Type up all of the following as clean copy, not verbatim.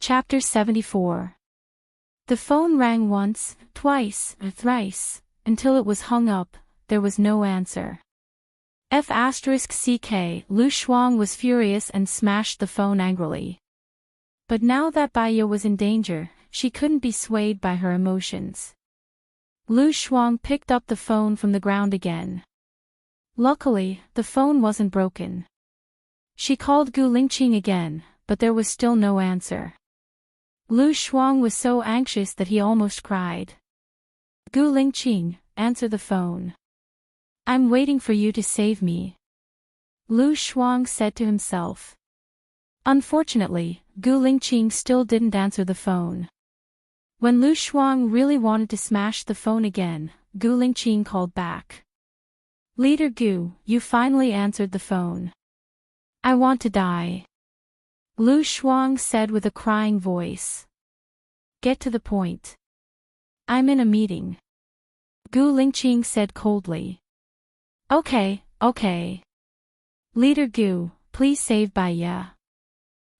Chapter 74. The phone rang once, twice, thrice, until it was hung up. There was no answer. F***ck, Lu Shuang was furious and smashed the phone angrily. But now that Baiya was in danger, she couldn't be swayed by her emotions. Lu Shuang picked up the phone from the ground again. Luckily, the phone wasn't broken. She called Gu Lingqing again, but there was still no answer. Lu Shuang was so anxious that he almost cried. Gu Lingqing, answer the phone. I'm waiting for you to save me. Lu Shuang said to himself. Unfortunately, Gu Lingqing still didn't answer the phone. When Lu Shuang really wanted to smash the phone again, Gu Lingqing called back. Leader Gu, you finally answered the phone. I want to die. Lu Shuang said with a crying voice. Get to the point. I'm in a meeting. Gu Lingqing said coldly. Okay. Leader Gu, please save Baiya.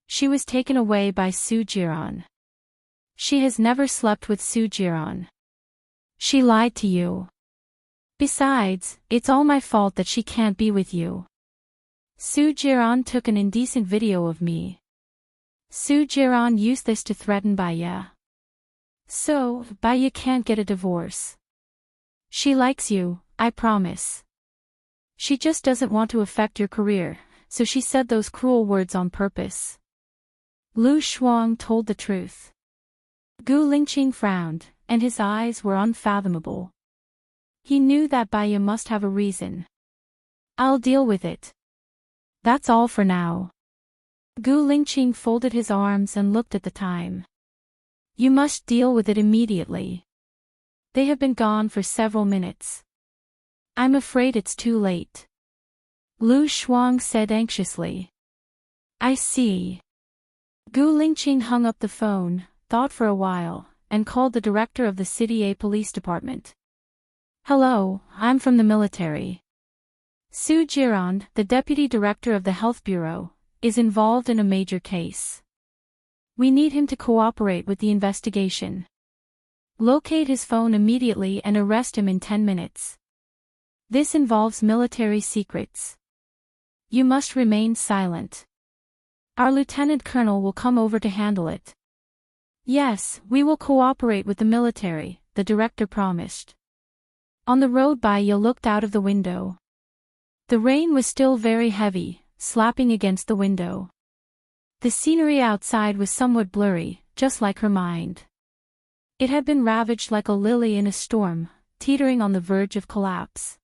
She was taken away by Su Jiran. She has never slept with Su Jiran. She lied to you. Besides, it's all my fault that she can't be with you. Su Jiran took an indecent video of me. Su Jiran used this to threaten Baiya. So, Baiya can't get a divorce. She likes you, I promise. She just doesn't want to affect your career, so she said those cruel words on purpose. Lu Shuang told the truth. Gu Lingqing frowned, and his eyes were unfathomable. He knew that Baiya must have a reason. I'll deal with it. That's all for now. Gu Lingqing folded his arms and looked at the time. You must deal with it immediately. They have been gone for several minutes. I'm afraid it's too late. Lu Shuang said anxiously. I see. Gu Lingqing hung up the phone, thought for a while, and called the director of the City A police department. Hello, I'm from the military. Su Jiran, the deputy director of the health bureau, is involved in a major case. We need him to cooperate with the investigation. Locate his phone immediately and arrest him in 10 minutes. This involves military secrets. You must remain silent. Our lieutenant colonel will come over to handle it. Yes, we will cooperate with the military, the director promised. On the road Baiya looked out of the window. The rain was still very heavy, slapping against the window. The scenery outside was somewhat blurry, just like her mind. It had been ravaged like a lily in a storm, teetering on the verge of collapse.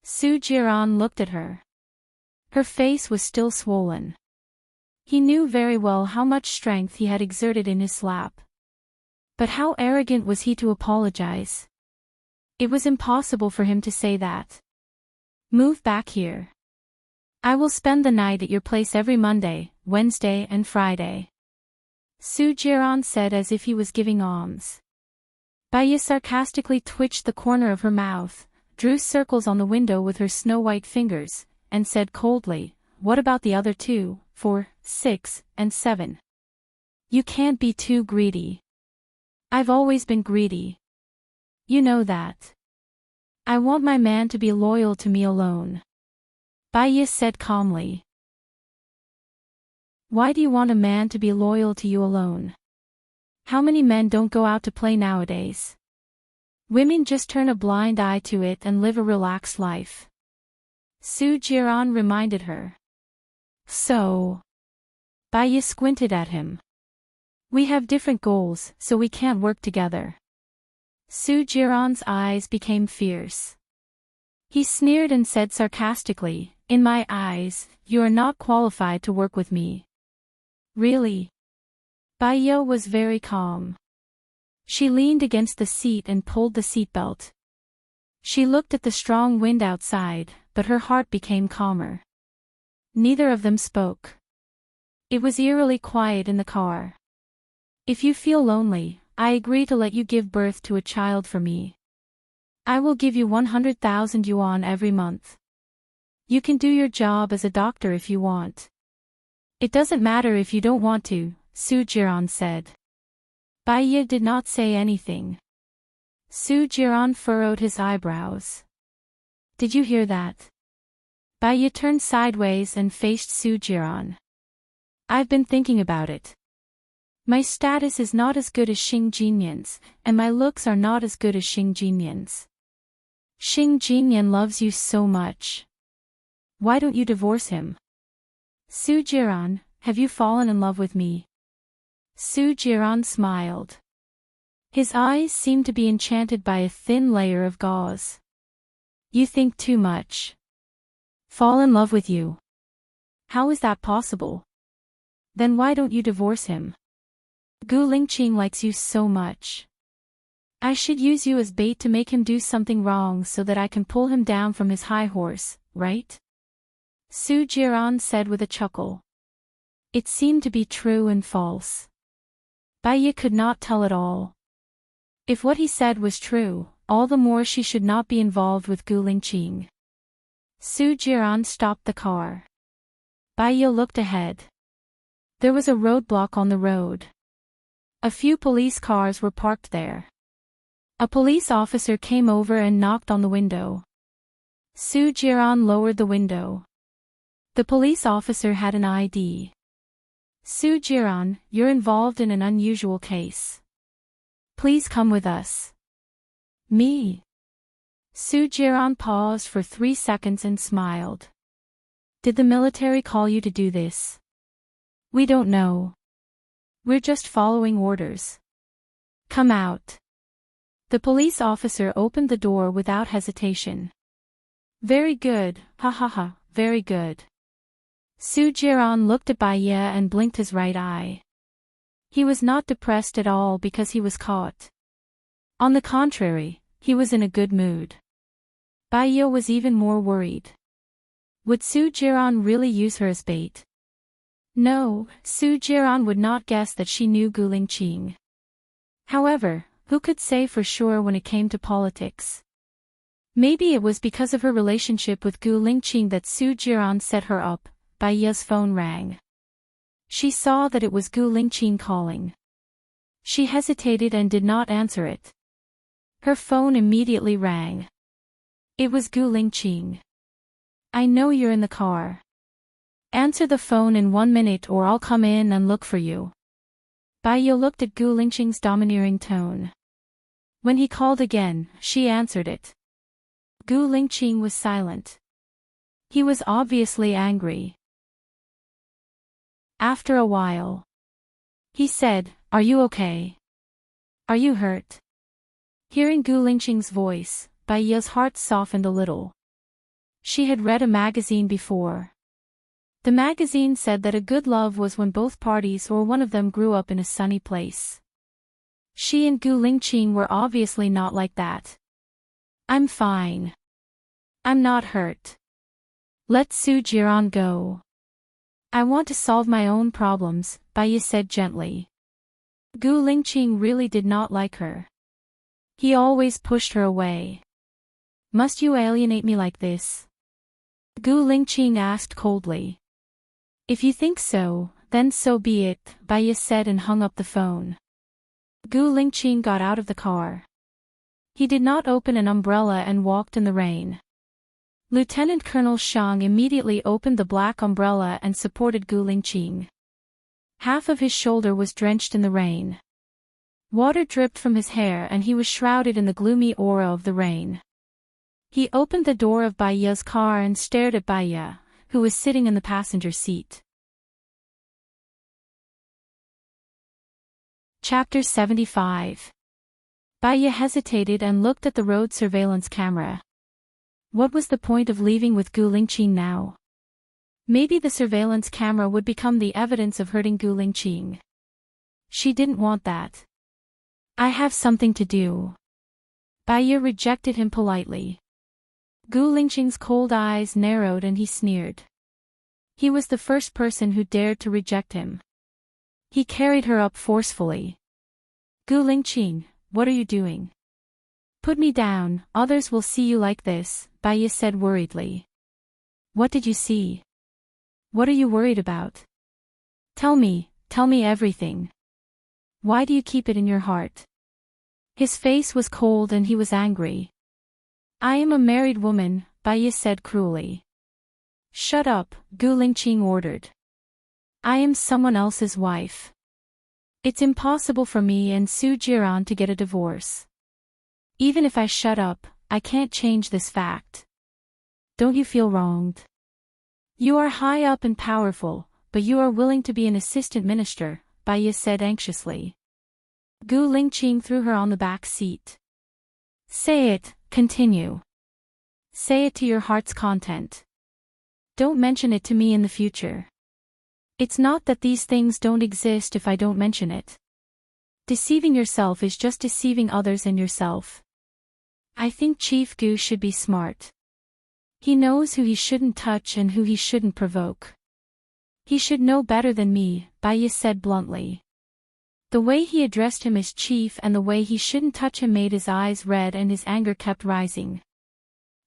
Su Jiran looked at her. Her face was still swollen. He knew very well how much strength he had exerted in his slap. But how arrogant was he to apologize? It was impossible for him to say that. Move back here. I will spend the night at your place every Monday, Wednesday and Friday. Su Jiran said as if he was giving alms. Baiya sarcastically twitched the corner of her mouth, drew circles on the window with her snow-white fingers, and said coldly, What about the other 2, 4, 6, and 7? You can't be too greedy. I've always been greedy. You know that. I want my man to be loyal to me alone. Baiya said calmly. Why do you want a man to be loyal to you alone? How many men don't go out to play nowadays? Women just turn a blind eye to it and live a relaxed life. Su Jiran reminded her. So? Baiya squinted at him. We have different goals, so we can't work together. Su Jiran's eyes became fierce. He sneered and said sarcastically, In my eyes, you are not qualified to work with me. Really? Baiya was very calm. She leaned against the seat and pulled the seatbelt. She looked at the strong wind outside, but her heart became calmer. Neither of them spoke. It was eerily quiet in the car. If you feel lonely, I agree to let you give birth to a child for me. I will give you 100,000 yuan every month. You can do your job as a doctor if you want. It doesn't matter if you don't want to, Su Jiran said. Bai Ye did not say anything. Su Jiran furrowed his eyebrows. Did you hear that? Bai Ye turned sideways and faced Su Jiran. I've been thinking about it. My status is not as good as Xing Jinyan's, and my looks are not as good as Xing Jinyan's. Xing Jinyan loves you so much. Why don't you divorce him? Su Jiran, have you fallen in love with me? Su Jiran smiled. His eyes seemed to be enchanted by a thin layer of gauze. You think too much. Fall in love with you? How is that possible? Then why don't you divorce him? Gu Lingqing likes you so much. I should use you as bait to make him do something wrong so that I can pull him down from his high horse, right? Su Jiran said with a chuckle. It seemed to be true and false. Bai Ye could not tell at all. If what he said was true, all the more she should not be involved with Gu Lingqing. Su Jiran stopped the car. Bai Ye looked ahead. There was a roadblock on the road. A few police cars were parked there. A police officer came over and knocked on the window. Su Jiran lowered the window. The police officer had an ID. Su Jiran, you're involved in an unusual case. Please come with us. Me? Su Jiran paused for 3 seconds and smiled. Did the military call you to do this? We don't know. We're just following orders. Come out. The police officer opened the door without hesitation. Very good, ha ha ha, very good. Su Jiran looked at Bai Ye and blinked his right eye. He was not depressed at all because he was caught. On the contrary, he was in a good mood. Bai Ye was even more worried. Would Su Jiran really use her as bait? No, Su Jiran would not guess that she knew Gu Lingqing. However, who could say for sure when it came to politics? Maybe it was because of her relationship with Gu Lingqing that Su Jiran set her up. Bai Ye's phone rang. She saw that it was Gu Lingqing calling. She hesitated and did not answer it. Her phone immediately rang. It was Gu Lingqing. I know you're in the car. Answer the phone in 1 minute or I'll come in and look for you. Bai Ye looked at Gu Lingqing's domineering tone. When he called again, she answered it. Gu Lingqing was silent. He was obviously angry. After a while, he said, Are you okay? Are you hurt? Hearing Gu Lingqing's voice, Bai Ye's heart softened a little. She had read a magazine before. The magazine said that a good love was when both parties or one of them grew up in a sunny place. She and Gu Lingqing were obviously not like that. I'm fine. I'm not hurt. Let Su Jiran go. I want to solve my own problems, Bai Ye said gently. Gu Lingqing really did not like her. He always pushed her away. Must you alienate me like this? Gu Lingqing asked coldly. If you think so, then so be it, Bai Ye said and hung up the phone. Gu Lingqing got out of the car. He did not open an umbrella and walked in the rain. Lieutenant Colonel Shang immediately opened the black umbrella and supported Gu Lingqing. Half of his shoulder was drenched in the rain. Water dripped from his hair and he was shrouded in the gloomy aura of the rain. He opened the door of Bai Ye's car and stared at Bai Ye, who was sitting in the passenger seat. Chapter 75. Bai Ye hesitated and looked at the road surveillance camera. What was the point of leaving with Gu Lingqing now? Maybe the surveillance camera would become the evidence of hurting Gu Lingqing. She didn't want that. I have something to do. Bai Ye rejected him politely. Gu Lingqing's cold eyes narrowed and he sneered. He was the first person who dared to reject him. He carried her up forcefully. Gu Lingqing, what are you doing? Put me down, others will see you like this, Bai Ye said worriedly. What did you see? What are you worried about? Tell me, tell me everything. Why do you keep it in your heart? His face was cold and he was angry. I am a married woman, Baiye said cruelly. Shut up, Gu Lingqing ordered. I am someone else's wife. It's impossible for me and Su Jiran to get a divorce. Even if I shut up, I can't change this fact. Don't you feel wronged? You are high up and powerful, but you are willing to be an assistant minister, Baiye said anxiously. Gu Lingqing threw her on the back seat. Say it, continue. Say it to your heart's content. Don't mention it to me in the future. It's not that these things don't exist if I don't mention it. Deceiving yourself is just deceiving others and yourself. I think Chief Gu should be smart. He knows who he shouldn't touch and who he shouldn't provoke. He should know better than me, Baiye said bluntly. The way he addressed him as chief and the way he shouldn't touch him made his eyes red and his anger kept rising.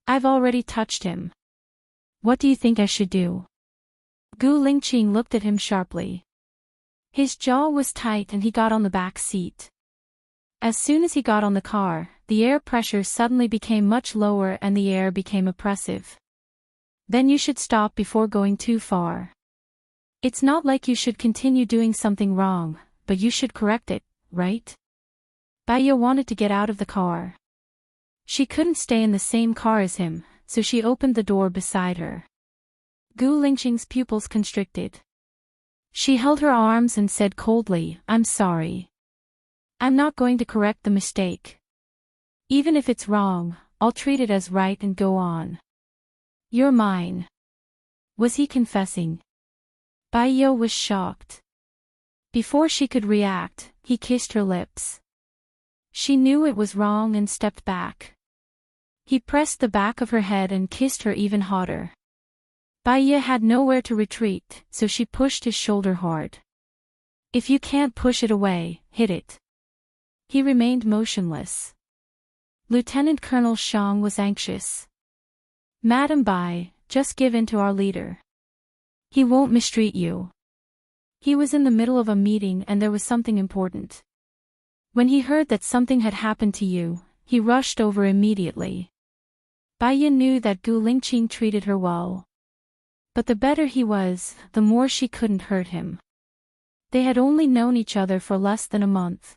I've already touched him. What do you think I should do? Gu Lingqing looked at him sharply. His jaw was tight and he got on the back seat. As soon as he got on the car, the air pressure suddenly became much lower and the air became oppressive. Then you should stop before going too far. It's not like you should continue doing something wrong, but you should correct it, right? Baiye wanted to get out of the car. She couldn't stay in the same car as him, so she opened the door beside her. Gu Lingqing's pupils constricted. She held her arms and said coldly, I'm sorry. I'm not going to correct the mistake. Even if it's wrong, I'll treat it as right and go on. You're mine. Was he confessing? Baiye was shocked. Before she could react, he kissed her lips. She knew it was wrong and stepped back. He pressed the back of her head and kissed her even hotter. Baiye had nowhere to retreat, so she pushed his shoulder hard. If you can't push it away, hit it. He remained motionless. Lieutenant Colonel Xiang was anxious. Madam Bai, just give in to our leader. He won't mistreat you. He was in the middle of a meeting and there was something important. When he heard that something had happened to you, he rushed over immediately. Baiye knew that Gu Lingqing treated her well. But the better he was, the more she couldn't hurt him. They had only known each other for less than a month.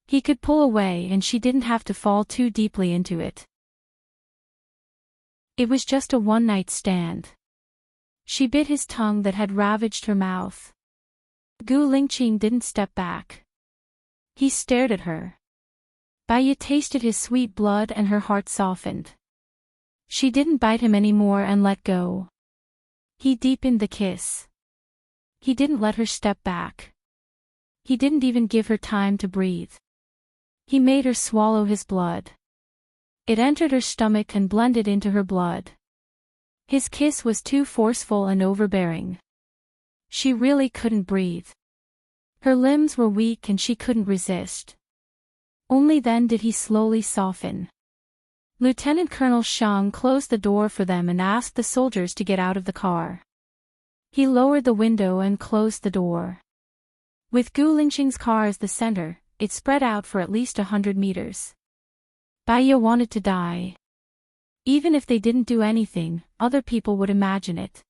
He could pull away and she didn't have to fall too deeply into it. It was just a one-night stand. She bit his tongue that had ravaged her mouth. Gu Lingqing didn't step back. He stared at her. Baiye tasted his sweet blood and her heart softened. She didn't bite him anymore and let go. He deepened the kiss. He didn't let her step back. He didn't even give her time to breathe. He made her swallow his blood. It entered her stomach and blended into her blood. His kiss was too forceful and overbearing. She really couldn't breathe. Her limbs were weak and she couldn't resist. Only then did he slowly soften. Lieutenant Colonel Xiang closed the door for them and asked the soldiers to get out of the car. He lowered the window and closed the door. With Gu Lingqing's car as the center, it spread out for at least 100 meters. Baiye wanted to die. Even if they didn't do anything, other people would imagine it.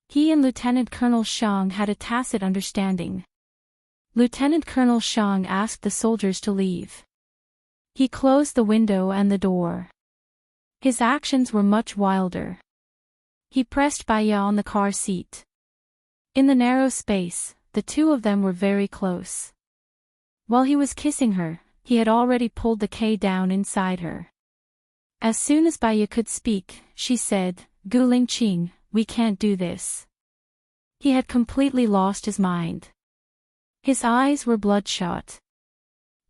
He and Lieutenant Colonel Xiang had a tacit understanding. Lieutenant Colonel Xiang asked the soldiers to leave. He closed the window and the door. His actions were much wilder. He pressed Baiye on the car seat. In the narrow space, the two of them were very close. While he was kissing her, he had already pulled the K down inside her. As soon as Baiye could speak, she said, Gu Lingqing, we can't do this. He had completely lost his mind. His eyes were bloodshot.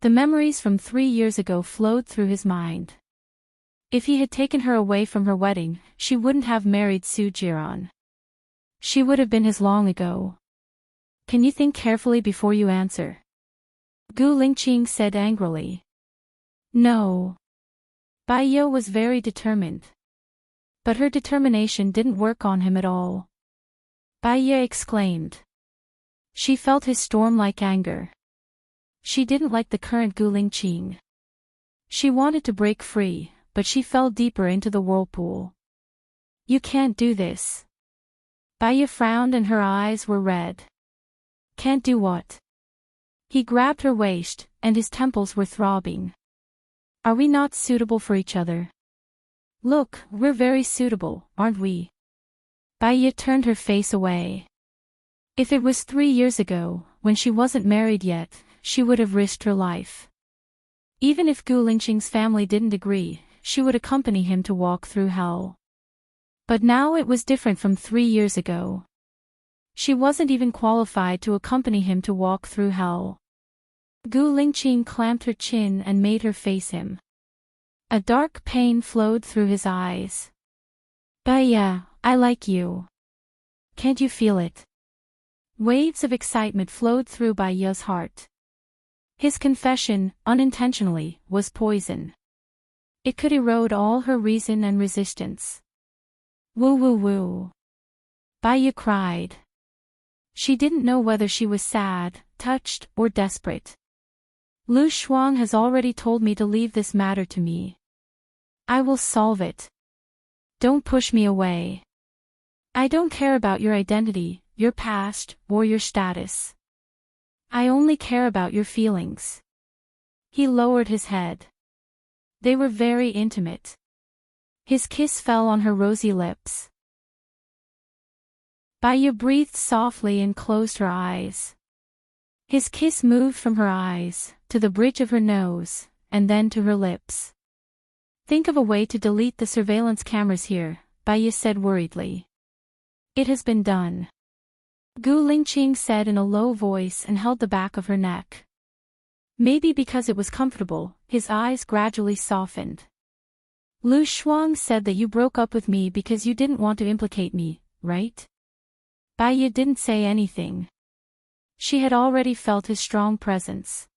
The memories from 3 years ago flowed through his mind. If he had taken her away from her wedding, she wouldn't have married Su Jiran. She would have been his long ago. Can you think carefully before you answer? Gu Lingqing said angrily. No. Baiye was very determined. But her determination didn't work on him at all. Baiye exclaimed. She felt his storm-like anger. She didn't like the current Gu Lingqing. She wanted to break free, but she fell deeper into the whirlpool. You can't do this. Baiya frowned and her eyes were red. Can't do what? He grabbed her waist, and his temples were throbbing. Are we not suitable for each other? Look, we're very suitable, aren't we? Baiya turned her face away. If it was 3 years ago, when she wasn't married yet, she would have risked her life. Even if Gu Lingqing's family didn't agree, she would accompany him to walk through hell. But now it was different from 3 years ago. She wasn't even qualified to accompany him to walk through hell. Gu Lingqing clamped her chin and made her face him. A dark pain flowed through his eyes. Baiya, I like you. Can't you feel it? Waves of excitement flowed through Baiya's heart. His confession, unintentionally, was poison. It could erode all her reason and resistance. Woo woo woo. Baiya cried. She didn't know whether she was sad, touched, or desperate. Lu Shuang has already told me to leave this matter to me. I will solve it. Don't push me away. I don't care about your identity, your past, or your status. I only care about your feelings. He lowered his head. They were very intimate. His kiss fell on her rosy lips. Baiya breathed softly and closed her eyes. His kiss moved from her eyes, to the bridge of her nose, and then to her lips. Think of a way to delete the surveillance cameras here, Baiya said worriedly. It has been done. Gu Lingqing said in a low voice and held the back of her neck. Maybe because it was comfortable, his eyes gradually softened. Lu Shuang said that you broke up with me because you didn't want to implicate me, right? Baiya didn't say anything. She had already felt his strong presence.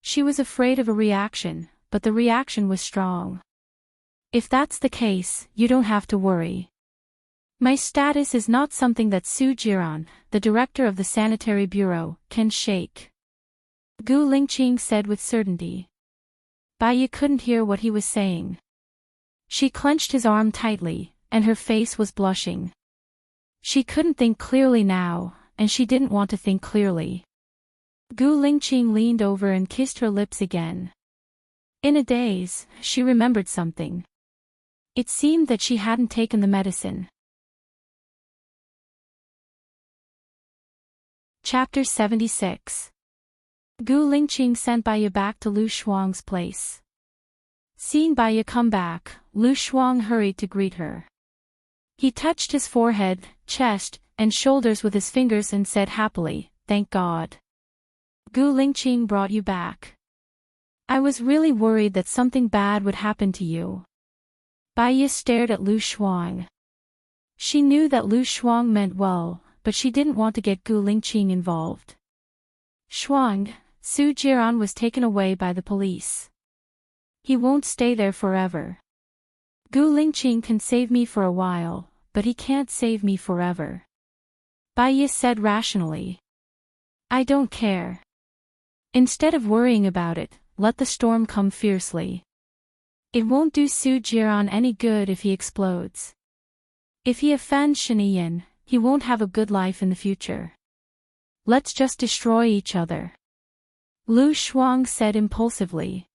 She was afraid of a reaction, but the reaction was strong. If that's the case, you don't have to worry. My status is not something that Su Jiran, the director of the Sanitary Bureau, can shake. Gu Lingqing said with certainty. Baiya couldn't hear what he was saying. She clenched his arm tightly, and her face was blushing. She couldn't think clearly now, and she didn't want to think clearly. Gu Lingqing leaned over and kissed her lips again. In a daze, she remembered something. It seemed that she hadn't taken the medicine. Chapter 76. Gu Lingqing sent Baiya back to Lu Shuang's place. Seeing Baiya come back, Lu Shuang hurried to greet her. He touched his forehead, chest, and shoulders with his fingers and said happily, "Thank God. Gu Lingqing brought you back. I was really worried that something bad would happen to you." Baiya stared at Lu Shuang. She knew that Lu Shuang meant well, but she didn't want to get Gu Lingqing involved. Shuang, Su Jiran was taken away by the police. He won't stay there forever. Gu Lingqing can save me for a while, but he can't save me forever. Baiya said rationally. I don't care. Instead of worrying about it, let the storm come fiercely. It won't do Su Jiran any good if he explodes. If he offends Shiniyin, he won't have a good life in the future. Let's just destroy each other. Lu Shuang said impulsively.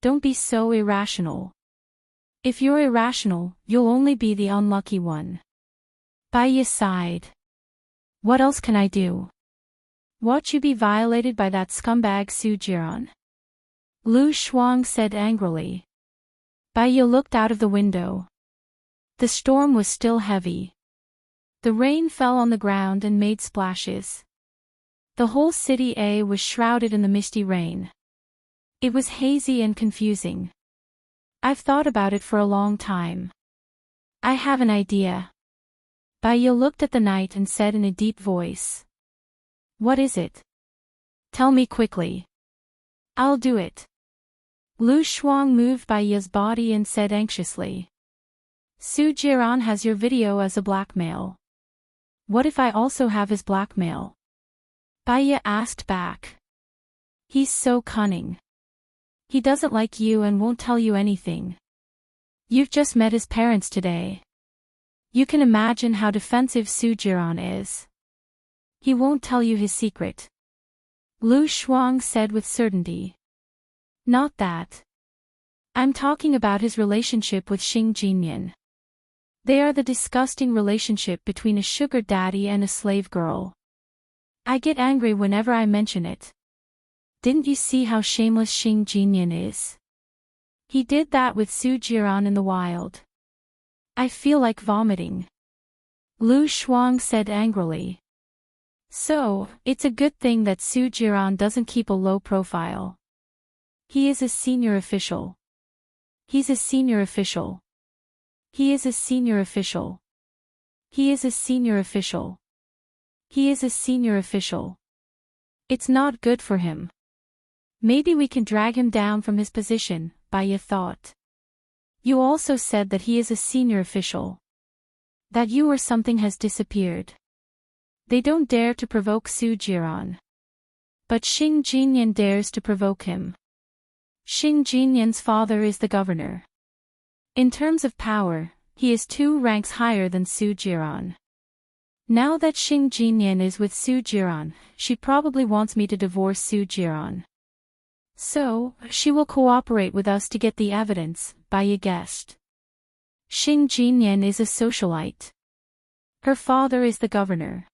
Don't be so irrational. If you're irrational, you'll only be the unlucky one. Baiya sighed. What else can I do? Watch you be violated by that scumbag Su Jiran. Lu Shuang said angrily. Baiya looked out of the window. The storm was still heavy. The rain fell on the ground and made splashes. The whole city A was shrouded in the misty rain. It was hazy and confusing. I've thought about it for a long time. I have an idea. Baiya looked at the night and said in a deep voice. What is it? Tell me quickly. I'll do it. Lu Shuang moved Baiya's body and said anxiously. Su Jiran has your video as a blackmail. What if I also have his blackmail? Baiya asked back. He's so cunning. He doesn't like you and won't tell you anything. You've just met his parents today. You can imagine how defensive Sujiran is. He won't tell you his secret. Lu Shuang said with certainty. Not that. I'm talking about his relationship with Xing Jinyan. They are the disgusting relationship between a sugar daddy and a slave girl. I get angry whenever I mention it. Didn't you see how shameless Xing Jinyan is? He did that with Su Jiran in the wild. I feel like vomiting. Lu Shuang said angrily. So, it's a good thing that Su Jiran doesn't keep a low profile. He is a senior official. He's a senior official. He is a senior official. He is a senior official. He is a senior official. It's not good for him. Maybe we can drag him down from his position, Baiya thought. You also said that he is a senior official. That you or something has disappeared. They don't dare to provoke Su Jiran. But Xing Jinyan dares to provoke him. Xing Jinyan's father is the governor. In terms of power, he is 2 ranks higher than Su Jiran. Now that Xing Jinyan is with Su Jiran, she probably wants me to divorce Su Jiran. So, she will cooperate with us to get the evidence, Baiya guessed. Xing Jinyan is a socialite. Her father is the governor.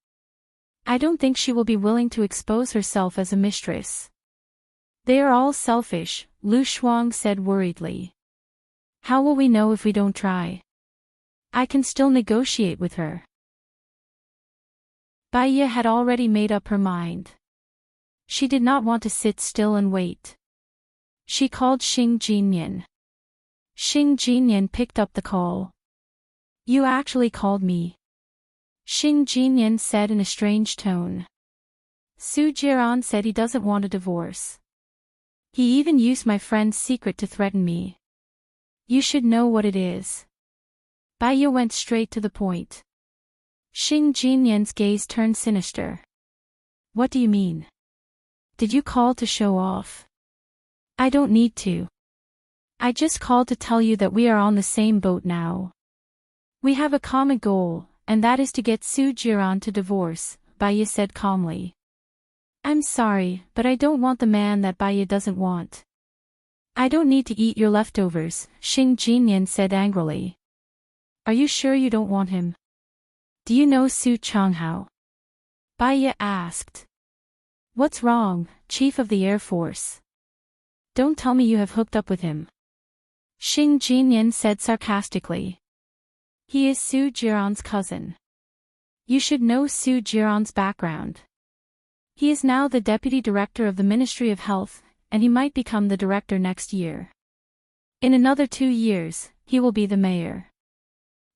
I don't think she will be willing to expose herself as a mistress. They are all selfish, Lu Shuang said worriedly. How will we know if we don't try? I can still negotiate with her. Baiya had already made up her mind. She did not want to sit still and wait. She called Xing Jinyan. Xing Jinyan picked up the call. You actually called me. Xing Jinyan said in a strange tone. Su Jiran said he doesn't want a divorce. He even used my friend's secret to threaten me. You should know what it is. Baiya went straight to the point. Xing Jinyan's gaze turned sinister. What do you mean? Did you call to show off? I don't need to. I just called to tell you that we are on the same boat now. We have a common goal, and that is to get Su Jiran to divorce, Baiya said calmly. I'm sorry, but I don't want the man that Baiya doesn't want. I don't need to eat your leftovers, Xing Jinyan said angrily. Are you sure you don't want him? Do you know Su Changhao? Baiya asked. What's wrong, Chief of the Air Force? Don't tell me you have hooked up with him. Xing Jinyan said sarcastically. He is Su Jiran's cousin. You should know Su Jiran's background. He is now the Deputy Director of the Ministry of Health, and he might become the director next year. In another 2 years, he will be the mayor.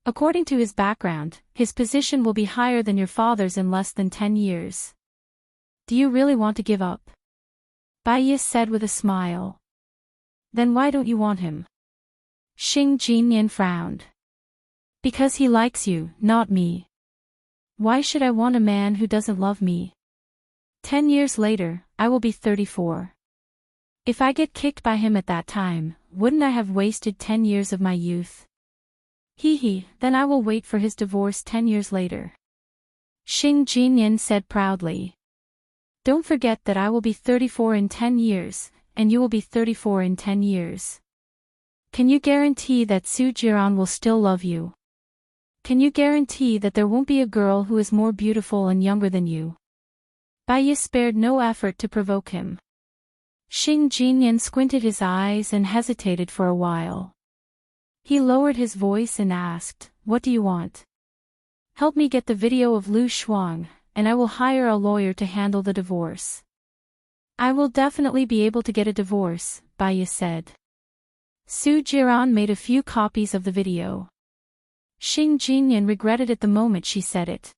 According to his background, his position will be higher than your father's in less than 10 years. Do you really want to give up? Baiya said with a smile. Then why don't you want him? Xing Jinyan frowned. Because he likes you, not me. Why should I want a man who doesn't love me? 10 years later, I will be 34. If I get kicked by him at that time, wouldn't I have wasted 10 years of my youth? Then I will wait for his divorce 10 years later. Xing Jinyan said proudly. Don't forget that I will be 34 in 10 years, and you will be 34 in 10 years. Can you guarantee that Su Jiran will still love you? Can you guarantee that there won't be a girl who is more beautiful and younger than you? Baiya spared no effort to provoke him. Xing Jinyan squinted his eyes and hesitated for a while. He lowered his voice and asked, What do you want? Help me get the video of Lu Shuang, and I will hire a lawyer to handle the divorce. I will definitely be able to get a divorce, Baiya said. Su Jiran made a few copies of the video. Xing Jinyan regretted it the moment she said it.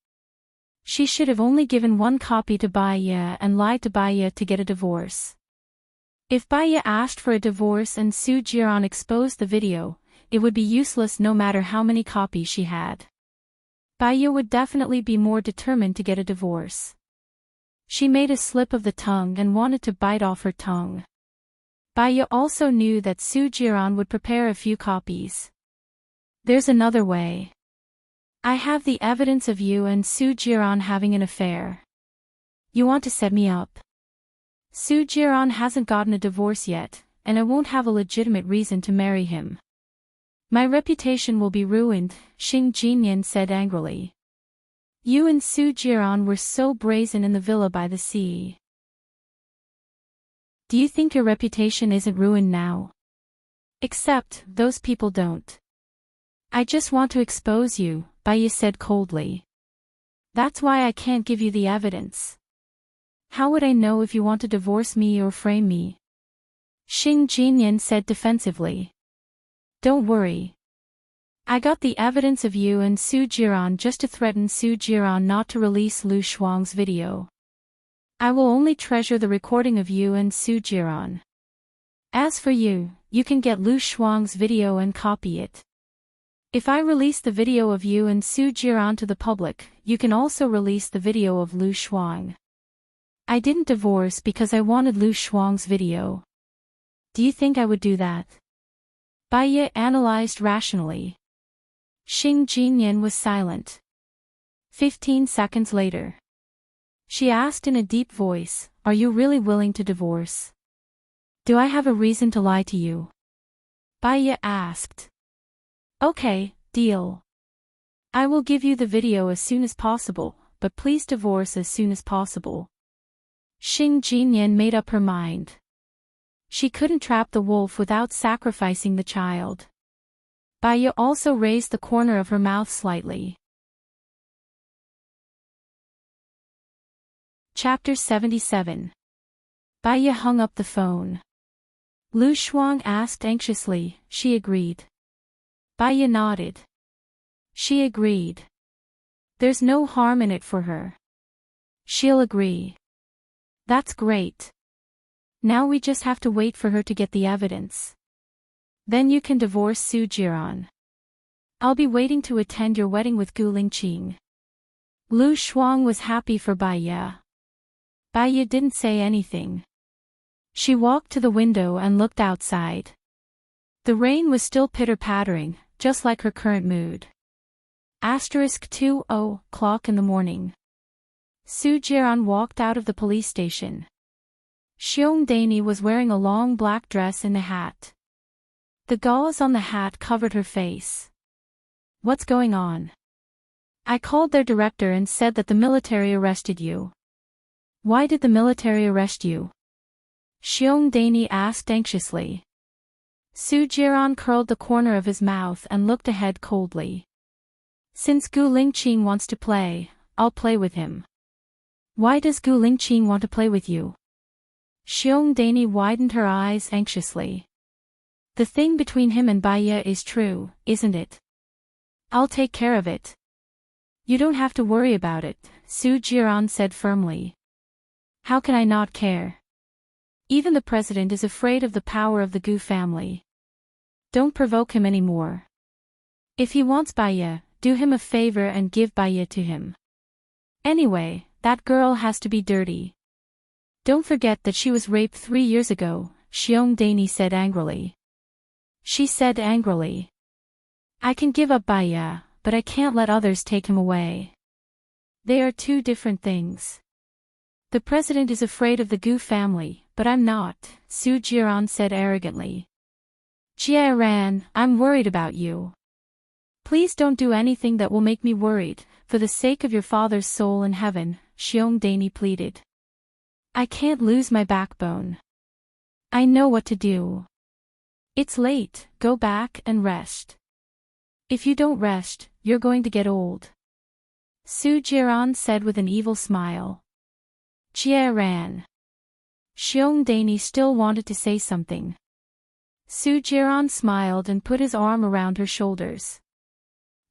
She should have only given 1 copy to Baiya and lied to Baiya to get a divorce. If Baiya asked for a divorce and Su Jiran exposed the video, it would be useless no matter how many copies she had. Baiya would definitely be more determined to get a divorce. She made a slip of the tongue and wanted to bite off her tongue. Baya also knew that Su Jiran would prepare a few copies. There's another way. I have the evidence of you and Su Jiran having an affair. You want to set me up? Su Jiran hasn't gotten a divorce yet, and I won't have a legitimate reason to marry him. My reputation will be ruined, Xing Jinyan said angrily. You and Su Jiran were so brazen in the villa by the sea. Do you think your reputation isn't ruined now? Except, those people don't. I just want to expose you, Baya said coldly. That's why I can't give you the evidence. How would I know if you want to divorce me or frame me? Xing Jinyan said defensively. Don't worry. I got the evidence of you and Su Jiran just to threaten Su Jiran not to release Lu Shuang's video. I will only treasure the recording of you and Su Jiran. As for you, you can get Lu Shuang's video and copy it. If I release the video of you and Su Jiran to the public, you can also release the video of Lu Shuang. I didn't divorce because I wanted Lu Shuang's video. Do you think I would do that? Baya analyzed rationally. Xing Jinyan was silent. 15 seconds later. She asked in a deep voice, are you really willing to divorce? Do I have a reason to lie to you? Baya asked. Okay, deal. I will give you the video as soon as possible, but please divorce as soon as possible. Xing Jinyan made up her mind. She couldn't trap the wolf without sacrificing the child. Baya also raised the corner of her mouth slightly. Chapter 77. Baya hung up the phone. Lu Shuang asked anxiously, she agreed. Baya nodded. She agreed. There's no harm in it for her. She'll agree. That's great. Now we just have to wait for her to get the evidence. Then you can divorce Su Jiran. I'll be waiting to attend your wedding with Gu Lingqing. Lu Shuang was happy for Baya. Baya didn't say anything. She walked to the window and looked outside. The rain was still pitter-pattering, just like her current mood. Asterisk 2:00 in the morning. Su Jiran walked out of the police station. Xiong Daini was wearing a long black dress and a hat. The gauze on the hat covered her face. What's going on? I called their director and said that the military arrested you. Why did the military arrest you? Xiong Daini asked anxiously. Su Jiran curled the corner of his mouth and looked ahead coldly. Since Gu Lingqing wants to play, I'll play with him. Why does Gu Lingqing want to play with you? Xiong Daini widened her eyes anxiously. The thing between him and Baya is true, isn't it? I'll take care of it. You don't have to worry about it, Su Jiran said firmly. How can I not care? Even the president is afraid of the power of the Gu family. Don't provoke him anymore. If he wants Baya, do him a favor and give Baya to him. Anyway, that girl has to be dirty. Don't forget that she was raped 3 years ago, Xiong Daini said angrily. She said angrily. I can give up Baya, but I can't let others take him away. They are two different things. The president is afraid of the Gu family, but I'm not, Su Jiran said arrogantly. Jiaran, I'm worried about you. Please don't do anything that will make me worried, for the sake of your father's soul in heaven, Xiong Daini pleaded. I can't lose my backbone. I know what to do. It's late, go back and rest. If you don't rest, you're going to get old. Su Jiran said with an evil smile. Jiaran. Xiong Daini still wanted to say something. Su Jiran smiled and put his arm around her shoulders.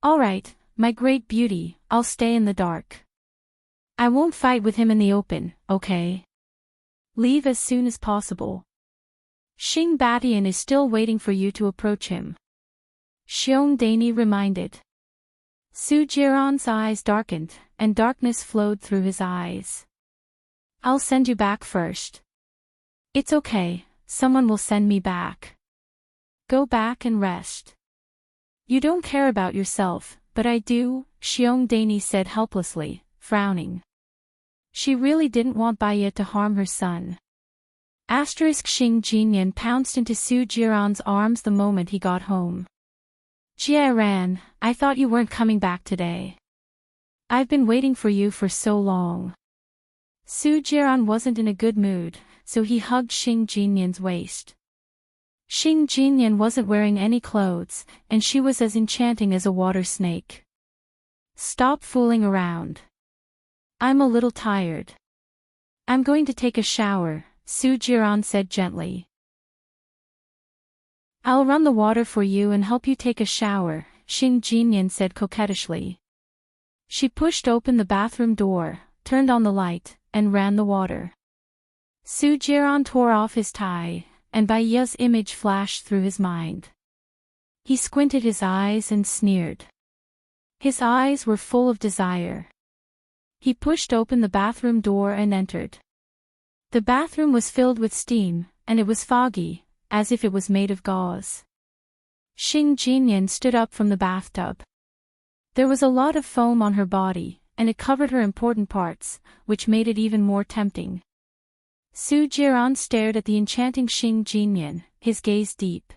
All right, my great beauty, I'll stay in the dark. I won't fight with him in the open, okay? Leave as soon as possible. Xing Batian is still waiting for you to approach him. Xiong Daini reminded. Su Jiran's eyes darkened, and darkness flowed through his eyes. I'll send you back first. It's okay, someone will send me back. Go back and rest. You don't care about yourself, but I do, Xiongdani said helplessly, frowning. She really didn't want Baiya to harm her son. Xing Jinyan pounced into Su Jiran's arms the moment he got home. Jiran, I thought you weren't coming back today. I've been waiting for you for so long. Su Jiran wasn't in a good mood, so he hugged Xing Jinyan's waist. Xing Jinyan wasn't wearing any clothes, and she was as enchanting as a water snake. Stop fooling around. I'm a little tired. I'm going to take a shower, Su Jiran said gently. I'll run the water for you and help you take a shower, Xing Jinyan said coquettishly. She pushed open the bathroom door, turned on the light, and ran the water. Su Jiran tore off his tie, and Baiya's image flashed through his mind. He squinted his eyes and sneered. His eyes were full of desire. He pushed open the bathroom door and entered. The bathroom was filled with steam, and it was foggy, as if it was made of gauze. Xing Jinyan stood up from the bathtub. There was a lot of foam on her body, and it covered her important parts, which made it even more tempting. Su Jiran stared at the enchanting Xing Jinyan, his gaze deep.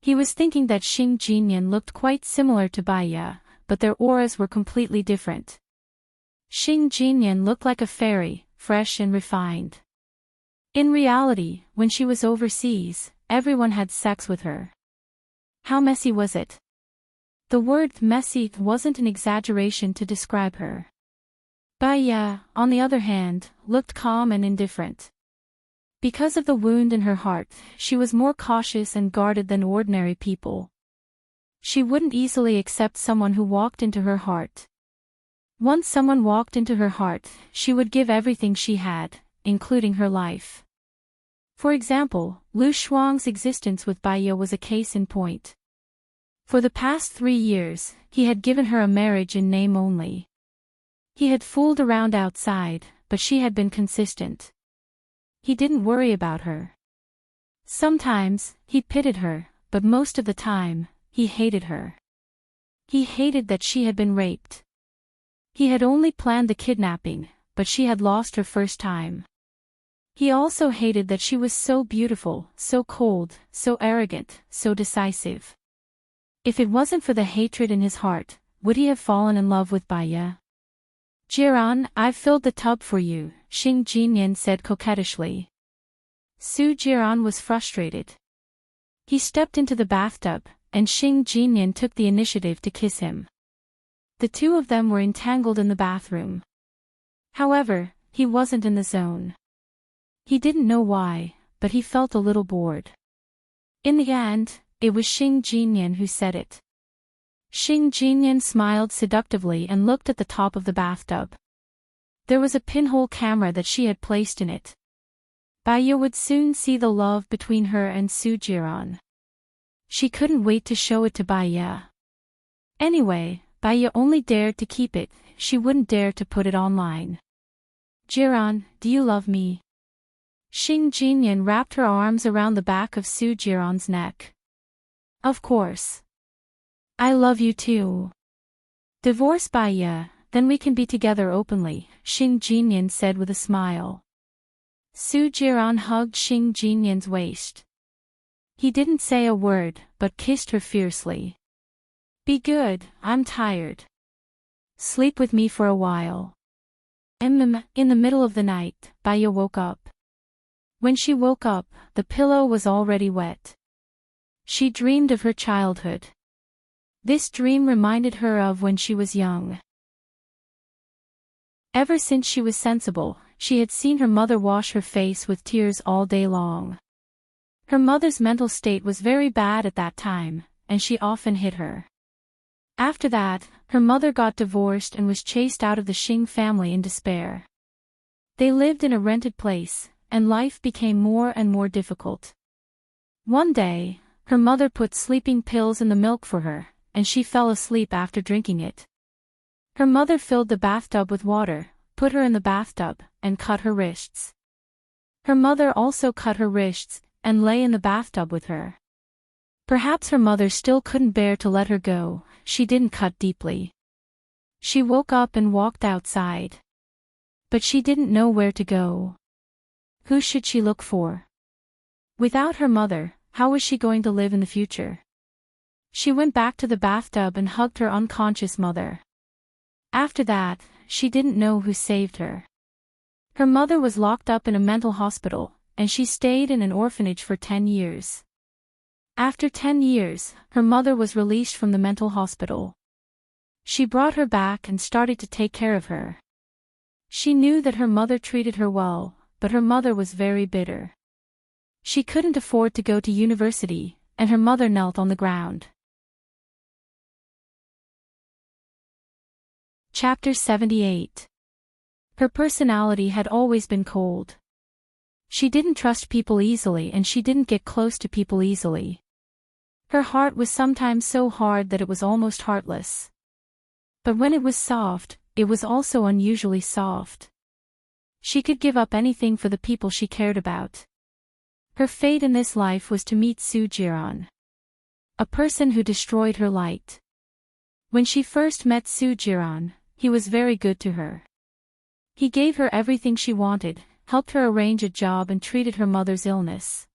He was thinking that Xing Jinyan looked quite similar to Baiya, but their auras were completely different. Xing Jinyan looked like a fairy, fresh and refined. In reality, when she was overseas, everyone had sex with her. How messy was it? The word messy wasn't an exaggeration to describe her. Baiya, on the other hand, looked calm and indifferent. Because of the wound in her heart, she was more cautious and guarded than ordinary people. She wouldn't easily accept someone who walked into her heart. Once someone walked into her heart, she would give everything she had, including her life. For example, Lu Shuang's existence with Baiya was a case in point. For the past 3 years, he had given her a marriage in name only. He had fooled around outside, but she had been consistent. He didn't worry about her. Sometimes, he pitied her, but most of the time, he hated her. He hated that she had been raped. He had only planned the kidnapping, but she had lost her first time. He also hated that she was so beautiful, so cold, so arrogant, so decisive. If it wasn't for the hatred in his heart, would he have fallen in love with Baiya? Jiran, I've filled the tub for you, Xing Jinyan said coquettishly. Su Jiran was frustrated. He stepped into the bathtub, and Xing Jinyan took the initiative to kiss him. The two of them were entangled in the bathroom. However, he wasn't in the zone. He didn't know why, but he felt a little bored. In the end, it was Xing Jinyan who said it. Xing Jinyan smiled seductively and looked at the top of the bathtub. There was a pinhole camera that she had placed in it. Baiya would soon see the love between her and Su Jiran. She couldn't wait to show it to Baiya. Anyway, Baiya only dared to keep it, she wouldn't dare to put it online. Jiran, do you love me? Xing Jinyan wrapped her arms around the back of Su Jiran's neck. Of course. I love you too. Divorce Baiya, then we can be together openly, Xing Jinyan said with a smile. Su Jiran hugged Xing Jinyan's waist. He didn't say a word, but kissed her fiercely. Be good, I'm tired. Sleep with me for a while. In the middle of the night, Baiya woke up. When she woke up, the pillow was already wet. She dreamed of her childhood. This dream reminded her of when she was young. Ever since she was sensible, she had seen her mother wash her face with tears all day long. Her mother's mental state was very bad at that time, and she often hit her. After that, her mother got divorced and was chased out of the Xing family in despair. They lived in a rented place, and life became more and more difficult. One day, her mother put sleeping pills in the milk for her, and she fell asleep after drinking it. Her mother filled the bathtub with water, put her in the bathtub, and cut her wrists. Her mother also cut her wrists, and lay in the bathtub with her. Perhaps her mother still couldn't bear to let her go, she didn't cut deeply. She woke up and walked outside. But she didn't know where to go. Who should she look for? Without her mother, how was she going to live in the future? She went back to the bathtub and hugged her unconscious mother. After that, she didn't know who saved her. Her mother was locked up in a mental hospital, and she stayed in an orphanage for 10 years. After 10 years, her mother was released from the mental hospital. She brought her back and started to take care of her. She knew that her mother treated her well, but her mother was very bitter. She couldn't afford to go to university, and her mother knelt on the ground. Chapter 78. Her personality had always been cold. She didn't trust people easily and she didn't get close to people easily. Her heart was sometimes so hard that it was almost heartless. But when it was soft, it was also unusually soft. She could give up anything for the people she cared about. Her fate in this life was to meet Sujiran, a person who destroyed her light. When she first met Sujiran, he was very good to her. He gave her everything she wanted, helped her arrange a job and treated her mother's illness.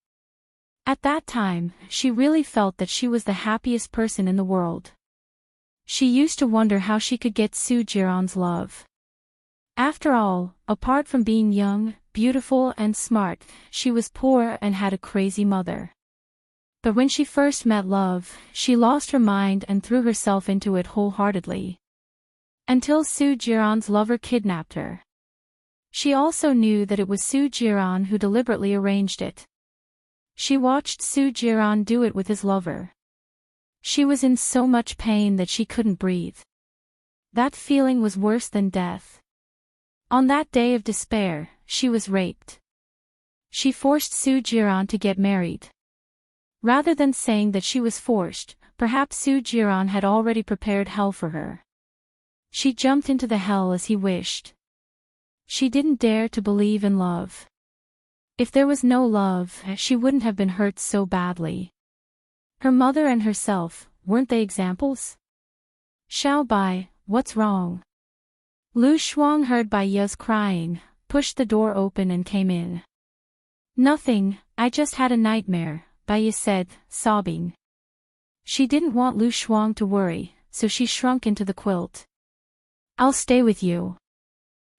At that time, she really felt that she was the happiest person in the world. She used to wonder how she could get Sujiran's love. After all, apart from being young, beautiful and smart, she was poor and had a crazy mother. But when she first met love, she lost her mind and threw herself into it wholeheartedly. Until Sujiran's lover kidnapped her. She also knew that it was Sujiran who deliberately arranged it. She watched Sujiran do it with his lover. She was in so much pain that she couldn't breathe. That feeling was worse than death. On that day of despair, she was raped. She forced Sujiran to get married. Rather than saying that she was forced, perhaps Sujiran had already prepared hell for her. She jumped into the hell as he wished. She didn't dare to believe in love. If there was no love, she wouldn't have been hurt so badly. Her mother and herself, weren't they examples? Xiao Bai, what's wrong? Lu Shuang heard Bai Ye's crying, pushed the door open and came in. Nothing, I just had a nightmare, Bai Ye said, sobbing. She didn't want Lu Shuang to worry, so she shrunk into the quilt. I'll stay with you.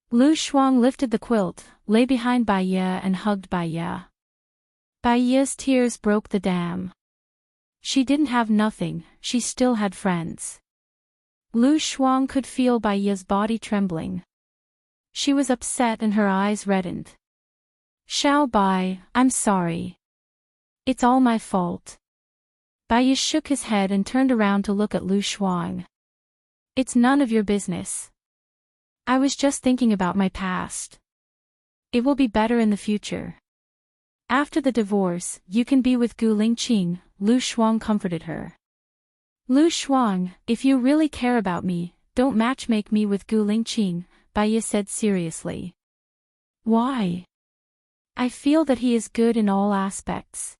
Lu Shuang lifted the quilt, lay behind Bai Ye and hugged Bai Ye. Bai Ye's tears broke the dam. She didn't have nothing, she still had friends. Lu Shuang could feel Bai Ye's body trembling. She was upset and her eyes reddened. Xiao Bai, I'm sorry. It's all my fault. Bai Ye shook his head and turned around to look at Lu Shuang. It's none of your business. I was just thinking about my past. It will be better in the future. After the divorce, you can be with Gu Lingqing, Lu Shuang comforted her. Lu Shuang, if you really care about me, don't matchmake me with Gu Lingqing, Bai Ye said seriously. Why? I feel that he is good in all aspects.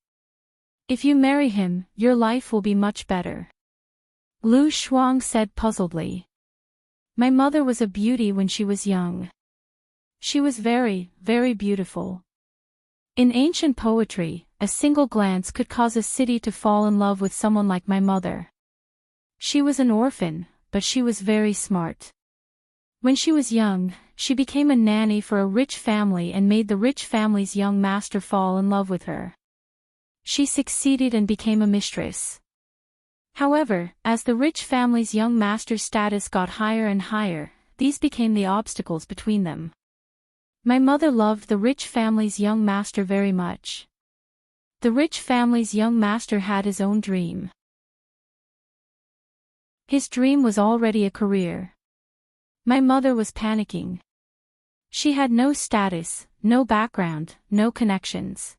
If you marry him, your life will be much better. Lu Shuang said puzzledly. My mother was a beauty when she was young. She was very, very beautiful. In ancient poetry, a single glance could cause a city to fall in love with someone like my mother. She was an orphan, but she was very smart. When she was young, she became a nanny for a rich family and made the rich family's young master fall in love with her. She succeeded and became a mistress. However, as the rich family's young master's status got higher and higher, these became the obstacles between them. My mother loved the rich family's young master very much. The rich family's young master had his own dream. His dream was already a career. My mother was panicking. She had no status, no background, no connections.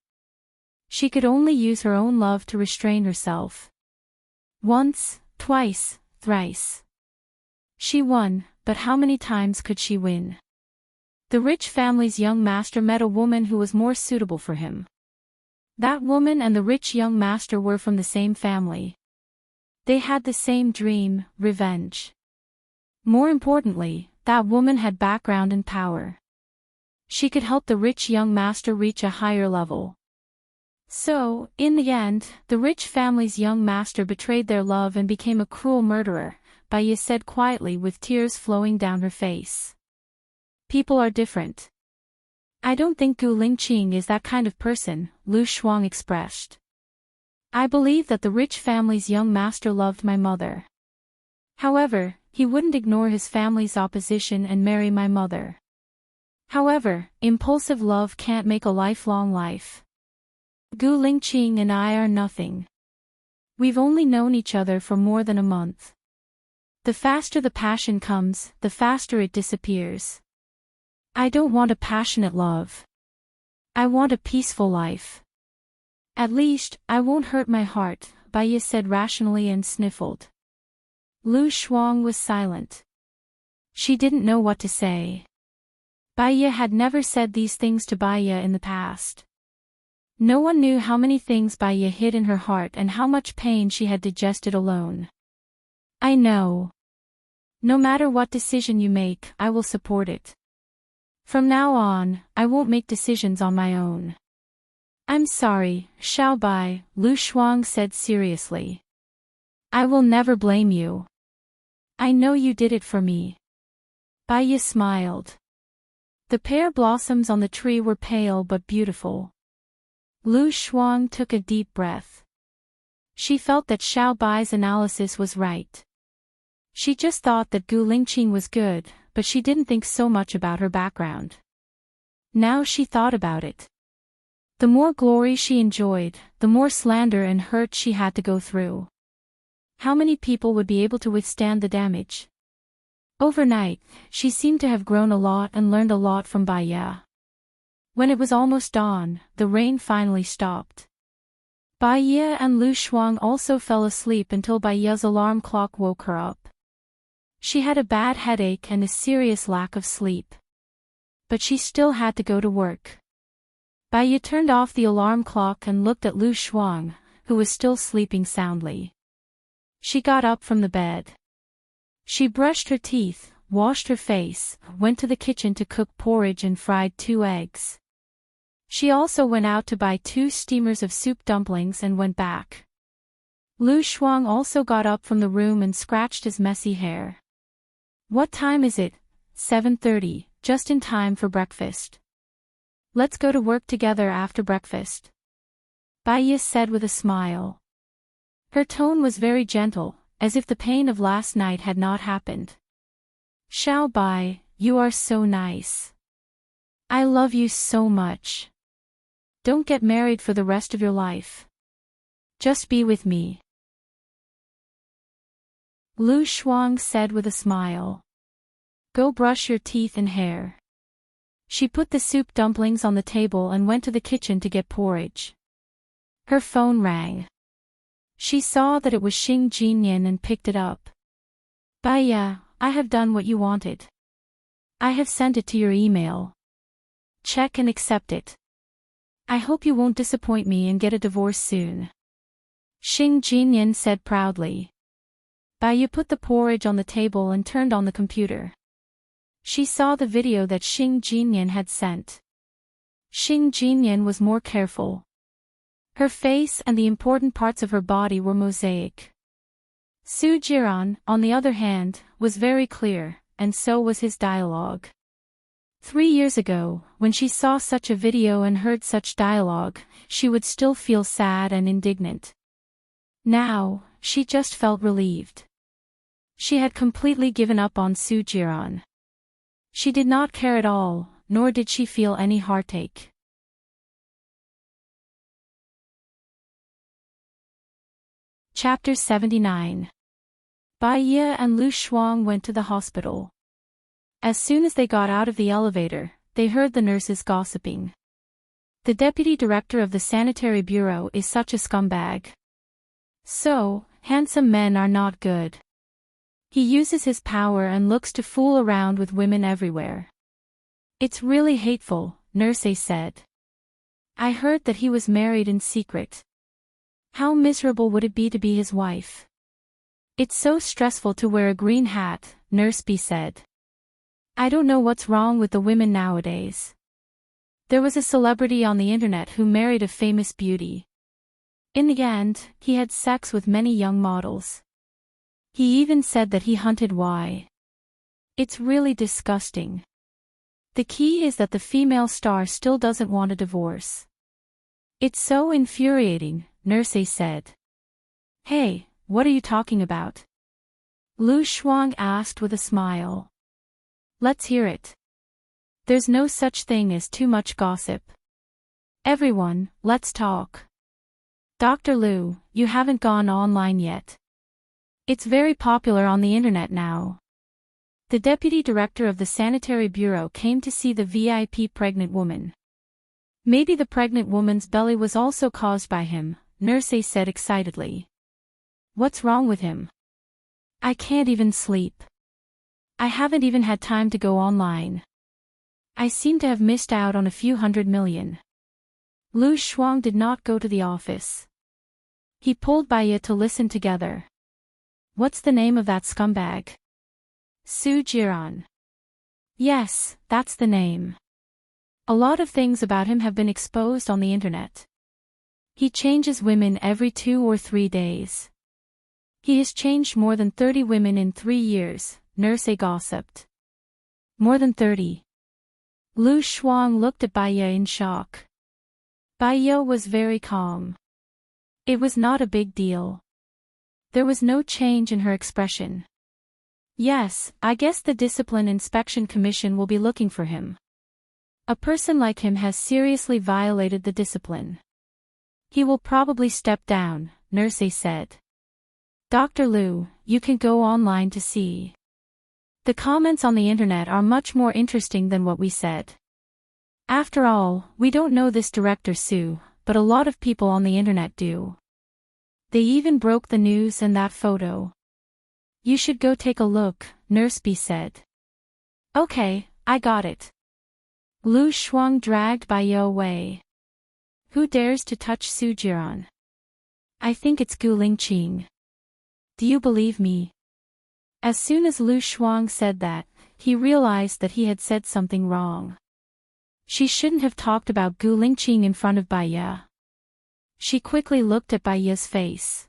She could only use her own love to restrain herself. Once, twice, thrice. She won, but how many times could she win? The rich family's young master met a woman who was more suitable for him. That woman and the rich young master were from the same family. They had the same dream, revenge. More importantly, that woman had background and power. She could help the rich young master reach a higher level. So, in the end, the rich family's young master betrayed their love and became a cruel murderer, Baiya said quietly with tears flowing down her face. People are different. I don't think Gu Lingqing is that kind of person, Lu Shuang expressed. I believe that the rich family's young master loved my mother. However, he wouldn't ignore his family's opposition and marry my mother. However, impulsive love can't make a lifelong life. Gu Lingqing and I are nothing. We've only known each other for more than a month. The faster the passion comes, the faster it disappears. I don't want a passionate love. I want a peaceful life. At least, I won't hurt my heart, Baiya said rationally and sniffled. Lu Shuang was silent. She didn't know what to say. Baiya had never said these things to Baiya in the past. No one knew how many things Baiya hid in her heart and how much pain she had digested alone. I know. No matter what decision you make, I will support it. From now on, I won't make decisions on my own. I'm sorry, Xiao Bai, Lu Shuang said seriously. I will never blame you. I know you did it for me. Baiya smiled. The pear blossoms on the tree were pale but beautiful. Lu Shuang took a deep breath. She felt that Xiao Bai's analysis was right. She just thought that Gu Lingqing was good, but she didn't think so much about her background. Now she thought about it. The more glory she enjoyed, the more slander and hurt she had to go through. How many people would be able to withstand the damage? Overnight, she seemed to have grown a lot and learned a lot from Baiya. When it was almost dawn, the rain finally stopped. Baiya and Lu Shuang also fell asleep until Baiya's alarm clock woke her up. She had a bad headache and a serious lack of sleep. But she still had to go to work. Baiya turned off the alarm clock and looked at Lu Shuang, who was still sleeping soundly. She got up from the bed. She brushed her teeth, washed her face, went to the kitchen to cook porridge and fried 2 eggs. She also went out to buy 2 steamers of soup dumplings and went back. Lu Shuang also got up from the room and scratched his messy hair. What time is it? 7:30, just in time for breakfast. Let's go to work together after breakfast. Baiya said with a smile. Her tone was very gentle, as if the pain of last night had not happened. Xiao Bai, you are so nice. I love you so much. Don't get married for the rest of your life. Just be with me. Lu Shuang said with a smile. Go brush your teeth and hair. She put the soup dumplings on the table and went to the kitchen to get porridge. Her phone rang. She saw that it was Xing Jinyan and picked it up. Baiya, I have done what you wanted. I have sent it to your email. Check and accept it. I hope you won't disappoint me and get a divorce soon. Xing Jinyan said proudly. Baiya put the porridge on the table and turned on the computer. She saw the video that Xing Jinyan had sent. Xing Jinyan was more careful. Her face and the important parts of her body were mosaic. Su Jiran, on the other hand, was very clear, and so was his dialogue. 3 years ago, when she saw such a video and heard such dialogue, she would still feel sad and indignant. Now, she just felt relieved. She had completely given up on Su Jiran. She did not care at all, nor did she feel any heartache. Chapter 79. Baiya and Lu Shuang went to the hospital. As soon as they got out of the elevator, they heard the nurses gossiping. The deputy director of the sanitary bureau is such a scumbag. So, handsome men are not good. He uses his power and looks to fool around with women everywhere. It's really hateful, Nurse said. I heard that he was married in secret. How miserable would it be to be his wife? It's so stressful to wear a green hat, Nurse B said. I don't know what's wrong with the women nowadays. There was a celebrity on the internet who married a famous beauty. In the end, he had sex with many young models. He even said that he hunted Y. It's really disgusting. The key is that the female star still doesn't want a divorce. It's so infuriating, Nurse said. Hey, what are you talking about? Lu Shuang asked with a smile. Let's hear it. There's no such thing as too much gossip. Everyone, let's talk. Dr. Lu, you haven't gone online yet. It's very popular on the internet now. The deputy director of the sanitary bureau came to see the VIP pregnant woman. Maybe the pregnant woman's belly was also caused by him, Nurse said excitedly. What's wrong with him? I can't even sleep. I haven't even had time to go online. I seem to have missed out on a few 100 million. Lu Shuang did not go to the office. He pulled Baiya to listen together. What's the name of that scumbag? Su Jiran. Yes, that's the name. A lot of things about him have been exposed on the internet. He changes women every 2 or 3 days. He has changed more than 30 women in 3 years, Nurse gossiped. More than 30. Lu Shuang looked at Baiya in shock. Baiya was very calm. It was not a big deal. There was no change in her expression. Yes, I guess the Discipline Inspection Commission will be looking for him. A person like him has seriously violated the discipline. He will probably step down, Nurse said. Dr. Lu, you can go online to see. The comments on the internet are much more interesting than what we said. After all, we don't know this director Su, but a lot of people on the internet do. They even broke the news and that photo. You should go take a look, Nurse B said. Okay, I got it. Lu Shuang dragged Baiya away. Who dares to touch Su Jiran? I think it's Gu Lingqing. Do you believe me? As soon as Lu Shuang said that, he realized that he had said something wrong. She shouldn't have talked about Gu Lingqing in front of Baiya. She quickly looked at Baiya's face.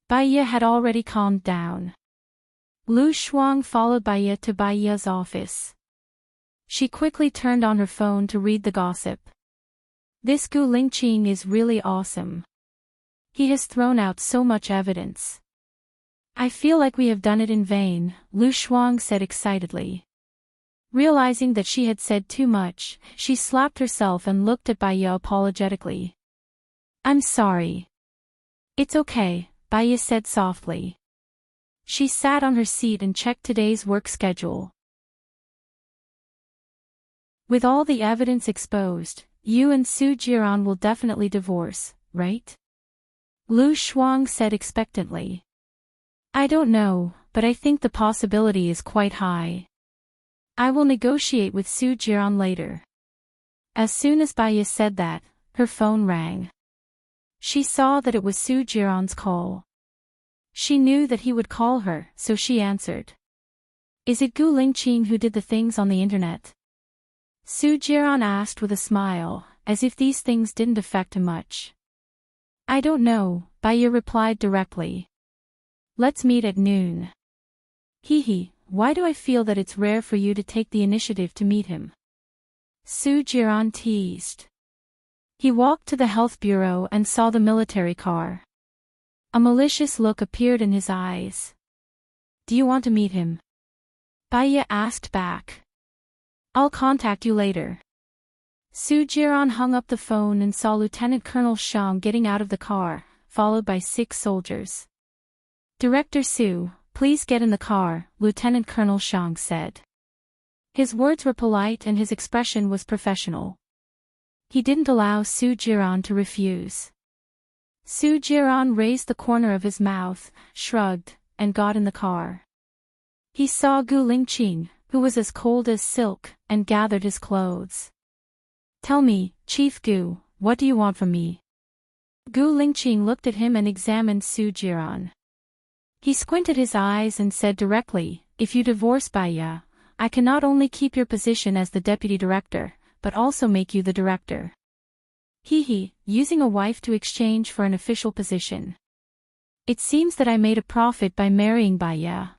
Baiya had already calmed down. Lu Shuang followed Baiya to Baiya's office. She quickly turned on her phone to read the gossip. This Gu Lingqing is really awesome. He has thrown out so much evidence. I feel like we have done it in vain, Lu Shuang said excitedly. Realizing that she had said too much, she slapped herself and looked at Baiya apologetically. I'm sorry. It's okay, Baiya said softly. She sat on her seat and checked today's work schedule. With all the evidence exposed, you and Su Jiran will definitely divorce, right? Lu Shuang said expectantly. I don't know, but I think the possibility is quite high. I will negotiate with Su Jiran later. As soon as Baiya said that, her phone rang. She saw that it was Su Jiran's call. She knew that he would call her, so she answered. Is it Gu Lingqing who did the things on the internet? Su Jiran asked with a smile, as if these things didn't affect him much. I don't know, Baiya replied directly. Let's meet at noon. Hee, why do I feel that it's rare for you to take the initiative to meet him? Su Jiran teased. He walked to the health bureau and saw the military car. A malicious look appeared in his eyes. Do you want to meet him? Baiya asked back. I'll contact you later. Su Jiran hung up the phone and saw Lieutenant Colonel Shang getting out of the car, followed by 6 soldiers. Director Su, please get in the car, Lieutenant Colonel Shang said. His words were polite and his expression was professional. He didn't allow Su Jiran to refuse. Su Jiran raised the corner of his mouth, shrugged, and got in the car. He saw Gu Lingqing, who was as cold as silk, and gathered his clothes. "Tell me, Chief Gu, what do you want from me?" Gu Lingqing looked at him and examined Su Jiran. He squinted his eyes and said directly, "If you divorce Baiya, I can not only keep your position as the deputy director, but also make you the director." Using a wife to exchange for an official position. "It seems that I made a profit by marrying Baiya,"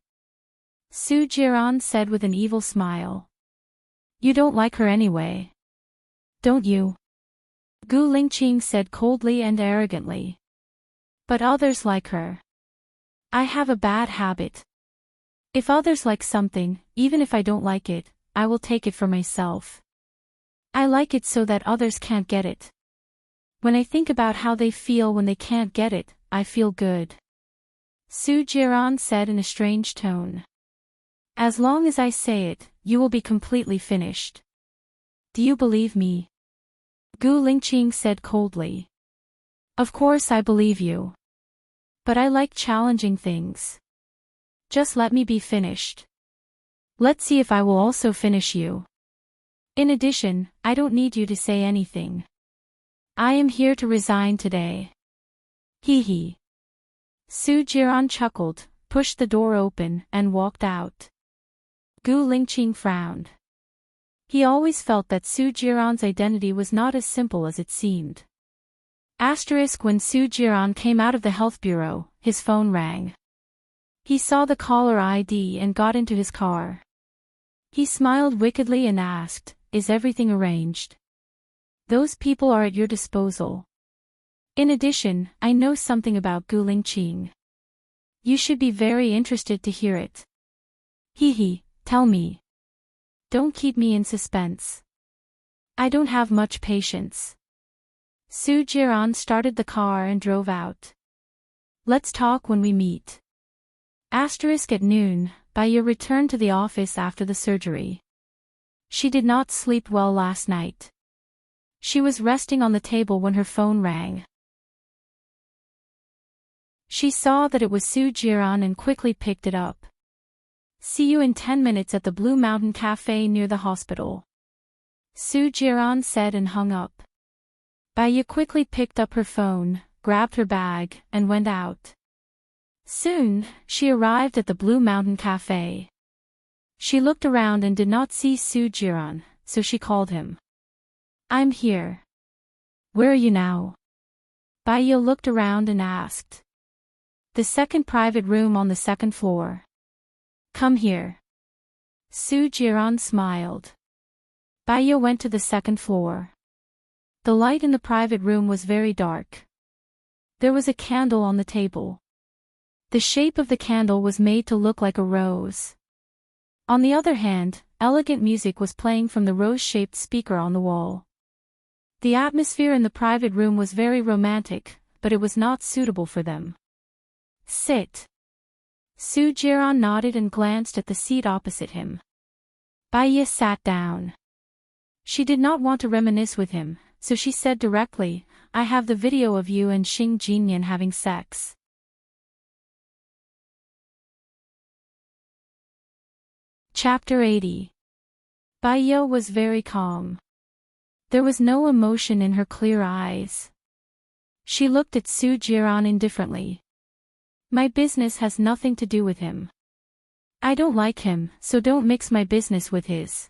Su Jiran said with an evil smile. "You don't like her anyway, don't you?" Gu Lingqing said coldly and arrogantly. "But others like her. I have a bad habit. If others like something, even if I don't like it, I will take it for myself. I like it so that others can't get it. When I think about how they feel when they can't get it, I feel good," Su Jiran said in a strange tone. "As long as I say it, you will be completely finished. Do you believe me?" Gu Lingqing said coldly. "Of course I believe you. But I like challenging things. Just let me be finished. Let's see if I will also finish you. In addition, I don't need you to say anything. I am here to resign today." Su Jiran chuckled, pushed the door open, and walked out. Gu Lingqing frowned. He always felt that Su Jiran's identity was not as simple as it seemed. When Su Jiran came out of the health bureau, his phone rang. He saw the caller ID and got into his car. He smiled wickedly and asked, "Is everything arranged? Those people are at your disposal. In addition, I know something about Gu Lingqing. You should be very interested to hear it." Tell me. Don't keep me in suspense. I don't have much patience." Su Jiran started the car and drove out. "Let's talk when we meet." At noon, Baiya returned to the office after the surgery. She did not sleep well last night. She was resting on the table when her phone rang. She saw that it was Su Jiran and quickly picked it up. "See you in 10 minutes at the Blue Mountain Cafe near the hospital," Su Jiran said and hung up. Baiya quickly picked up her phone, grabbed her bag, and went out. Soon, she arrived at the Blue Mountain Cafe. She looked around and did not see Su Jiran, so she called him. "I'm here." "Where are you now?" Baiya looked around and asked. "The second private room on the second floor." "Come here." Su Jiran smiled. Baiya went to the second floor. The light in the private room was very dark. There was a candle on the table. The shape of the candle was made to look like a rose. On the other hand, elegant music was playing from the rose-shaped speaker on the wall. The atmosphere in the private room was very romantic, but it was not suitable for them. "Sit." Su Jiran nodded and glanced at the seat opposite him. Baiya sat down. She did not want to reminisce with him, so she said directly, "I have the video of you and Xing Jinyan having sex." Chapter 80. Baiya was very calm. There was no emotion in her clear eyes. She looked at Su Jiran indifferently. "My business has nothing to do with him. I don't like him, so don't mix my business with his."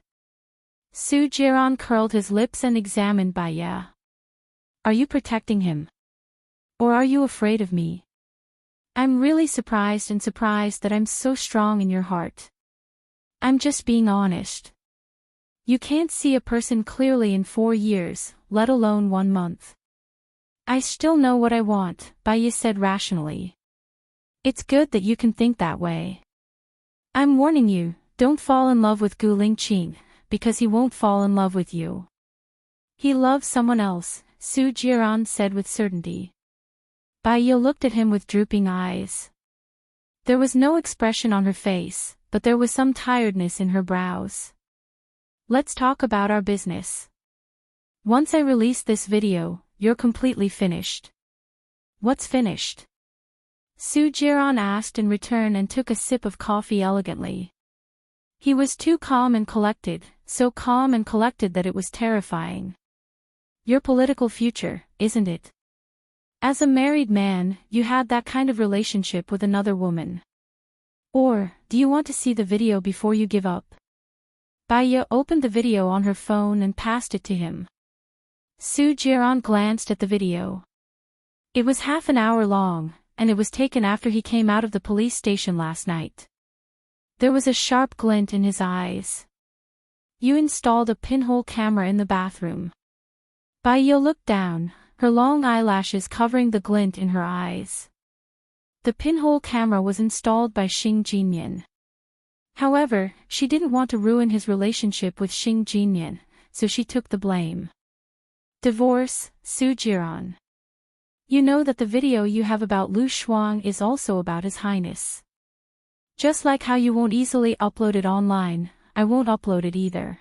Su Jiran curled his lips and examined Baiya. "Are you protecting him? Or are you afraid of me? I'm really surprised that I'm so strong in your heart. I'm just being honest. You can't see a person clearly in 4 years, let alone 1 month." "I still know what I want," Baiya said rationally. "It's good that you can think that way. I'm warning you, don't fall in love with Gu Lingqing, because he won't fall in love with you. He loves someone else," Su Jiran said with certainty. Baiya looked at him with drooping eyes. There was no expression on her face, but there was some tiredness in her brows. "Let's talk about our business. Once I release this video, you're completely finished." "What's finished?" Su Jiran asked in return and took a sip of coffee elegantly. He was too calm and collected, so calm and collected that it was terrifying. Your political future, isn't it? As a married man, you had that kind of relationship with another woman. Or, do you want to see the video before you give up? Baya opened the video on her phone and passed it to him. Su Jiran glanced at the video. It was half an hour long, and it was taken after he came out of the police station last night. There was a sharp glint in his eyes. You installed a pinhole camera in the bathroom. Baya looked down, her long eyelashes covering the glint in her eyes. The pinhole camera was installed by Xing Jinyan. However, she didn't want to ruin his relationship with Xing Jinyan, so she took the blame. Divorce, Su Jiran. You know that the video you have about Lu Shuang is also about His Highness. Just like how you won't easily upload it online, I won't upload it either.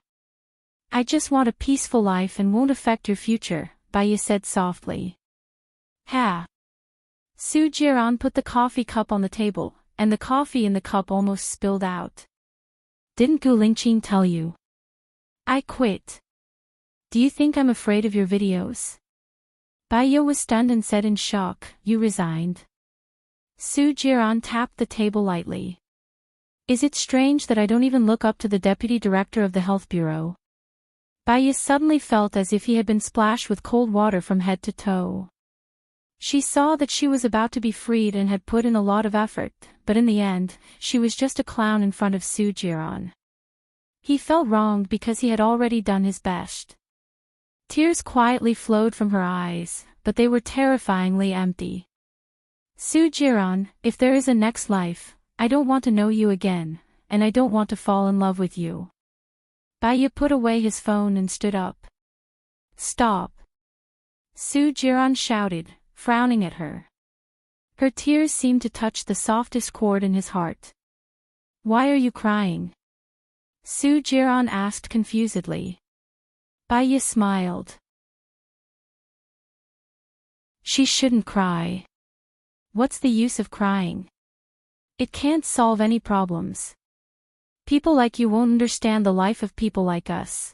I just want a peaceful life and won't affect your future, Baya said softly. Ha! Su Jiran put the coffee cup on the table, and the coffee in the cup almost spilled out. Didn't Gu Lingqing tell you? I quit. Do you think I'm afraid of your videos? Baya was stunned and said in shock, you resigned. Su Jiran tapped the table lightly. Is it strange that I don't even look up to the deputy director of the health bureau? Baya suddenly felt as if he had been splashed with cold water from head to toe. She saw that she was about to be freed and had put in a lot of effort, but in the end, she was just a clown in front of Su Jiran. He felt wronged because he had already done his best. Tears quietly flowed from her eyes, but they were terrifyingly empty. Su Jiran, if there is a next life, I don't want to know you again, and I don't want to fall in love with you. Baya put away his phone and stood up. Stop! Su Jiran shouted, frowning at her. Her tears seemed to touch the softest chord in his heart. Why are you crying? Su Jiran asked confusedly. Baya smiled. She shouldn't cry. What's the use of crying? It can't solve any problems. People like you won't understand the life of people like us.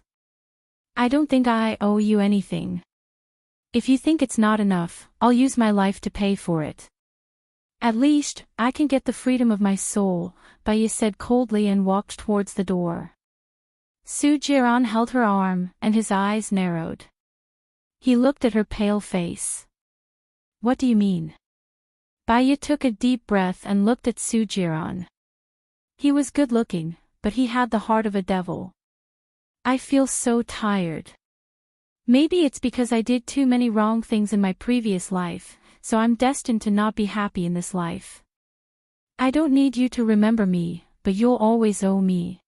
I don't think I owe you anything. If you think it's not enough, I'll use my life to pay for it. At least, I can get the freedom of my soul, Baya said coldly and walked towards the door. Su Jiran held her arm, and his eyes narrowed. He looked at her pale face. What do you mean? Baya took a deep breath and looked at Su Jiran. He was good-looking, but he had the heart of a devil. I feel so tired. Maybe it's because I did too many wrong things in my previous life, so I'm destined to not be happy in this life. I don't need you to remember me, but you'll always owe me.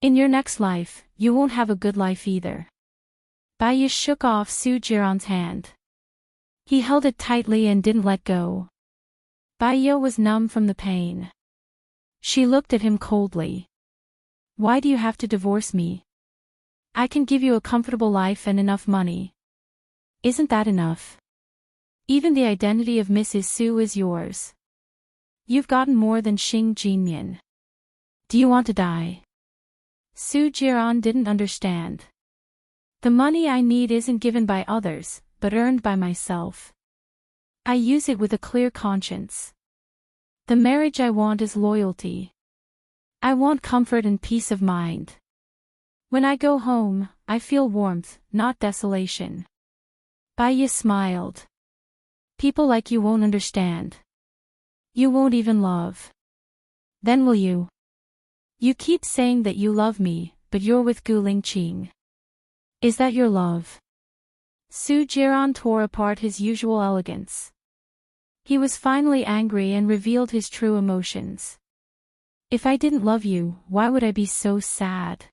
In your next life, you won't have a good life either. Baya shook off Su Jiran's hand. He held it tightly and didn't let go. Baya was numb from the pain. She looked at him coldly. Why do you have to divorce me? I can give you a comfortable life and enough money. Isn't that enough? Even the identity of Mrs. Su is yours. You've gotten more than Xing Jinyan. Do you want to die? Su Jiran didn't understand. The money I need isn't given by others, but earned by myself. I use it with a clear conscience. The marriage I want is loyalty. I want comfort and peace of mind. When I go home, I feel warmth, not desolation. Baya smiled. People like you won't understand. You won't even love. Then will you? You keep saying that you love me, but you're with Gu Lingqing. Is that your love? Su Jiran tore apart his usual elegance. He was finally angry and revealed his true emotions. If I didn't love you, why would I be so sad?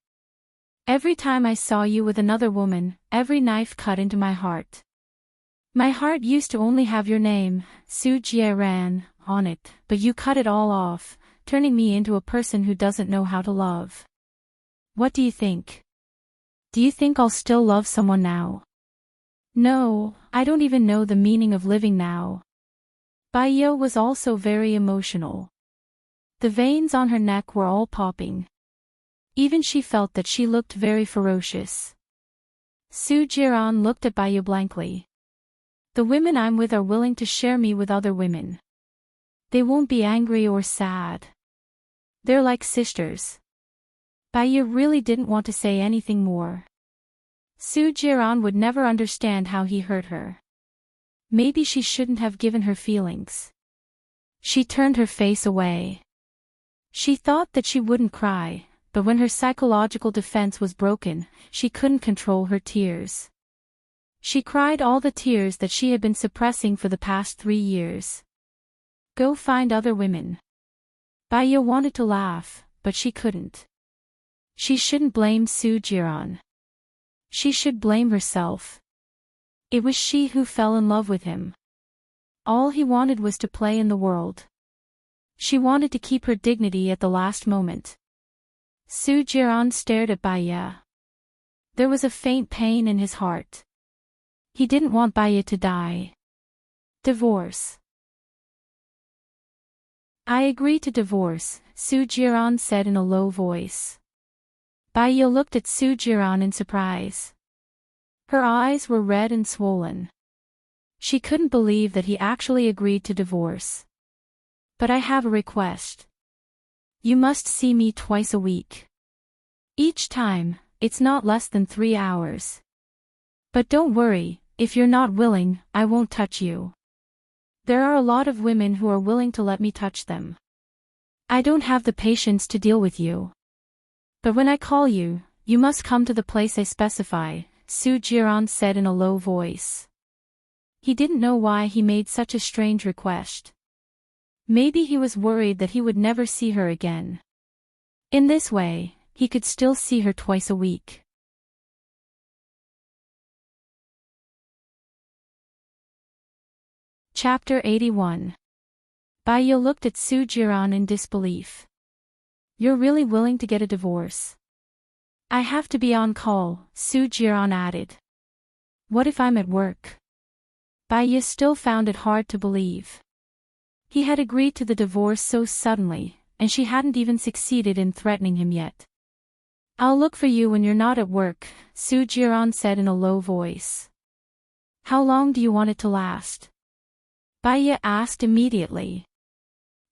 Every time I saw you with another woman, every knife cut into my heart. My heart used to only have your name, Su Jiran, on it, but you cut it all off, turning me into a person who doesn't know how to love. What do you think? Do you think I'll still love someone now? No, I don't even know the meaning of living now. Baya was also very emotional. The veins on her neck were all popping. Even she felt that she looked very ferocious. Su Jiran looked at Baiyu blankly. The women I'm with are willing to share me with other women. They won't be angry or sad. They're like sisters. Baiyu really didn't want to say anything more. Su Jiran would never understand how he hurt her. Maybe she shouldn't have given her feelings. She turned her face away. She thought that she wouldn't cry, but when her psychological defense was broken, she couldn't control her tears. She cried all the tears that she had been suppressing for the past 3 years. Go find other women. Baiyu wanted to laugh, but she couldn't. She shouldn't blame Su Jiran. She should blame herself. It was she who fell in love with him. All he wanted was to play in the world. She wanted to keep her dignity at the last moment. Su Jiran stared at Baiyu. There was a faint pain in his heart. He didn't want Baiyu to die. Divorce. I agree to divorce, Su Jiran said in a low voice. Baiyu looked at Su Jiran in surprise. Her eyes were red and swollen. She couldn't believe that he actually agreed to divorce. But I have a request. You must see me twice a week. Each time, it's not less than 3 hours. But don't worry, if you're not willing, I won't touch you. There are a lot of women who are willing to let me touch them. I don't have the patience to deal with you. But when I call you, you must come to the place I specify, Su Jiran said in a low voice. He didn't know why he made such a strange request. Maybe he was worried that he would never see her again. In this way, he could still see her twice a week. Chapter 81. Baiyu looked at Su Jiran in disbelief. You're really willing to get a divorce? I have to be on call, Su Jiran added. What if I'm at work? Baiyu still found it hard to believe. He had agreed to the divorce so suddenly, and she hadn't even succeeded in threatening him yet. I'll look for you when you're not at work, Su Jiran said in a low voice. How long do you want it to last? Baiyu asked immediately.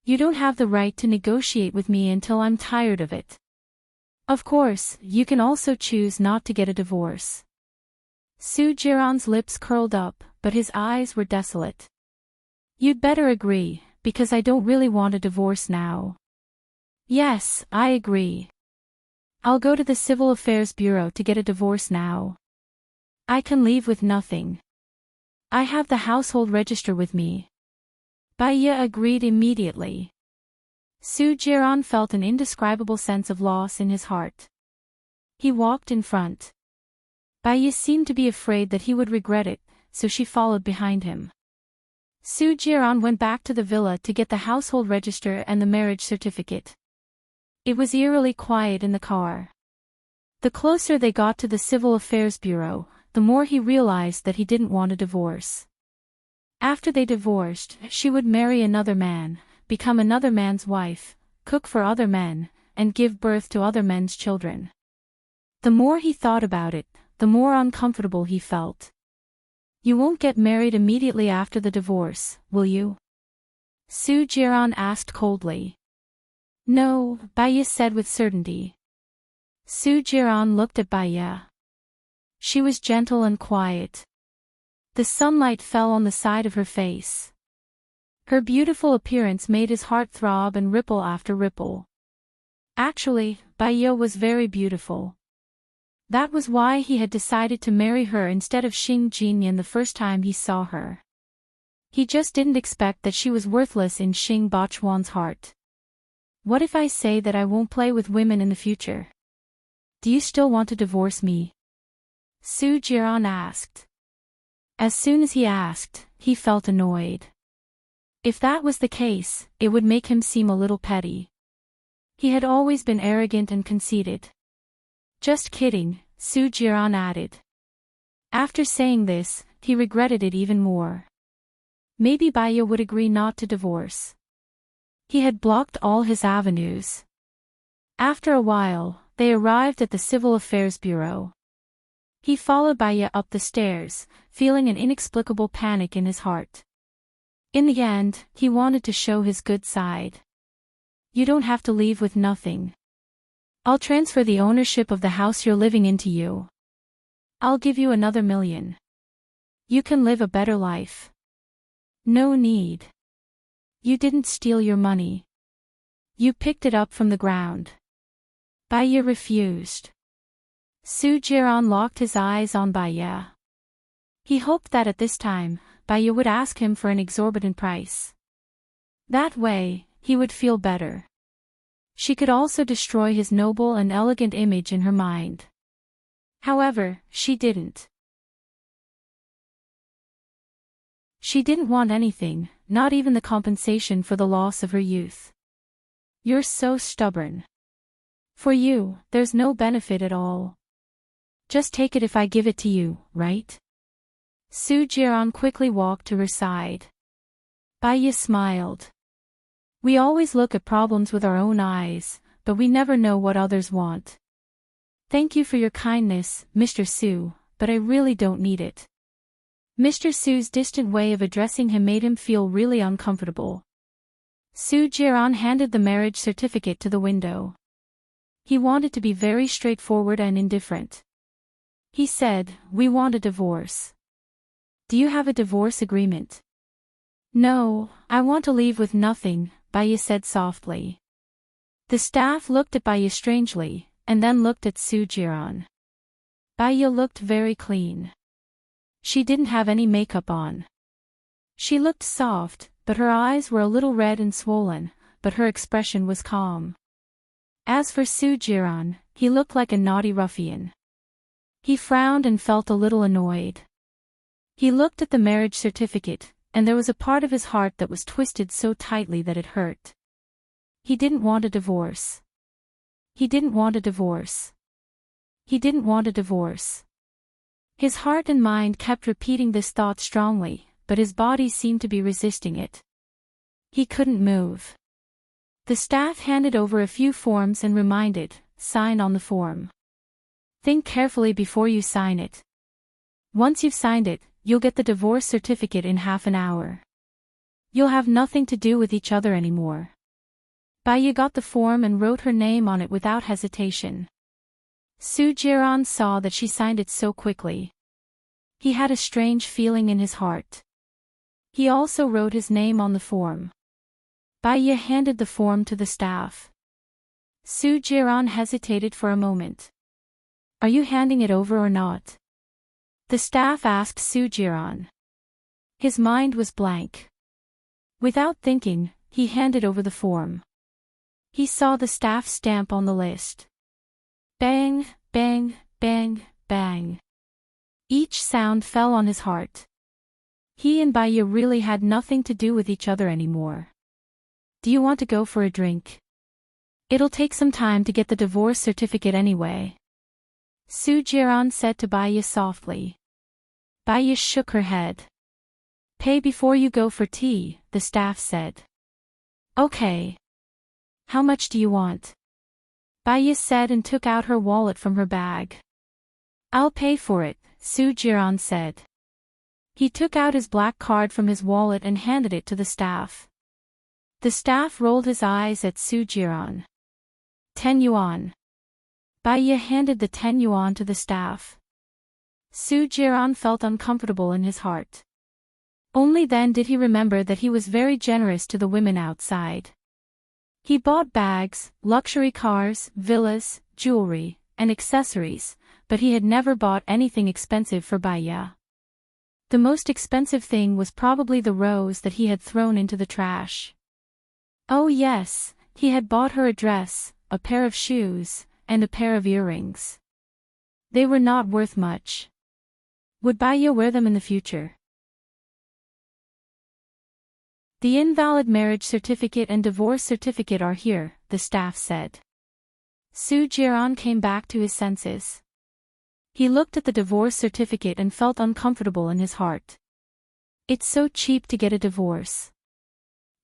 You don't have the right to negotiate with me until I'm tired of it. Of course, you can also choose not to get a divorce. Su Jiran's lips curled up, but his eyes were desolate. You'd better agree, because I don't really want a divorce now. Yes, I agree. I'll go to the Civil Affairs Bureau to get a divorce now. I can leave with nothing. I have the household register with me. Baiyu agreed immediately. Su Jiran felt an indescribable sense of loss in his heart. He walked in front. Baiyu seemed to be afraid that he would regret it, so she followed behind him. Su Jiran went back to the villa to get the household register and the marriage certificate. It was eerily quiet in the car. The closer they got to the Civil Affairs Bureau, the more he realized that he didn't want a divorce. After they divorced, she would marry another man, become another man's wife, cook for other men, and give birth to other men's children. The more he thought about it, the more uncomfortable he felt. You won't get married immediately after the divorce, will you? Su Jiran asked coldly. No, Baiyu said with certainty. Su Jiran looked at Baiyu. She was gentle and quiet. The sunlight fell on the side of her face. Her beautiful appearance made his heart throb and ripple after ripple. Actually, Baiyu was very beautiful. That was why he had decided to marry her instead of Xing Jinyan the first time he saw her. He just didn't expect that she was worthless in Xing Bachuan's heart. What if I say that I won't play with women in the future? Do you still want to divorce me? Su Jiran asked. As soon as he asked, he felt annoyed. If that was the case, it would make him seem a little petty. He had always been arrogant and conceited. Just kidding, Su Jiran added. After saying this, he regretted it even more. Maybe Baiyu would agree not to divorce. He had blocked all his avenues. After a while, they arrived at the Civil Affairs Bureau. He followed Baya up the stairs, feeling an inexplicable panic in his heart. In the end, he wanted to show his good side. You don't have to leave with nothing. I'll transfer the ownership of the house you're living in to you. I'll give you another $1 million. You can live a better life. No need. You didn't steal your money. You picked it up from the ground. Baya refused. Soo-jiron locked his eyes on Baya. He hoped that at this time, Baya would ask him for an exorbitant price. That way, he would feel better. She could also destroy his noble and elegant image in her mind. However, she didn't. She didn't want anything, not even the compensation for the loss of her youth. You're so stubborn. For you, there's no benefit at all. Just take it if I give it to you, right? Soo-jiron quickly walked to her side. Baya smiled. We always look at problems with our own eyes, but we never know what others want. Thank you for your kindness, Mr. Soo, but I really don't need it. Mr. Soo's distant way of addressing him made him feel really uncomfortable. Soo-jiron handed the marriage certificate to the window. He wanted to be very straightforward and indifferent. He said, "We want a divorce." Do you have a divorce agreement? No, I want to leave with nothing, Baya said softly. The staff looked at Baya strangely, and then looked at Soo-jiron. Baya looked very clean. She didn't have any makeup on. She looked soft, but her eyes were a little red and swollen, but her expression was calm. As for Soo-jiron, he looked like a naughty ruffian. He frowned and felt a little annoyed. He looked at the marriage certificate, and there was a part of his heart that was twisted so tightly that it hurt. He didn't want a divorce. He didn't want a divorce. He didn't want a divorce. His heart and mind kept repeating this thought strongly, but his body seemed to be resisting it. He couldn't move. The staff handed over a few forms and reminded, sign on the form. Think carefully before you sign it. Once you've signed it, you'll get the divorce certificate in half an hour. You'll have nothing to do with each other anymore. Baya got the form and wrote her name on it without hesitation. Soo-jiron saw that she signed it so quickly. He had a strange feeling in his heart. He also wrote his name on the form. Baya handed the form to the staff. Soo-jiron hesitated for a moment. Are you handing it over or not? The staff asked Soo-jiron. His mind was blank. Without thinking, he handed over the form. He saw the staff stamp on the list. Bang, bang, bang, bang. Each sound fell on his heart. He and Baya really had nothing to do with each other anymore. Do you want to go for a drink? It'll take some time to get the divorce certificate anyway. Soo-jiron said to Baya softly. Baya shook her head. Pay before you go for tea, the staff said. Okay. How much do you want? Baya said and took out her wallet from her bag. I'll pay for it, Soo-jiron said. He took out his black card from his wallet and handed it to the staff. The staff rolled his eyes at Soo-jiron. 10 yuan. Baya handed the 10 yuan to the staff. Soo-jiron felt uncomfortable in his heart. Only then did he remember that he was very generous to the women outside. He bought bags, luxury cars, villas, jewelry, and accessories, but he had never bought anything expensive for Baya. The most expensive thing was probably the rose that he had thrown into the trash. Oh yes, he had bought her a dress, a pair of shoes, and a pair of earrings. They were not worth much. Would Baya wear them in the future? The invalid marriage certificate and divorce certificate are here, the staff said. Soo-jiron came back to his senses. He looked at the divorce certificate and felt uncomfortable in his heart. It's so cheap to get a divorce.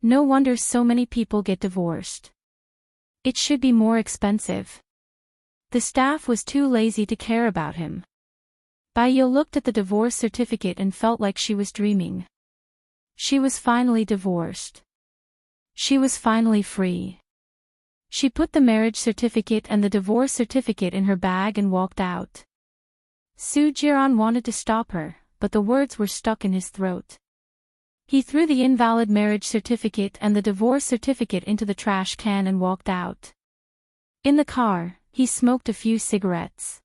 No wonder so many people get divorced. It should be more expensive. The staff was too lazy to care about him. Baya looked at the divorce certificate and felt like she was dreaming. She was finally divorced. She was finally free. She put the marriage certificate and the divorce certificate in her bag and walked out. Soo Jiran wanted to stop her, but the words were stuck in his throat. He threw the invalid marriage certificate and the divorce certificate into the trash can and walked out. In the car, he smoked a few cigarettes.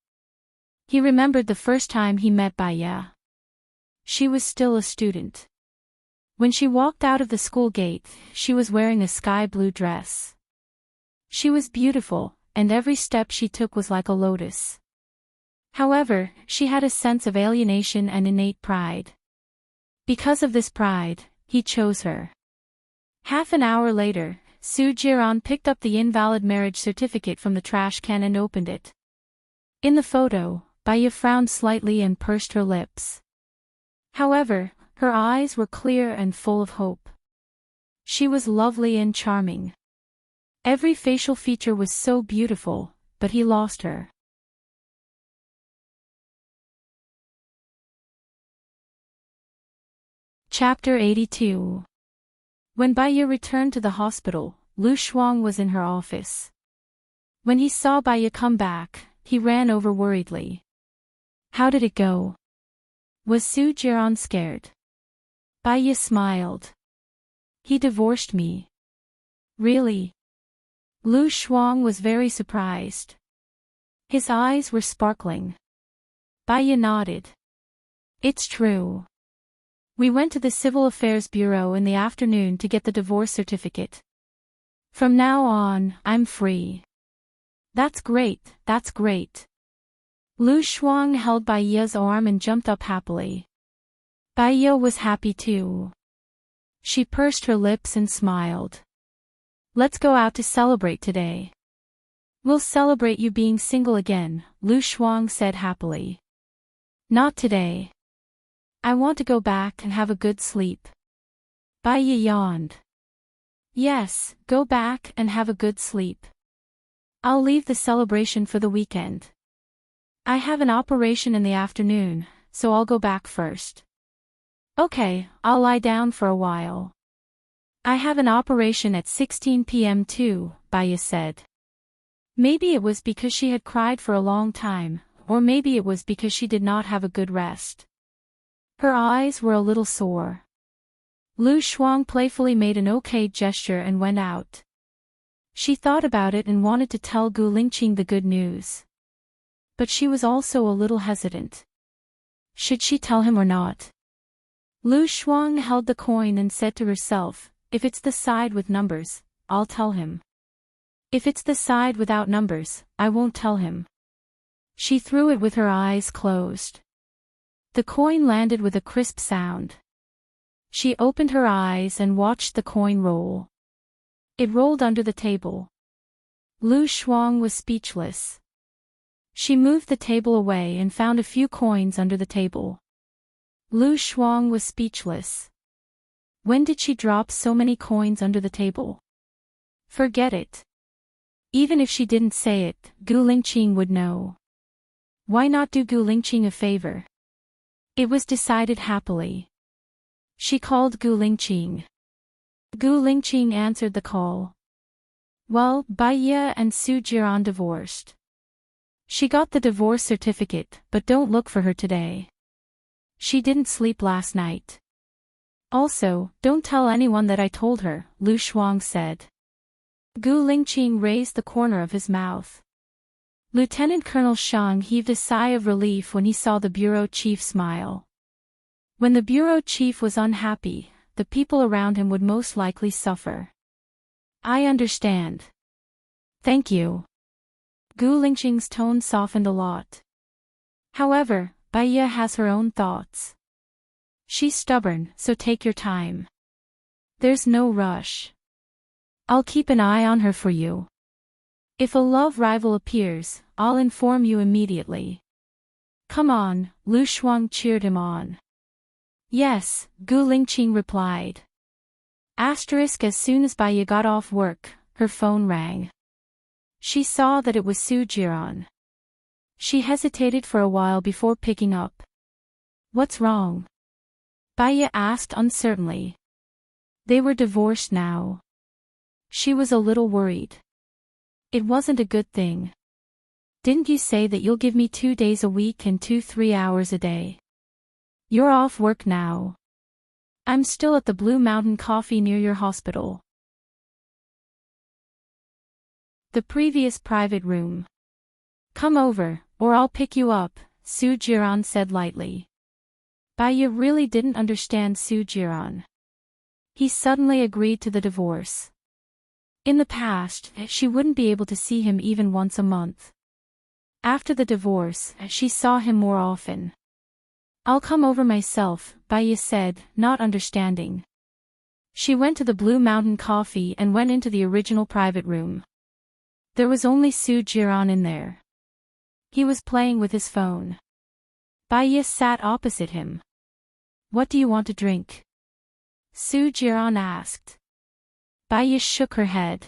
He remembered the first time he met Baya. She was still a student. When she walked out of the school gate, she was wearing a sky blue dress. She was beautiful, and every step she took was like a lotus. However, she had a sense of alienation and innate pride. Because of this pride, he chose her. Half an hour later, Soo Jiran picked up the invalid marriage certificate from the trash can and opened it. In the photo, Baya frowned slightly and pursed her lips. However, her eyes were clear and full of hope. She was lovely and charming. Every facial feature was so beautiful, but he lost her. Chapter 82. When Baya returned to the hospital, Lu Shuang was in her office. When he saw Baya come back, he ran over worriedly. How did it go? Was Soo Jiran scared? Baya smiled. He divorced me. Really? Lu Shuang was very surprised. His eyes were sparkling. Baya nodded. It's true. We went to the Civil Affairs Bureau in the afternoon to get the divorce certificate. From now on, I'm free. That's great, that's great. Lu Shuang held Baya's arm and jumped up happily. Baya was happy too. She pursed her lips and smiled. Let's go out to celebrate today. We'll celebrate you being single again, Lu Shuang said happily. Not today. I want to go back and have a good sleep. Baya yawned. Yes, go back and have a good sleep. I'll leave the celebration for the weekend. I have an operation in the afternoon, so I'll go back first. Okay, I'll lie down for a while. I have an operation at 16 p.m. too, Baya said. Maybe it was because she had cried for a long time, or maybe it was because she did not have a good rest. Her eyes were a little sore. Lu Shuang playfully made an okay gesture and went out. She thought about it and wanted to tell Gu Lingqing the good news. But she was also a little hesitant. Should she tell him or not? Lu Shuang held the coin and said to herself, if it's the side with numbers, I'll tell him. If it's the side without numbers, I won't tell him. She threw it with her eyes closed. The coin landed with a crisp sound. She opened her eyes and watched the coin roll. It rolled under the table. Lu Shuang was speechless. She moved the table away and found a few coins under the table. Lu Shuang was speechless. When did she drop so many coins under the table? Forget it. Even if she didn't say it, Gu Lingqing would know. Why not do Gu Lingqing a favor? It was decided happily. She called Gu Lingqing. Gu Lingqing answered the call. Well, Baya and Soo Jiran divorced. She got the divorce certificate, but don't look for her today. She didn't sleep last night. Also, don't tell anyone that I told her, Lu Shuang said. Gu Lingqing raised the corner of his mouth. Lieutenant Colonel Shang heaved a sigh of relief when he saw the bureau chief smile. When the bureau chief was unhappy, the people around him would most likely suffer. I understand. Thank you. Gu Lingqing's tone softened a lot. However, Baya has her own thoughts. She's stubborn, so take your time. There's no rush. I'll keep an eye on her for you. If a love rival appears, I'll inform you immediately. Come on, Lu Shuang cheered him on. Yes, Gu Lingqing replied. Asterisk as soon as Baya got off work, her phone rang. She saw that it was Soo Jiran. She hesitated for a while before picking up. What's wrong? Baya asked uncertainly. They were divorced now. She was a little worried. It wasn't a good thing. Didn't you say that you'll give me 2 days a week and 3 hours a day? You're off work now. I'm still at the Blue Mountain Coffee near your hospital. The previous private room. Come over, or I'll pick you up, Su Jiran said lightly. Baya really didn't understand Su Jiran. He suddenly agreed to the divorce. In the past, she wouldn't be able to see him even once a month. After the divorce, she saw him more often. I'll come over myself, Baya said, not understanding. She went to the Blue Mountain Coffee and went into the original private room. There was only Su Jiran in there. He was playing with his phone. Baya sat opposite him. What do you want to drink? Su Jiran asked. Baya shook her head.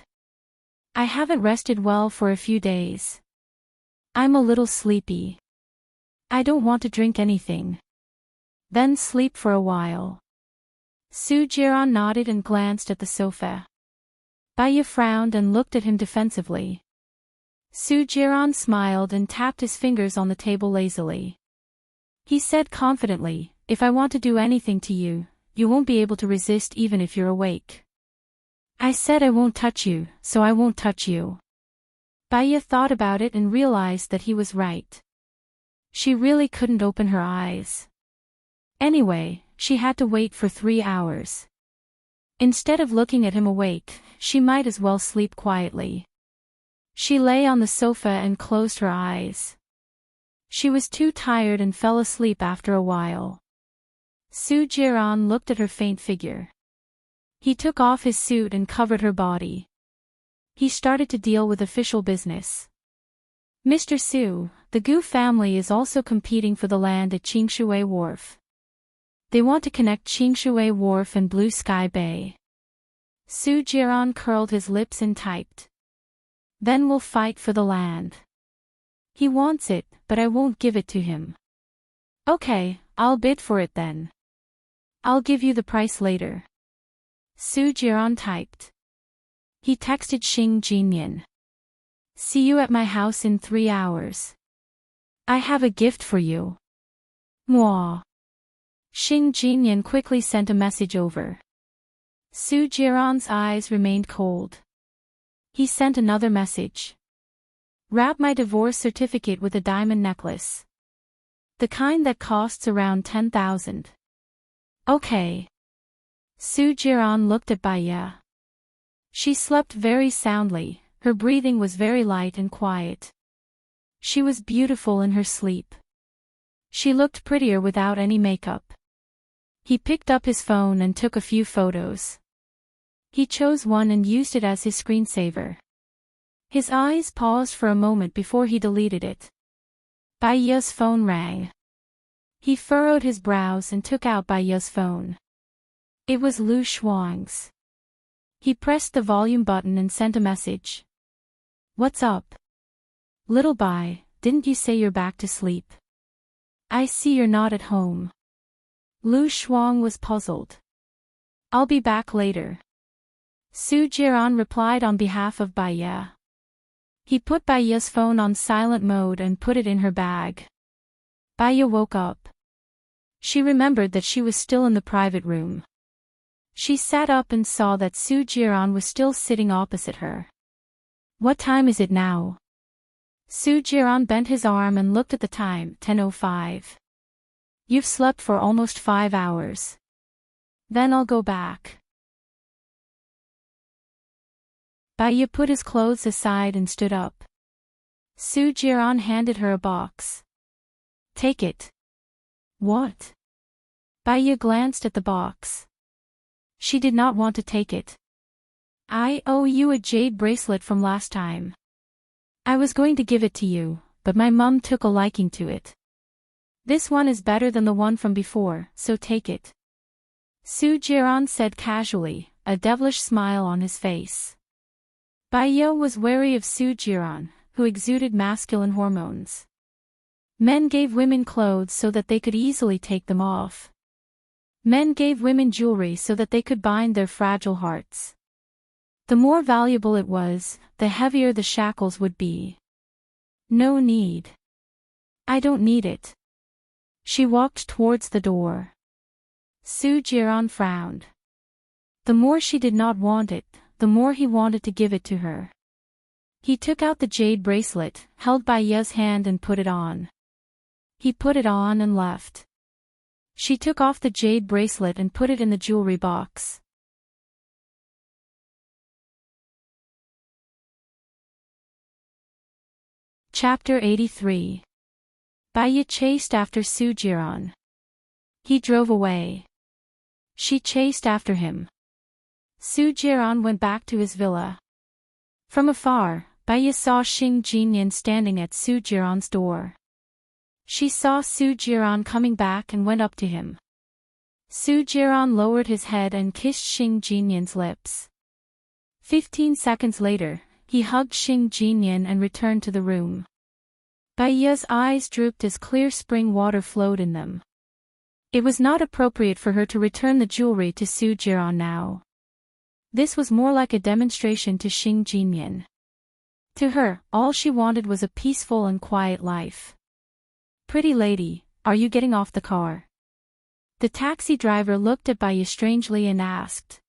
I haven't rested well for a few days. I'm a little sleepy. I don't want to drink anything. Then sleep for a while. Su Jiran nodded and glanced at the sofa. Baya frowned and looked at him defensively. Su Jiran smiled and tapped his fingers on the table lazily. He said confidently, if I want to do anything to you, you won't be able to resist even if you're awake. I said I won't touch you, so I won't touch you. Baya thought about it and realized that he was right. She really couldn't open her eyes. Anyway, she had to wait for 3 hours. Instead of looking at him awake, she might as well sleep quietly. She lay on the sofa and closed her eyes. She was too tired and fell asleep after a while. Su Jiran looked at her faint figure. He took off his suit and covered her body. He started to deal with official business. Mr. Su, the Gu family is also competing for the land at Qingshui Wharf. They want to connect Qingshui Wharf and Blue Sky Bay. Su Jiran curled his lips and typed. Then we'll fight for the land. He wants it, but I won't give it to him. Okay, I'll bid for it then. I'll give you the price later. Su Jiran typed. He texted Xing Jinyan. See you at my house in 3 hours. I have a gift for you. Mwah. Xing Jinyan quickly sent a message over. Su Jiran's eyes remained cold. He sent another message. Wrap my divorce certificate with a diamond necklace. The kind that costs around 10,000. Okay. Su Jiran looked at Baya. She slept very soundly, her breathing was very light and quiet. She was beautiful in her sleep. She looked prettier without any makeup. He picked up his phone and took a few photos. He chose one and used it as his screensaver. His eyes paused for a moment before he deleted it. Baya's phone rang. He furrowed his brows and took out Baya's phone. It was Lu Shuang's. He pressed the volume button and sent a message. What's up? Little Bai, didn't you say you're back to sleep? I see you're not at home. Lu Shuang was puzzled. I'll be back later. Su Jiran replied on behalf of Baya. He put Baya's phone on silent mode and put it in her bag. Baya woke up. She remembered that she was still in the private room. She sat up and saw that Su Jiran was still sitting opposite her. What time is it now? Su Jiran bent his arm and looked at the time, 10:05. You've slept for almost 5 hours. Then I'll go back. Baya put his clothes aside and stood up. Su Jiran handed her a box. Take it. What? Baya glanced at the box. She did not want to take it. I owe you a jade bracelet from last time. I was going to give it to you, but my mum took a liking to it. This one is better than the one from before, so take it. Su Jiran said casually, a devilish smile on his face. Baya was wary of Su Jiran, who exuded masculine hormones. Men gave women clothes so that they could easily take them off. Men gave women jewelry so that they could bind their fragile hearts. The more valuable it was, the heavier the shackles would be. No need. I don't need it. She walked towards the door. Su Jiran frowned. The more she did not want it, the more he wanted to give it to her. He took out the jade bracelet, held by Ye's hand, and put it on. He put it on and left. She took off the jade bracelet and put it in the jewelry box. Chapter 83. Baya chased after Su Jiran. He drove away. She chased after him. Su Jiran went back to his villa. From afar, Baya saw Xing Jinyan standing at Su Jiran's door. She saw Su Jiran coming back and went up to him. Su Jiran lowered his head and kissed Xing Jinyan's lips. 15 seconds later, he hugged Xing Jinyan and returned to the room. Baya's eyes drooped as clear spring water flowed in them. It was not appropriate for her to return the jewelry to Su Jiran now. This was more like a demonstration to Xing Jinyan. To her, all she wanted was a peaceful and quiet life. Pretty lady, are you getting off the car? The taxi driver looked at Baya strangely and asked.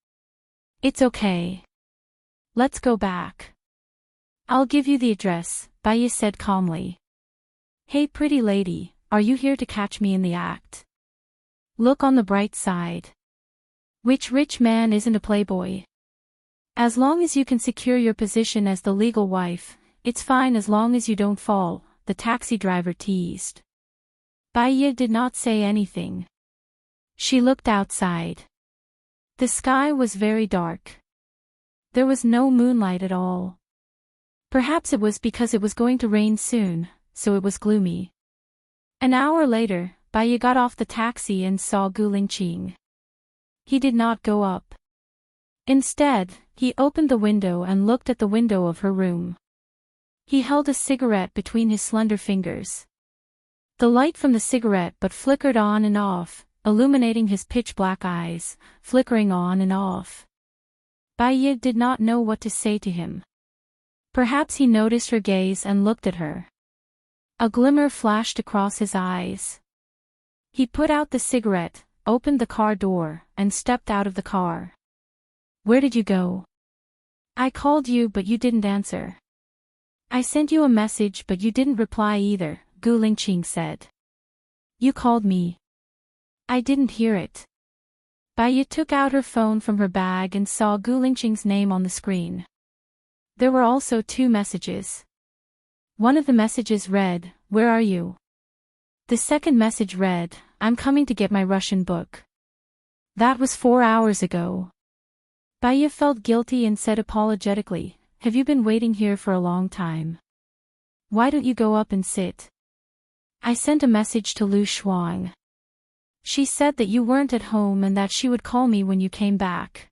It's okay. Let's go back. I'll give you the address, Baya said calmly. Hey pretty lady, are you here to catch me in the act? Look on the bright side. Which rich man isn't a playboy? As long as you can secure your position as the legal wife, it's fine as long as you don't fall, the taxi driver teased. Baya did not say anything. She looked outside. The sky was very dark. There was no moonlight at all. Perhaps it was because it was going to rain soon, so it was gloomy. An hour later, Baya got off the taxi and saw Gu Lingqing. He did not go up. Instead, he opened the window and looked at the window of her room. He held a cigarette between his slender fingers. The light from the cigarette butt flickered on and off, illuminating his pitch-black eyes, flickering on and off. Baya did not know what to say to him. Perhaps he noticed her gaze and looked at her. A glimmer flashed across his eyes. He put out the cigarette, opened the car door, and stepped out of the car. Where did you go? I called you but you didn't answer. I sent you a message but you didn't reply either, Gu Lingqing said. You called me. I didn't hear it. Baya took out her phone from her bag and saw Gu Lingqing's name on the screen. There were also 2 messages. One of the messages read, "Where are you?" The second message read, "I'm coming to get my Russian book." That was 4 hours ago. Baya felt guilty and said apologetically, "Have you been waiting here for a long time? Why don't you go up and sit?" I sent a message to Lu Shuang. She said that you weren't at home and that she would call me when you came back.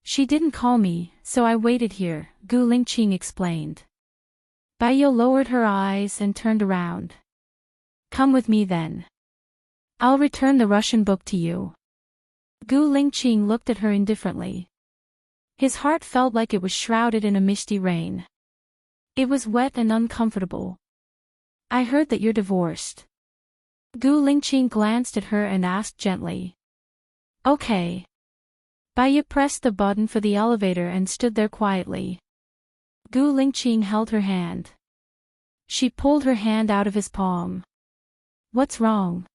She didn't call me, so I waited here, Gu Lingqing explained. Baya lowered her eyes and turned around. Come with me then. I'll return the Russian book to you. Gu Lingqing looked at her indifferently. His heart felt like it was shrouded in a misty rain. It was wet and uncomfortable. I heard that you're divorced. Gu Lingqing glanced at her and asked gently. Okay. Baya pressed the button for the elevator and stood there quietly. Gu Lingqing held her hand. She pulled her hand out of his palm. What's wrong?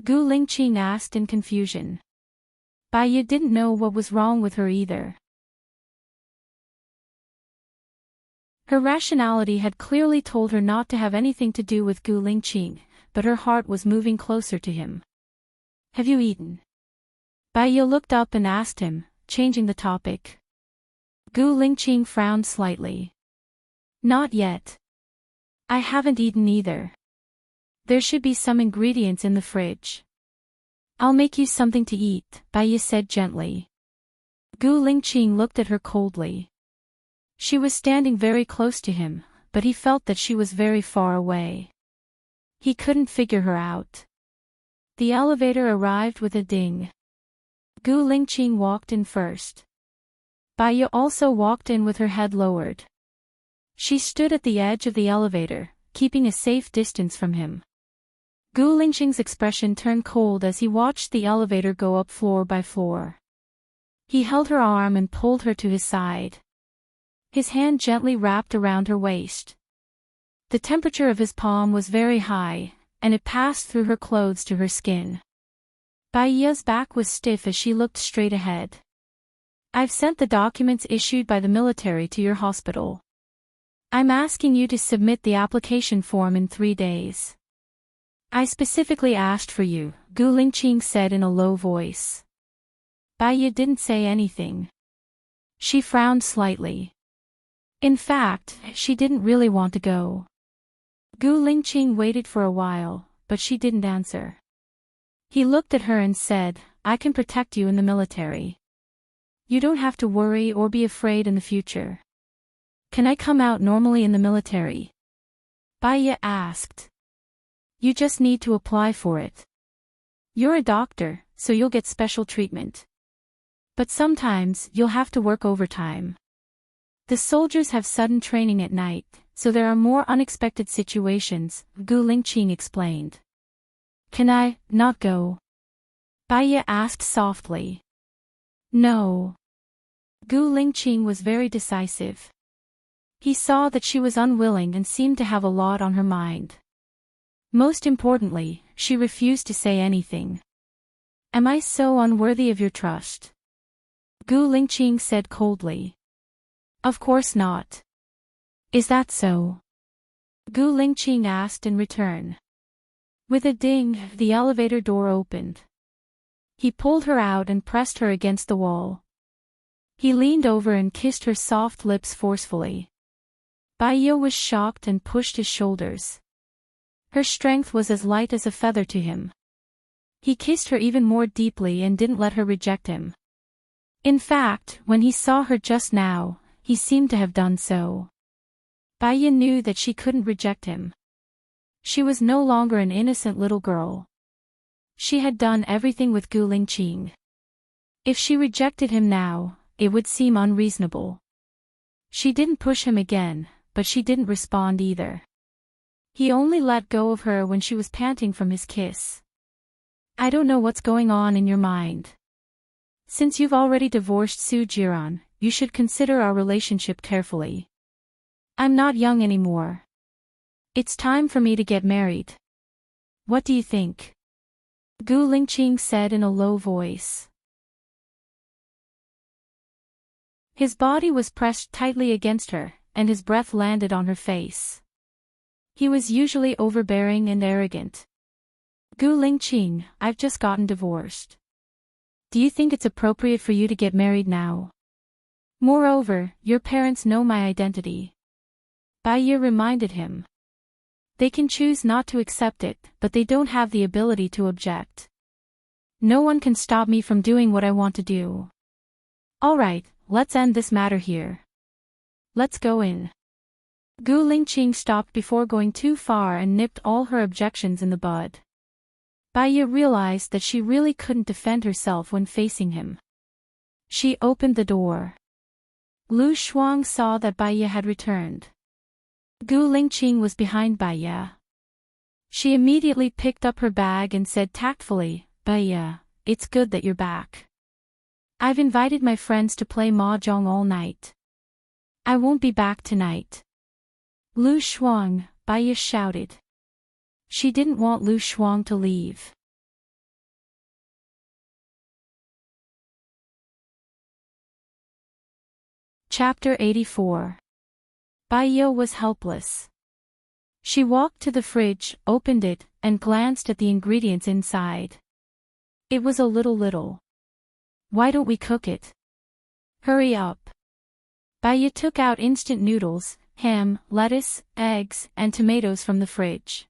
Gu Lingqing asked in confusion. Baya didn't know what was wrong with her either. Her rationality had clearly told her not to have anything to do with Gu Lingqing, but her heart was moving closer to him. Have you eaten? Baya looked up and asked him, changing the topic. Gu Lingqing frowned slightly. Not yet. I haven't eaten either. There should be some ingredients in the fridge. I'll make you something to eat, Baya said gently. Gu Lingqing looked at her coldly. She was standing very close to him, but he felt that she was very far away. He couldn't figure her out. The elevator arrived with a ding. Gu Lingqing walked in first. Baiya also walked in with her head lowered. She stood at the edge of the elevator, keeping a safe distance from him. Gu Lingqing's expression turned cold as he watched the elevator go up floor by floor. He held her arm and pulled her to his side. His hand gently wrapped around her waist. The temperature of his palm was very high, and it passed through her clothes to her skin. Baiya's back was stiff as she looked straight ahead. I've sent the documents issued by the military to your hospital. I'm asking you to submit the application form in 3 days. I specifically asked for you, Gu Lingqing said in a low voice. Baiya didn't say anything. She frowned slightly. In fact, she didn't really want to go. Gu Lingqing waited for a while, but she didn't answer. He looked at her and said, I can protect you in the military. You don't have to worry or be afraid in the future. Can I come out normally in the military? Baiya asked. You just need to apply for it. You're a doctor, so you'll get special treatment. But sometimes you'll have to work overtime. The soldiers have sudden training at night, so there are more unexpected situations, Gu Lingqing explained. Can I not go? Baiya asked softly. No. Gu Lingqing was very decisive. He saw that she was unwilling and seemed to have a lot on her mind. Most importantly, she refused to say anything. Am I so unworthy of your trust? Gu Lingqing said coldly. Of course not. Is that so? Gu Lingqing asked in return. With a ding, the elevator door opened. He pulled her out and pressed her against the wall. He leaned over and kissed her soft lips forcefully. Baiya was shocked and pushed his shoulders. Her strength was as light as a feather to him. He kissed her even more deeply and didn't let her reject him. In fact, when he saw her just now, he seemed to have done so. Baiya knew that she couldn't reject him. She was no longer an innocent little girl. She had done everything with Gu Lingqing. If she rejected him now, it would seem unreasonable. She didn't push him again, but she didn't respond either. He only let go of her when she was panting from his kiss. I don't know what's going on in your mind. Since you've already divorced Su Jiran, you should consider our relationship carefully. I'm not young anymore. It's time for me to get married. What do you think? Gu Lingqing said in a low voice. His body was pressed tightly against her, and his breath landed on her face. He was usually overbearing and arrogant. Gu Lingqing, I've just gotten divorced. Do you think it's appropriate for you to get married now? Moreover, your parents know my identity. Baiya reminded him. They can choose not to accept it, but they don't have the ability to object. No one can stop me from doing what I want to do. All right, let's end this matter here. Let's go in. Gu Lingqing stopped before going too far and nipped all her objections in the bud. Baiya realized that she really couldn't defend herself when facing him. She opened the door. Lu Shuang saw that Baiya had returned. Gu Lingqing was behind Baiya. She immediately picked up her bag and said tactfully, Baiya, it's good that you're back. I've invited my friends to play mahjong all night. I won't be back tonight. Lu Shuang, Baiya shouted. She didn't want Lu Shuang to leave. Chapter 84. Baiya was helpless. She walked to the fridge, opened it, and glanced at the ingredients inside. It was a little. Why don't we cook it? Hurry up. Baiya took out instant noodles, ham, lettuce, eggs, and tomatoes from the fridge.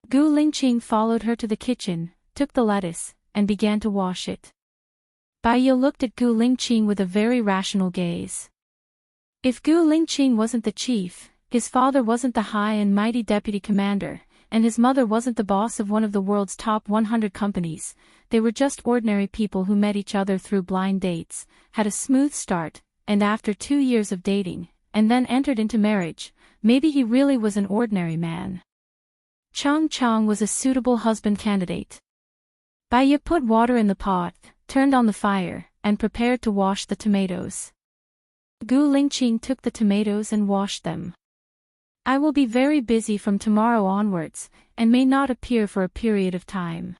Gu Lingqing followed her to the kitchen, took the lettuce, and began to wash it. Baiya looked at Gu Lingqing with a very rational gaze. If Gu Lingqing wasn't the chief, his father wasn't the high and mighty deputy commander, and his mother wasn't the boss of one of the world's top 100 companies. They were just ordinary people who met each other through blind dates, had a smooth start, and after 2 years of dating, and then entered into marriage. Maybe he really was an ordinary man. Chang Chang was a suitable husband candidate. Bai Yi put water in the pot, turned on the fire, and prepared to wash the tomatoes. Gu Lingqing took the tomatoes and washed them. I will be very busy from tomorrow onwards, and may not appear for a period of time.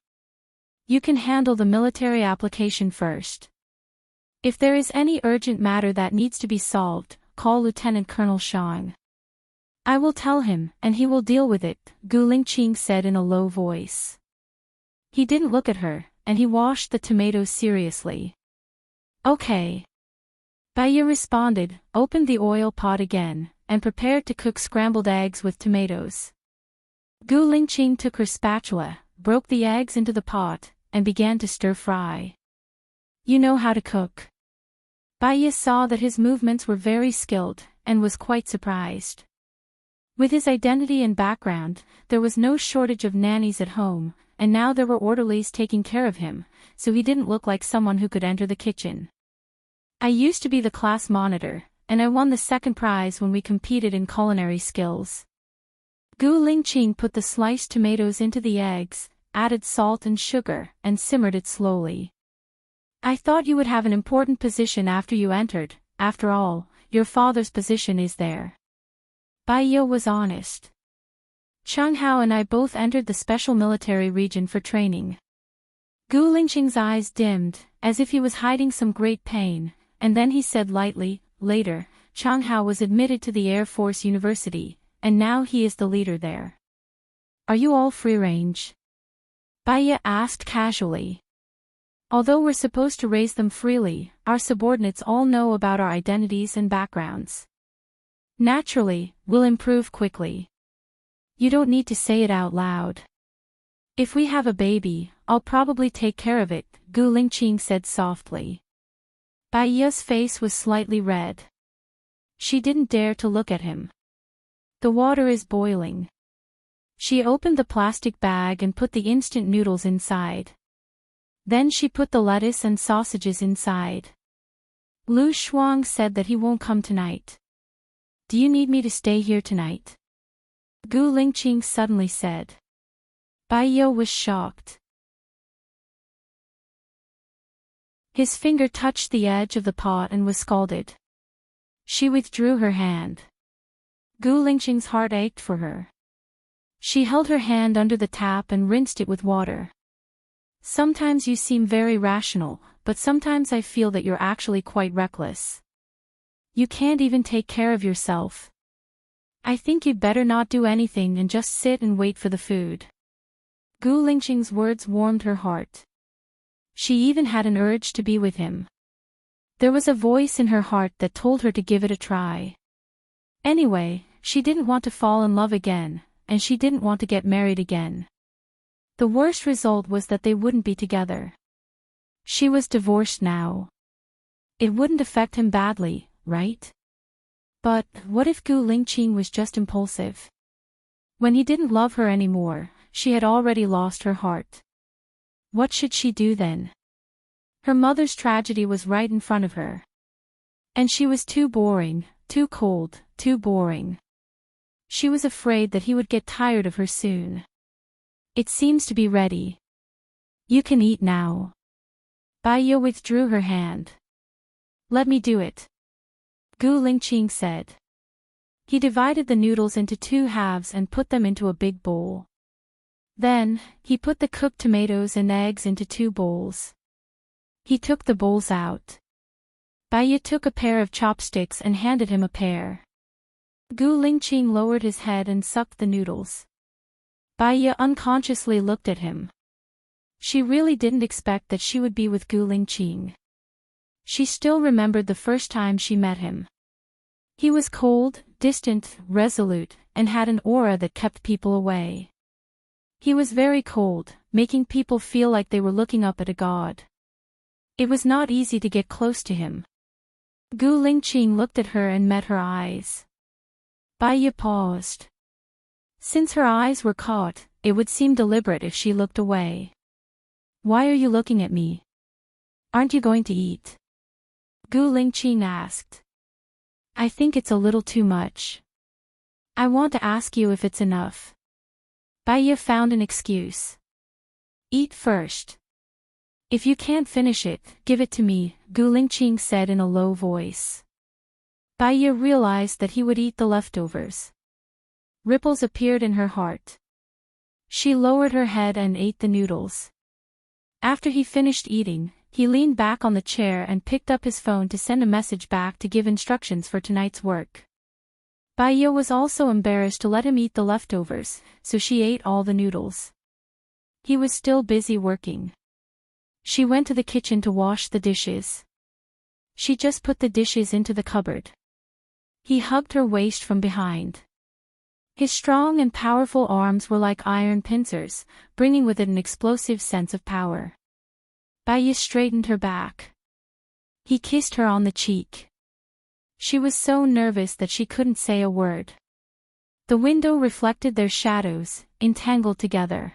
You can handle the military application first. If there is any urgent matter that needs to be solved, call Lieutenant Colonel Shang. I will tell him, and he will deal with it, Gu Lingqing said in a low voice. He didn't look at her, and he washed the tomatoes seriously. Okay. Bai Yi responded, opened the oil pot again, and prepared to cook scrambled eggs with tomatoes. Gu Lingqing took her spatula, broke the eggs into the pot, and began to stir-fry. You know how to cook. Bai Yi saw that his movements were very skilled, and was quite surprised. With his identity and background, there was no shortage of nannies at home, and now there were orderlies taking care of him, so he didn't look like someone who could enter the kitchen. I used to be the class monitor, and I won the second prize when we competed in culinary skills. Gu Lingqing put the sliced tomatoes into the eggs, added salt and sugar, and simmered it slowly. I thought you would have an important position after you entered. After all, your father's position is there. Bai Yi was honest. Cheng Hao and I both entered the special military region for training. Gu Lingqing's eyes dimmed, as if he was hiding some great pain, and then he said lightly, later, Cheng Hao was admitted to the Air Force University, and now he is the leader there. Are you all free-range? Bai Yi asked casually. Although we're supposed to raise them freely, our subordinates all know about our identities and backgrounds. Naturally, we'll improve quickly. You don't need to say it out loud. If we have a baby, I'll probably take care of it, Gu Lingqing said softly. Bai Yi's face was slightly red. She didn't dare to look at him. The water is boiling. She opened the plastic bag and put the instant noodles inside. Then she put the lettuce and sausages inside. Lu Shuang said that he won't come tonight. Do you need me to stay here tonight? Gu Lingqing suddenly said. Bai Yi was shocked. His finger touched the edge of the pot and was scalded. She withdrew her hand. Gu Lingqing's heart ached for her. She held her hand under the tap and rinsed it with water. Sometimes you seem very rational, but sometimes I feel that you're actually quite reckless. You can't even take care of yourself. I think you'd better not do anything and just sit and wait for the food. Gu Lingqing's words warmed her heart. She even had an urge to be with him. There was a voice in her heart that told her to give it a try. Anyway, she didn't want to fall in love again, and she didn't want to get married again. The worst result was that they wouldn't be together. She was divorced now. It wouldn't affect him badly, right? But what if Gu Lingqing was just impulsive? When he didn't love her anymore, she had already lost her heart. What should she do then? Her mother's tragedy was right in front of her. And she was too boring, too cold, too boring. She was afraid that he would get tired of her soon. It seems to be ready. You can eat now. Bai Yi withdrew her hand. Let me do it. Gu Lingqing said. He divided the noodles into 2 halves and put them into a big bowl. Then, he put the cooked tomatoes and eggs into 2 bowls. He took the bowls out. Bai Yi took a pair of chopsticks and handed him a pair. Gu Lingqing lowered his head and sucked the noodles. Bai Yi unconsciously looked at him. She really didn't expect that she would be with Gu Lingqing. She still remembered the first time she met him. He was cold, distant, resolute, and had an aura that kept people away. He was very cold, making people feel like they were looking up at a god. It was not easy to get close to him. Gu Lingqing looked at her and met her eyes. Bai Yi paused. Since her eyes were caught, it would seem deliberate if she looked away. Why are you looking at me? Aren't you going to eat? Gu Lingqing asked. I think it's a little too much. I want to ask you if it's enough. Bai Ye found an excuse. Eat first. If you can't finish it, give it to me, Gu Lingqing said in a low voice. Bai Ye realized that he would eat the leftovers. Ripples appeared in her heart. She lowered her head and ate the noodles. After he finished eating, he leaned back on the chair and picked up his phone to send a message back to give instructions for tonight's work. Bai Ye was also embarrassed to let him eat the leftovers, so she ate all the noodles. He was still busy working. She went to the kitchen to wash the dishes. She just put the dishes into the cupboard. He hugged her waist from behind. His strong and powerful arms were like iron pincers, bringing with it an explosive sense of power. Bai Ye straightened her back. He kissed her on the cheek. She was so nervous that she couldn't say a word. The window reflected their shadows, entangled together.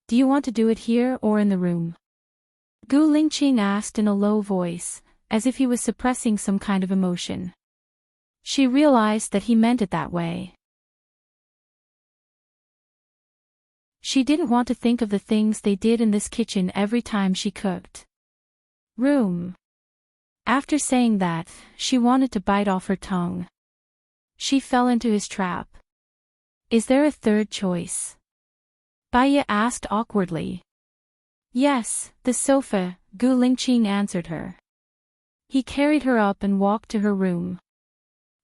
Do you want to do it here or in the room? Gu Lingqing asked in a low voice, as if he was suppressing some kind of emotion. She realized that he meant it that way. She didn't want to think of the things they did in this kitchen every time she cooked. Room. After saying that, she wanted to bite off her tongue. She fell into his trap. Is there a third choice? Bai Ye asked awkwardly. Yes, the sofa, Gu Lingqing answered her. He carried her up and walked to her room.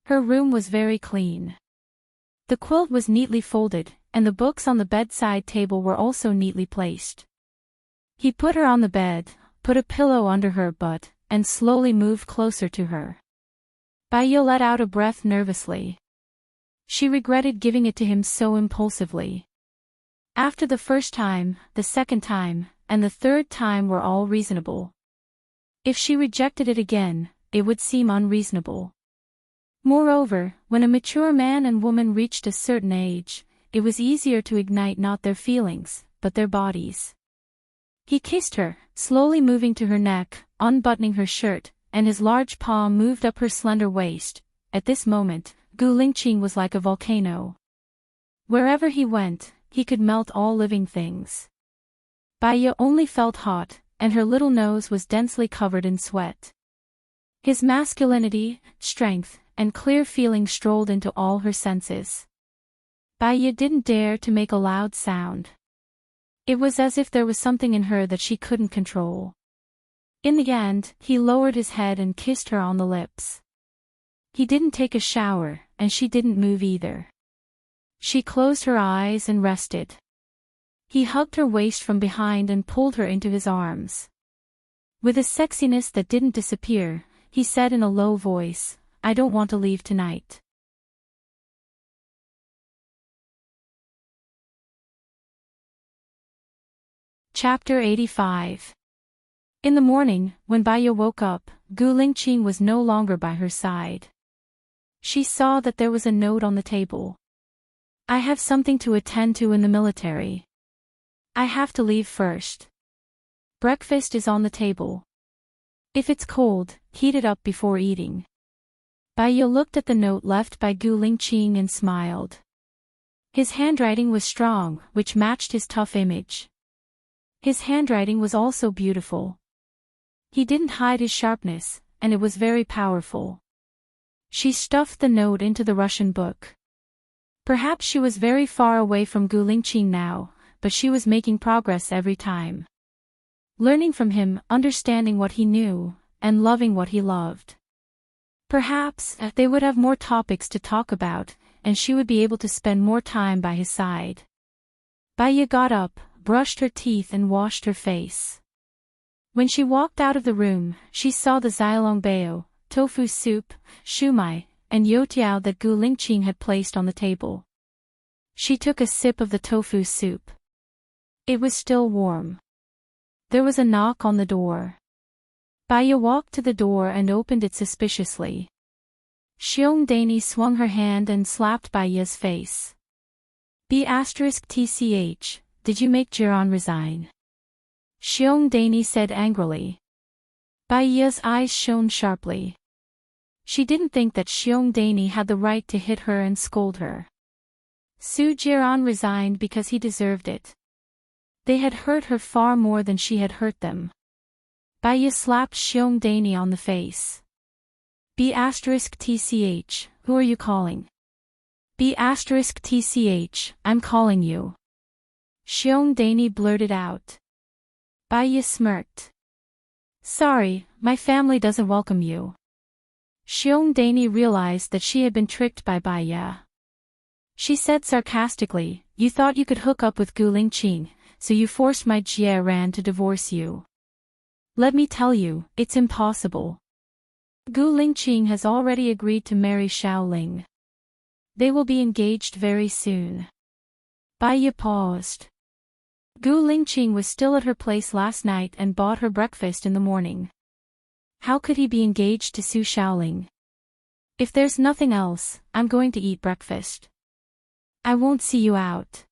Her room was very clean. The quilt was neatly folded, and the books on the bedside table were also neatly placed. He put her on the bed, put a pillow under her butt, and slowly moved closer to her. Bai Ye let out a breath nervously. She regretted giving it to him so impulsively. After the first time, the second time, and the third time were all reasonable. If she rejected it again, it would seem unreasonable. Moreover, when a mature man and woman reached a certain age, it was easier to ignite not their feelings, but their bodies. He kissed her, slowly moving to her neck, unbuttoning her shirt, and his large palm moved up her slender waist. At this moment, Gu Lingqing was like a volcano. Wherever he went, he could melt all living things. Bai Ye only felt hot, and her little nose was densely covered in sweat. His masculinity, strength, and clear feeling strolled into all her senses. Bai Ye didn't dare to make a loud sound. It was as if there was something in her that she couldn't control. In the end, he lowered his head and kissed her on the lips. He didn't take a shower, and she didn't move either. She closed her eyes and rested. He hugged her waist from behind and pulled her into his arms. With a sexiness that didn't disappear, he said in a low voice, I don't want to leave tonight. Chapter 85. In the morning, when Bai Ye woke up, Gu Lingqing was no longer by her side. She saw that there was a note on the table. I have something to attend to in the military. I have to leave first. Breakfast is on the table. If it's cold, heat it up before eating. Bai Ye looked at the note left by Gu Lingqing and smiled. His handwriting was strong, which matched his tough image. His handwriting was also beautiful. He didn't hide his sharpness, and it was very powerful. She stuffed the note into the Russian book. Perhaps she was very far away from Gu Lingqing now, but she was making progress every time. Learning from him, understanding what he knew, and loving what he loved. Perhaps they would have more topics to talk about, and she would be able to spend more time by his side. Bai Ye got up, brushed her teeth and washed her face. When she walked out of the room, she saw the xiaolongbao, tofu soup, shumai, and youtiao that Gu Lingqing had placed on the table. She took a sip of the tofu soup. It was still warm. There was a knock on the door. Bai Ye walked to the door and opened it suspiciously. Xiong Dani swung her hand and slapped Bai Ye's face. B*tch, did you make Jiran resign? Xiong Daini said angrily. Bai Ye's eyes shone sharply. She didn't think that Xiong Daini had the right to hit her and scold her. Su Jiran resigned because he deserved it. They had hurt her far more than she had hurt them. Bai Ye slapped Xiong Daini on the face. B*tch, who are you calling? B*tch, I'm calling you. Xiong Daini blurted out. Bai Ye smirked. Sorry, my family doesn't welcome you. Xiong Daini realized that she had been tricked by Bai Ye. She said sarcastically, you thought you could hook up with Gu Lingqing, so you forced my Jie Ran to divorce you. Let me tell you, it's impossible. Gu Lingqing has already agreed to marry Xiaoling. They will be engaged very soon. Bai Ye paused. Gu Lingqing was still at her place last night and bought her breakfast in the morning. How could he be engaged to Su Xiaoling? If there's nothing else, I'm going to eat breakfast. I won't see you out.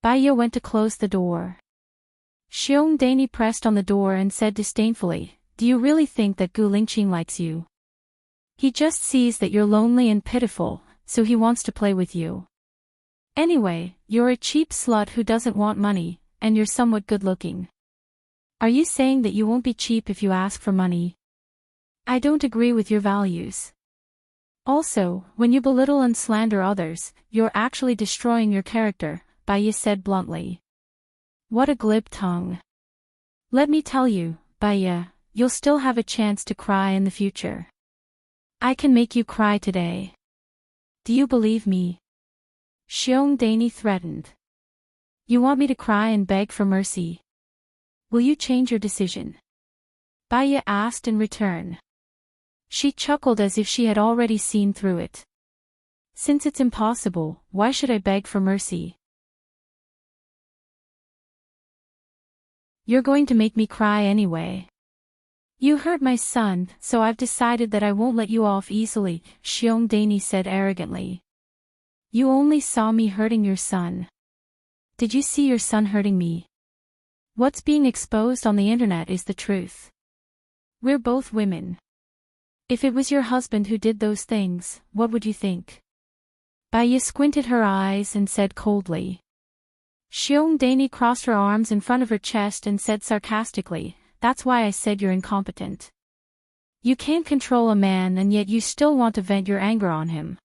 Bai Ye went to close the door. Xiong Daini pressed on the door and said disdainfully, do you really think that Gu Lingqing likes you? He just sees that you're lonely and pitiful, so he wants to play with you. Anyway, you're a cheap slut who doesn't want money, and you're somewhat good-looking. Are you saying that you won't be cheap if you ask for money? I don't agree with your values. Also, when you belittle and slander others, you're actually destroying your character, Bai Ye said bluntly. What a glib tongue. Let me tell you, Bai Ye, you'll still have a chance to cry in the future. I can make you cry today. Do you believe me? Xiong Daini threatened. You want me to cry and beg for mercy? Will you change your decision? Bai Ye asked in return. She chuckled as if she had already seen through it. Since it's impossible, why should I beg for mercy? You're going to make me cry anyway. You hurt my son, so I've decided that I won't let you off easily, Xiong Daini said arrogantly. You only saw me hurting your son. Did you see your son hurting me? What's being exposed on the internet is the truth. We're both women. If it was your husband who did those things, what would you think? Bai Ye squinted her eyes and said coldly. Xiong Daini crossed her arms in front of her chest and said sarcastically, that's why I said you're incompetent. You can't control a man and yet you still want to vent your anger on him.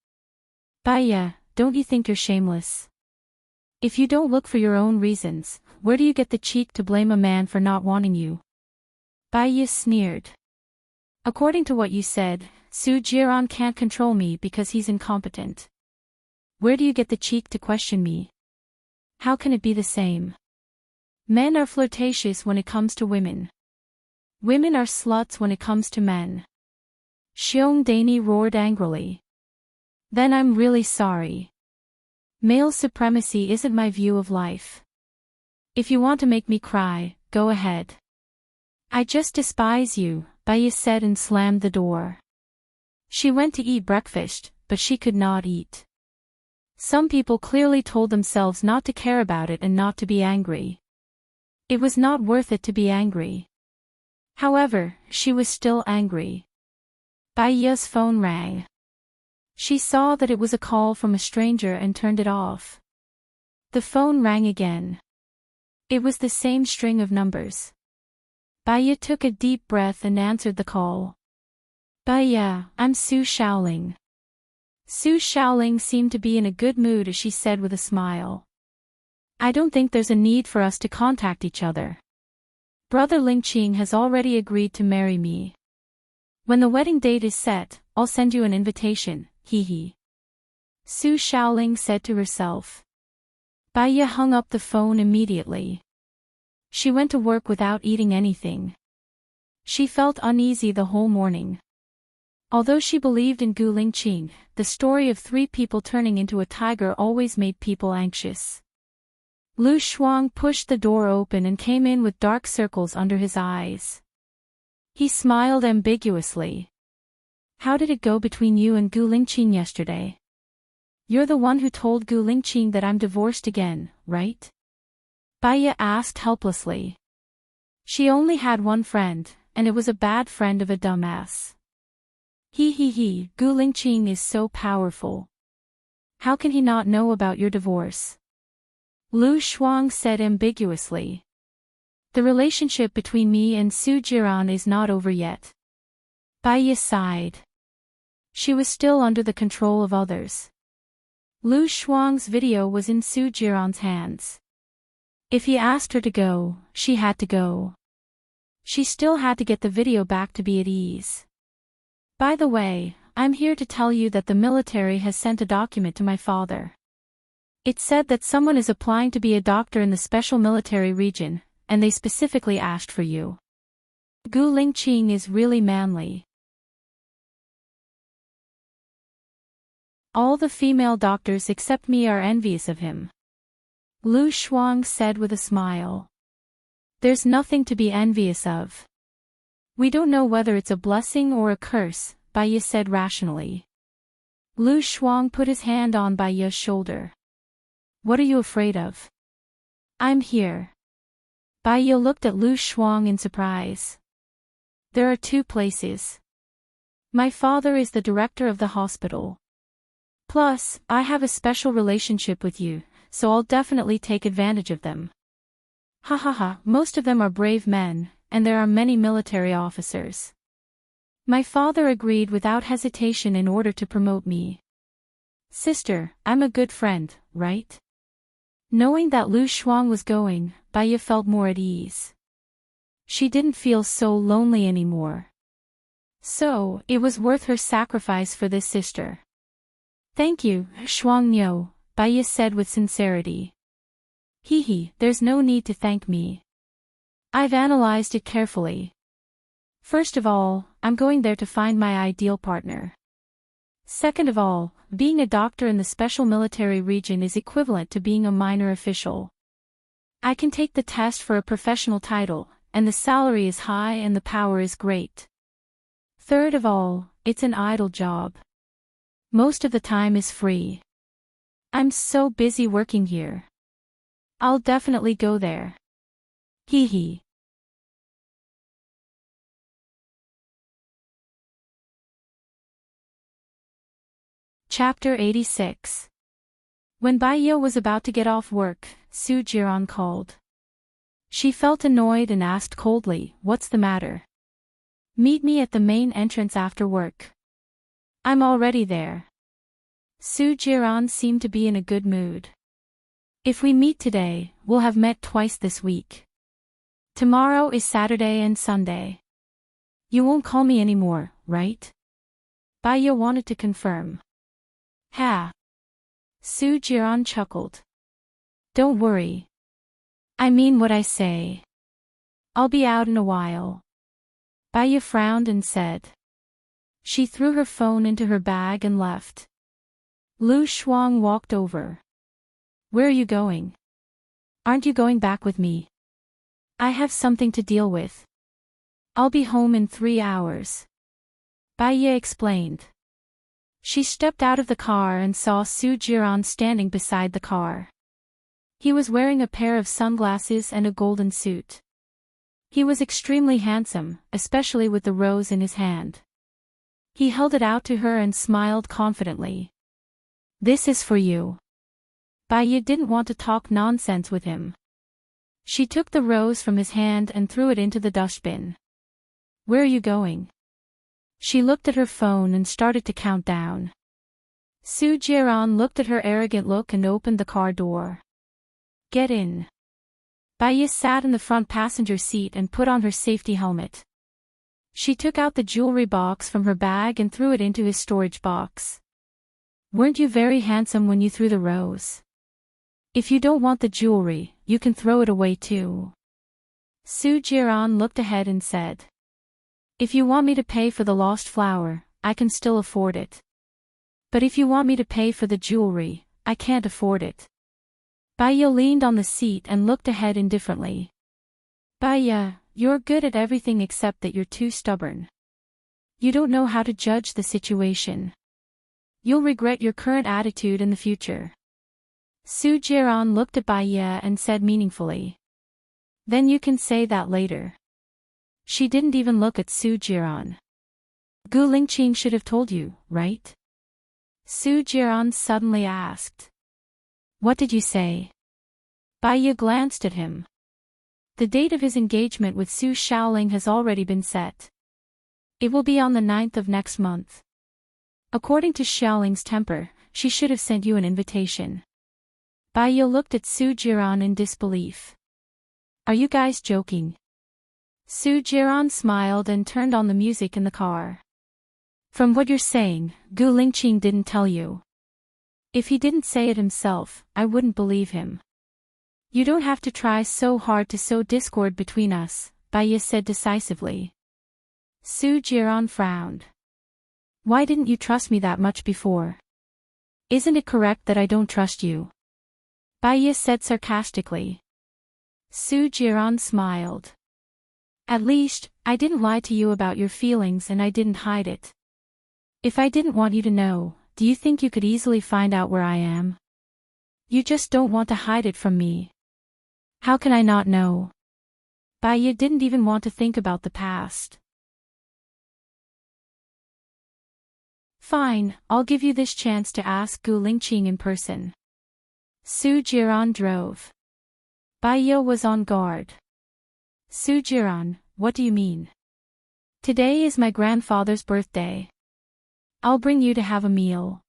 Bai Ye, don't you think you're shameless? If you don't look for your own reasons, where do you get the cheek to blame a man for not wanting you? Bai Ye sneered. According to what you said, Su Jiran can't control me because he's incompetent. Where do you get the cheek to question me? How can it be the same? Men are flirtatious when it comes to women. Women are sluts when it comes to men. Xiong Daini roared angrily. Then I'm really sorry. Male supremacy isn't my view of life. If you want to make me cry, go ahead. I just despise you, Bai Ye said and slammed the door. She went to eat breakfast, but she could not eat. Some people clearly told themselves not to care about it and not to be angry. It was not worth it to be angry. However, she was still angry. Bai Ye's phone rang. She saw that it was a call from a stranger and turned it off. The phone rang again. It was the same string of numbers. Bai Ye took a deep breath and answered the call. Bai Ye, I'm Su Xiaoling. Su Xiaoling seemed to be in a good mood as she said with a smile. I don't think there's a need for us to contact each other. Brother Lingqing has already agreed to marry me. When the wedding date is set, I'll send you an invitation, hee hee. Su Xiaoling said to herself. Bai Ye hung up the phone immediately. She went to work without eating anything. She felt uneasy the whole morning. Although she believed in Gu Lingqing, the story of 3 people turning into a tiger always made people anxious. Lu Shuang pushed the door open and came in with dark circles under his eyes. He smiled ambiguously. How did it go between you and Gu Lingqing yesterday? You're the one who told Gu Lingqing that I'm divorced again, right? Baiya asked helplessly. She only had one friend, and it was a bad friend of a dumbass. He, Gu Lingqing is so powerful. How can he not know about your divorce? Lu Shuang said ambiguously. The relationship between me and Su Jiran is not over yet. Baiya sighed. She was still under the control of others. Lu Shuang's video was in Su Jiran's hands. If he asked her to go, she had to go. She still had to get the video back to be at ease. By the way, I'm here to tell you that the military has sent a document to my father. It said that someone is applying to be a doctor in the special military region, and they specifically asked for you. Gu Lingqing is really manly. All the female doctors except me are envious of him. Lu Shuang said with a smile. There's nothing to be envious of. We don't know whether it's a blessing or a curse, Baiya said rationally. Lu Shuang put his hand on Baiya's shoulder. What are you afraid of? I'm here. Baiya looked at Lu Shuang in surprise. There are two places. My father is the director of the hospital. Plus, I have a special relationship with you, so I'll definitely take advantage of them. Most of them are brave men, and there are many military officers. My father agreed without hesitation in order to promote me. Sister, I'm a good friend, right? Knowing that Lu Shuang was going, Baiya felt more at ease. She didn't feel so lonely anymore. So, it was worth her sacrifice for this sister. Thank you, Shuang Niu, Baiya said with sincerity. There's no need to thank me. I've analyzed it carefully. First of all, I'm going there to find my ideal partner. Second of all, being a doctor in the special military region is equivalent to being a minor official. I can take the test for a professional title, and the salary is high and the power is great. Third of all, it's an idle job. Most of the time is free. I'm so busy working here. I'll definitely go there. Chapter 86. When Baiya was about to get off work, Su Jiran called. She felt annoyed and asked coldly, "What's the matter?" "Meet me at the main entrance after work." "I'm already there." Su Jiran seemed to be in a good mood. "If we meet today, we'll have met twice this week. Tomorrow is Saturday and Sunday. You won't call me anymore, right?" Baiya wanted to confirm. Ha! Su Jiran chuckled. "Don't worry. I mean what I say. I'll be out in a while." Baiya frowned and said. She threw her phone into her bag and left. Lu Shuang walked over. "Where are you going? Aren't you going back with me?" "I have something to deal with. I'll be home in 3 hours." Baiya explained. She stepped out of the car and saw Su Jiran standing beside the car. He was wearing a pair of sunglasses and a golden suit. He was extremely handsome, especially with the rose in his hand. He held it out to her and smiled confidently. "This is for you." Baiya didn't want to talk nonsense with him. She took the rose from his hand and threw it into the dustbin. "Where are you going?" She looked at her phone and started to count down. Su Jiran looked at her arrogant look and opened the car door. "Get in." Baiya sat in the front passenger seat and put on her safety helmet. She took out the jewelry box from her bag and threw it into his storage box. "Weren't you very handsome when you threw the rose? If you don't want the jewelry, you can throw it away too." Su Jiran looked ahead and said. "If you want me to pay for the lost flower, I can still afford it. But if you want me to pay for the jewelry, I can't afford it." Baiya leaned on the seat and looked ahead indifferently. "Baiya, you're good at everything except that you're too stubborn. You don't know how to judge the situation. You'll regret your current attitude in the future. Su Jiran looked at Bai Ye and said meaningfully. Then you can say that later. She didn't even look at Su Jiran. Gu Lingqing should have told you, right? Su Jiran suddenly asked. What did you say? Bai Ye glanced at him. The date of his engagement with Su Shaoling has already been set. It will be on the 9th of next month. According to Xiaoling's temper, she should have sent you an invitation. Bai Ye looked at Su Jiran in disbelief. Are you guys joking? Su Jiran smiled and turned on the music in the car. From what you're saying, Gu Lingqing didn't tell you. If he didn't say it himself, I wouldn't believe him. You don't have to try so hard to sow discord between us, Bai Ye said decisively. Su Jiran frowned. Why didn't you trust me that much before? Isn't it correct that I don't trust you? Bai Ye said sarcastically. Su Jiran smiled. At least, I didn't lie to you about your feelings and I didn't hide it. If I didn't want you to know, do you think you could easily find out where I am? You just don't want to hide it from me. How can I not know? Bai Ye didn't even want to think about the past. Fine, I'll give you this chance to ask Gu Lingqing in person. Su Jiran drove. Bai Ye was on guard. Su Jiran, what do you mean? Today is my grandfather's birthday. I'll bring you to have a meal.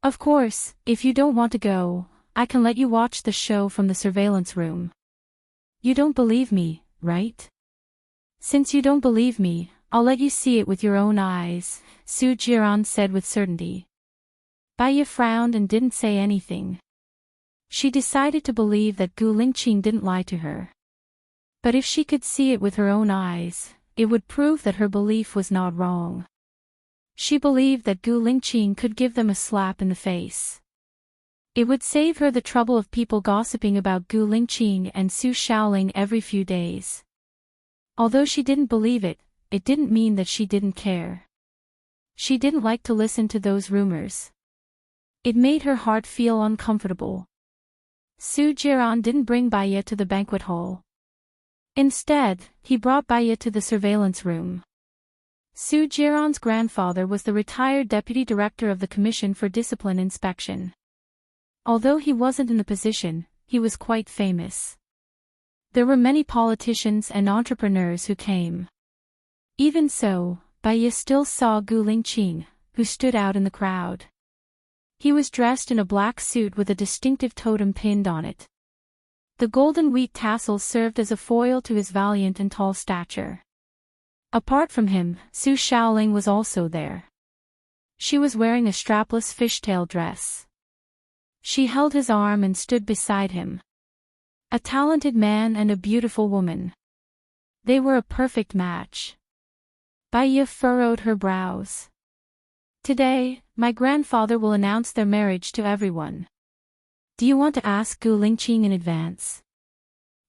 Of course, if you don't want to go, I can let you watch the show from the surveillance room. You don't believe me, right? Since you don't believe me, I'll let you see it with your own eyes, Su Jiran said with certainty. Bai Ye frowned and didn't say anything. She decided to believe that Gu Lingqing didn't lie to her. But if she could see it with her own eyes, it would prove that her belief was not wrong. She believed that Gu Lingqing could give them a slap in the face. It would save her the trouble of people gossiping about Gu Lingqing and Su Shaoling every few days. Although she didn't believe it, it didn't mean that she didn't care. She didn't like to listen to those rumors. It made her heart feel uncomfortable. Su Jiran didn't bring Bai Ye to the banquet hall. Instead, he brought Bai Ye to the surveillance room. Su Jiran's grandfather was the retired deputy director of the Commission for Discipline Inspection. Although he wasn't in the position, he was quite famous. There were many politicians and entrepreneurs who came. Even so, Bai Ye still saw Gu Lingqing, who stood out in the crowd. He was dressed in a black suit with a distinctive totem pinned on it. The golden wheat tassels served as a foil to his valiant and tall stature. Apart from him, Su Shaoling was also there. She was wearing a strapless fishtail dress. She held his arm and stood beside him. A talented man and a beautiful woman. They were a perfect match. Bai Ye furrowed her brows. Today, my grandfather will announce their marriage to everyone. Do you want to ask Gu Lingqing in advance?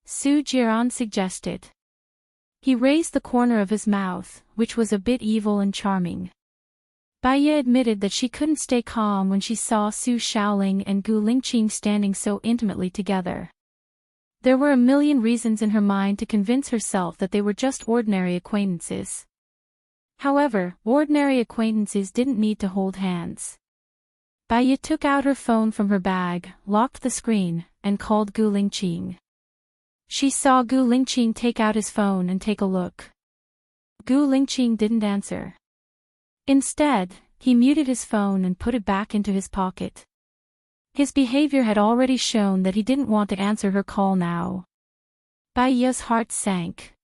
Su Jiran suggested. He raised the corner of his mouth, which was a bit evil and charming. Bai Ye admitted that she couldn't stay calm when she saw Su Shaoling and Gu Lingqing standing so intimately together. There were a million reasons in her mind to convince herself that they were just ordinary acquaintances. However, ordinary acquaintances didn't need to hold hands. Bai Ye took out her phone from her bag, locked the screen, and called Gu Lingqing. She saw Gu Lingqing take out his phone and take a look. Gu Lingqing didn't answer. Instead, he muted his phone and put it back into his pocket. His behavior had already shown that he didn't want to answer her call now. Bai Ye's heart sank.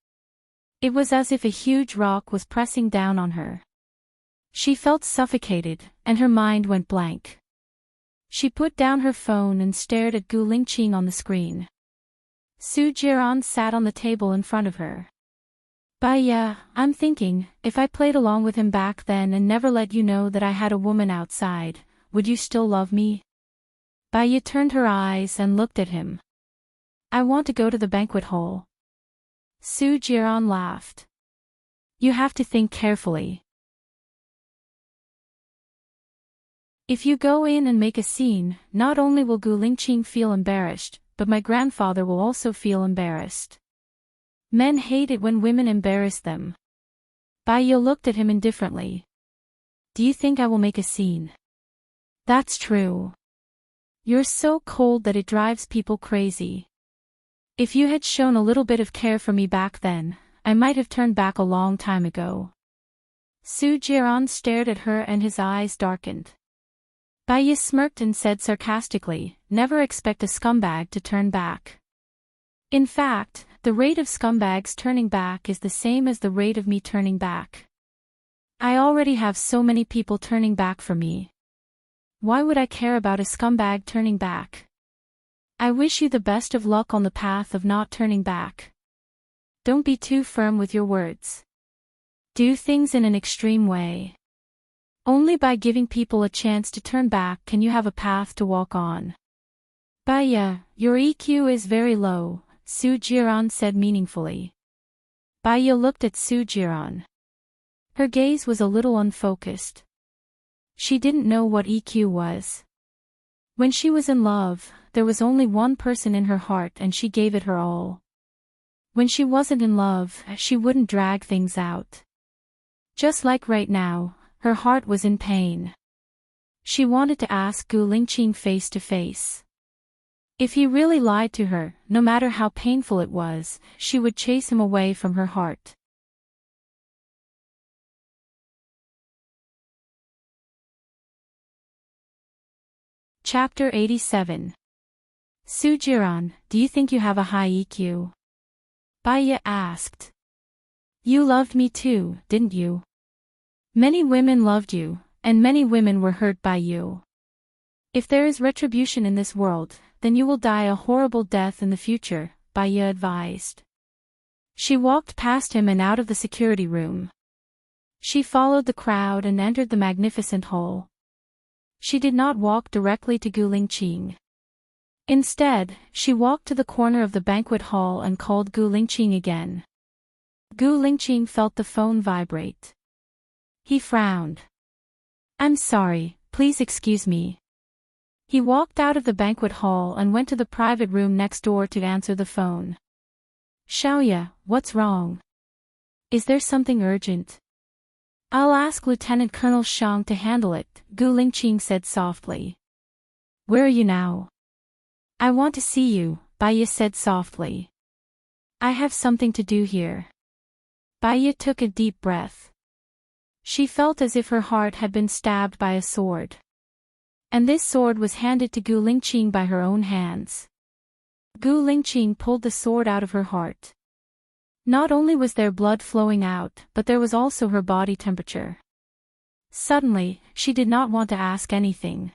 It was as if a huge rock was pressing down on her. She felt suffocated, and her mind went blank. She put down her phone and stared at Gu Lingqing on the screen. Su Jiran sat on the table in front of her. Bai Ye, I'm thinking, if I played along with him back then and never let you know that I had a woman outside, would you still love me? Bai Ye turned her eyes and looked at him. I want to go to the banquet hall. Su Jiran laughed. You have to think carefully. If you go in and make a scene, not only will Gu Lingqing feel embarrassed, but my grandfather will also feel embarrassed. Men hate it when women embarrass them. Bai Ye looked at him indifferently. Do you think I will make a scene? That's true. You're so cold that it drives people crazy. If you had shown a little bit of care for me back then, I might have turned back a long time ago. Su Jiran stared at her and his eyes darkened. Bai Ye smirked and said sarcastically, never expect a scumbag to turn back. In fact, the rate of scumbags turning back is the same as the rate of me turning back. I already have so many people turning back for me. Why would I care about a scumbag turning back? I wish you the best of luck on the path of not turning back. Don't be too firm with your words. Do things in an extreme way. Only by giving people a chance to turn back can you have a path to walk on. Bai Ye, your EQ is very low, Su Jiran said meaningfully. Bai Ye looked at Su Jiran. Her gaze was a little unfocused. She didn't know what EQ was. When she was in love, there was only one person in her heart and she gave it her all. When she wasn't in love, she wouldn't drag things out. Just like right now, her heart was in pain. She wanted to ask Gu Lingqing face to face. If he really lied to her, no matter how painful it was, she would chase him away from her heart. Chapter 87. Su Jiran, do you think you have a high EQ? Bai Ye asked. You loved me too, didn't you? Many women loved you, and many women were hurt by you. If there is retribution in this world, then you will die a horrible death in the future, Bai Ye advised. She walked past him and out of the security room. She followed the crowd and entered the magnificent hall. She did not walk directly to Gu Lingqing. Instead, she walked to the corner of the banquet hall and called Gu Lingqing again. Gu Lingqing felt the phone vibrate. He frowned. I'm sorry, please excuse me. He walked out of the banquet hall and went to the private room next door to answer the phone. Xiaoya, what's wrong? Is there something urgent? I'll ask Lieutenant Colonel Xiang to handle it, Gu Lingqing said softly. Where are you now? I want to see you, Bai Ye said softly. I have something to do here. Bai Ye took a deep breath. She felt as if her heart had been stabbed by a sword. And this sword was handed to Gu Lingqing by her own hands. Gu Lingqing pulled the sword out of her heart. Not only was there blood flowing out, but there was also her body temperature. Suddenly, she did not want to ask anything.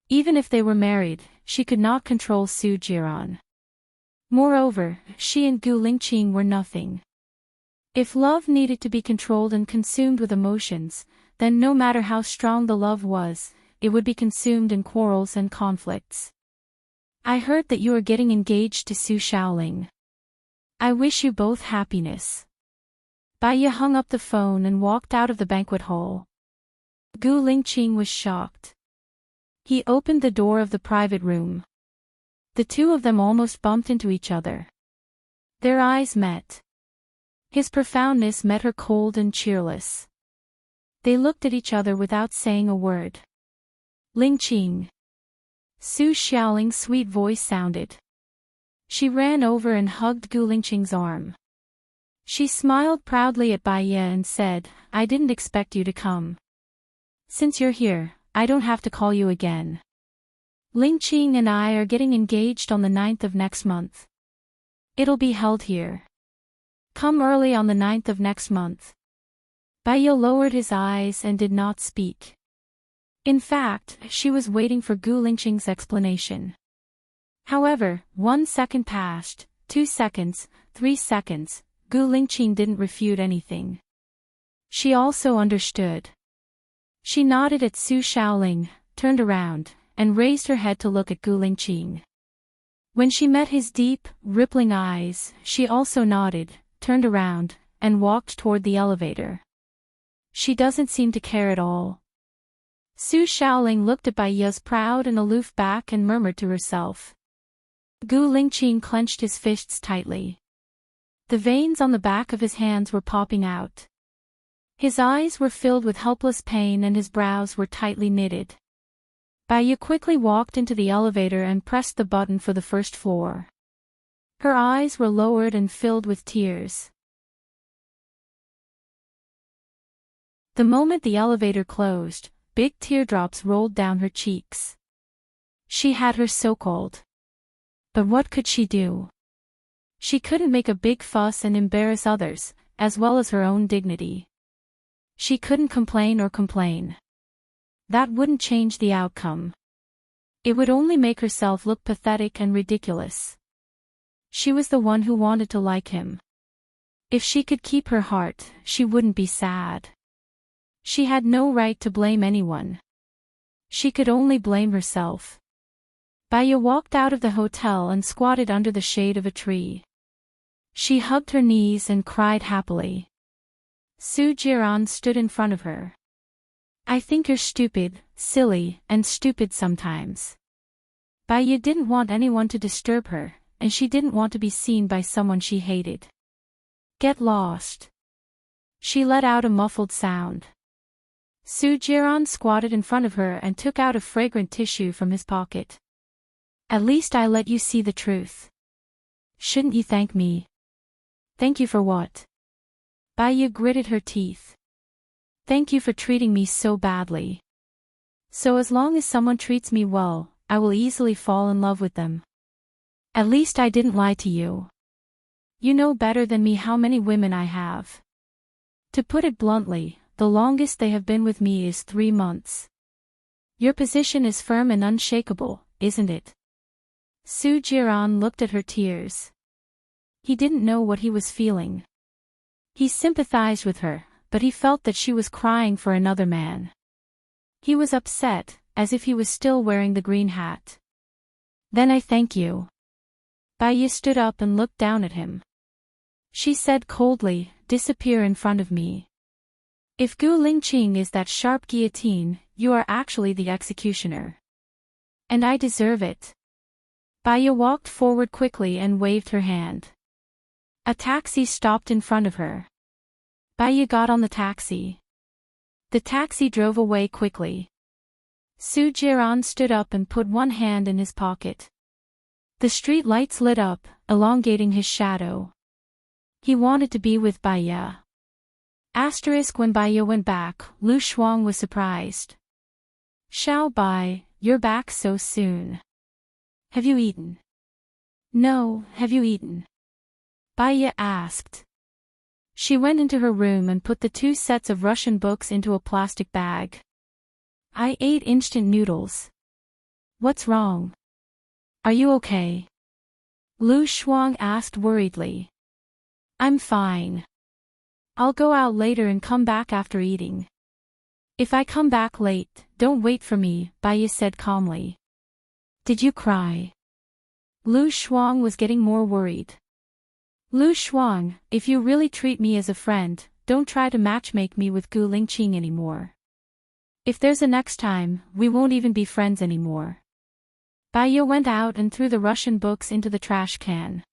Even if they were married, she could not control Su Jiran. Moreover, she and Gu Lingqing were nothing. If love needed to be controlled and consumed with emotions, then no matter how strong the love was, it would be consumed in quarrels and conflicts. I heard that you are getting engaged to Su Shaoling. I wish you both happiness. Bai Ye hung up the phone and walked out of the banquet hall. Gu Lingqing was shocked. He opened the door of the private room. The two of them almost bumped into each other. Their eyes met. His profoundness met her cold and cheerless. They looked at each other without saying a word. Lingqing. Su Xiaoling's sweet voice sounded. She ran over and hugged Gu Lingqing's arm. She smiled proudly at Bai Ye and said, I didn't expect you to come. Since you're here, I don't have to call you again. Lingqing and I are getting engaged on the 9th of next month. It'll be held here. Come early on the 9th of next month. Bai Ye lowered his eyes and did not speak. In fact, she was waiting for Gu Lingqing's explanation. However, 1 second passed, 2 seconds, 3 seconds, Gu Lingqing didn't refute anything. She also understood. She nodded at Su Shaoling, turned around, and raised her head to look at Gu Lingqing. When she met his deep, rippling eyes, she also nodded, turned around, and walked toward the elevator. She doesn't seem to care at all. Su Shaoling looked at Bai Ye's proud and aloof back and murmured to herself. Gu Lingqing clenched his fists tightly. The veins on the back of his hands were popping out. His eyes were filled with helpless pain and his brows were tightly knitted. Bai Ye quickly walked into the elevator and pressed the button for the first floor. Her eyes were lowered and filled with tears. The moment the elevator closed, big teardrops rolled down her cheeks. She had her so cold. But what could she do? She couldn't make a big fuss and embarrass others, as well as her own dignity. She couldn't complain or complain. That wouldn't change the outcome. It would only make herself look pathetic and ridiculous. She was the one who wanted to like him. If she could keep her heart, she wouldn't be sad. She had no right to blame anyone. She could only blame herself. Bai Ye walked out of the hotel and squatted under the shade of a tree. She hugged her knees and cried happily. Su Jiran stood in front of her. I think you're stupid, silly, and stupid sometimes. Bai Ye didn't want anyone to disturb her, and she didn't want to be seen by someone she hated. Get lost. She let out a muffled sound. Su Jiran squatted in front of her and took out a fragrant tissue from his pocket. At least I let you see the truth. Shouldn't you thank me? Thank you for what? Bai Ye gritted her teeth. Thank you for treating me so badly. So as long as someone treats me well, I will easily fall in love with them. At least I didn't lie to you. You know better than me how many women I have. To put it bluntly, the longest they have been with me is 3 months. Your position is firm and unshakable, isn't it? Su Jiran looked at her tears. He didn't know what he was feeling. He sympathized with her, but he felt that she was crying for another man. He was upset, as if he was still wearing the green hat. Then I thank you. Bai Ye stood up and looked down at him. She said coldly, disappear in front of me. If Gu Lingqing is that sharp guillotine, you are actually the executioner. And I deserve it. Bai Ye walked forward quickly and waved her hand. A taxi stopped in front of her. Bai Ye got on the taxi. The taxi drove away quickly. Su Jiran stood up and put one hand in his pocket. The street lights lit up, elongating his shadow. He wanted to be with Bai Ye. When Bai Ye went back, Lu Shuang was surprised. Xiao Bai, you're back so soon. Have you eaten? No, have you eaten? Bai Ye asked. She went into her room and put the 2 sets of Russian books into a plastic bag. I ate instant noodles. What's wrong? Are you okay? Lu Shuang asked worriedly. I'm fine. I'll go out later and come back after eating. If I come back late, don't wait for me, Bai Ye said calmly. Did you cry? Lu Shuang was getting more worried. Lu Shuang, if you really treat me as a friend, don't try to matchmake me with Gu Lingqing anymore. If there's a next time, we won't even be friends anymore. Bai Ye went out and threw the Russian books into the trash can.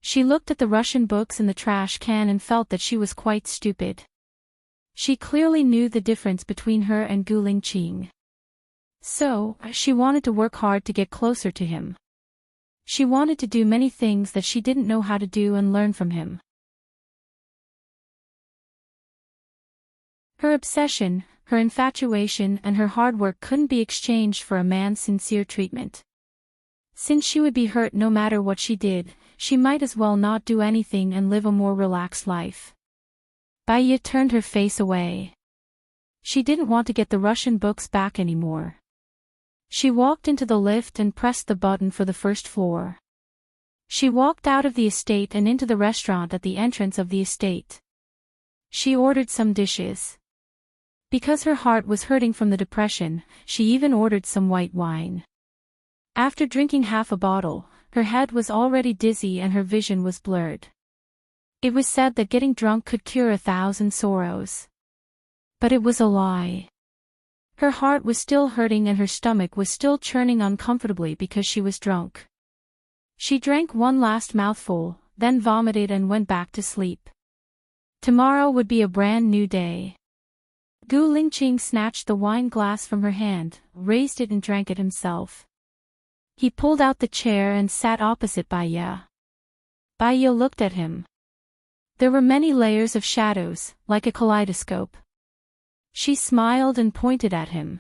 She looked at the Russian books in the trash can and felt that she was quite stupid. She clearly knew the difference between her and Gu Lingqing. So, she wanted to work hard to get closer to him. She wanted to do many things that she didn't know how to do and learn from him. Her obsession, her infatuation and her hard work couldn't be exchanged for a man's sincere treatment. Since she would be hurt no matter what she did, she might as well not do anything and live a more relaxed life. Bai Ye turned her face away. She didn't want to get the Russian books back anymore. She walked into the lift and pressed the button for the first floor. She walked out of the estate and into the restaurant at the entrance of the estate. She ordered some dishes. Because her heart was hurting from the depression, she even ordered some white wine. After drinking half a bottle, her head was already dizzy and her vision was blurred. It was said that getting drunk could cure 1,000 sorrows. But it was a lie. Her heart was still hurting and her stomach was still churning uncomfortably because she was drunk. She drank one last mouthful, then vomited and went back to sleep. Tomorrow would be a brand new day. Gu Lingqing snatched the wine glass from her hand, raised it and drank it himself. He pulled out the chair and sat opposite Bai Ye. Bai Ye looked at him. There were many layers of shadows, like a kaleidoscope. She smiled and pointed at him.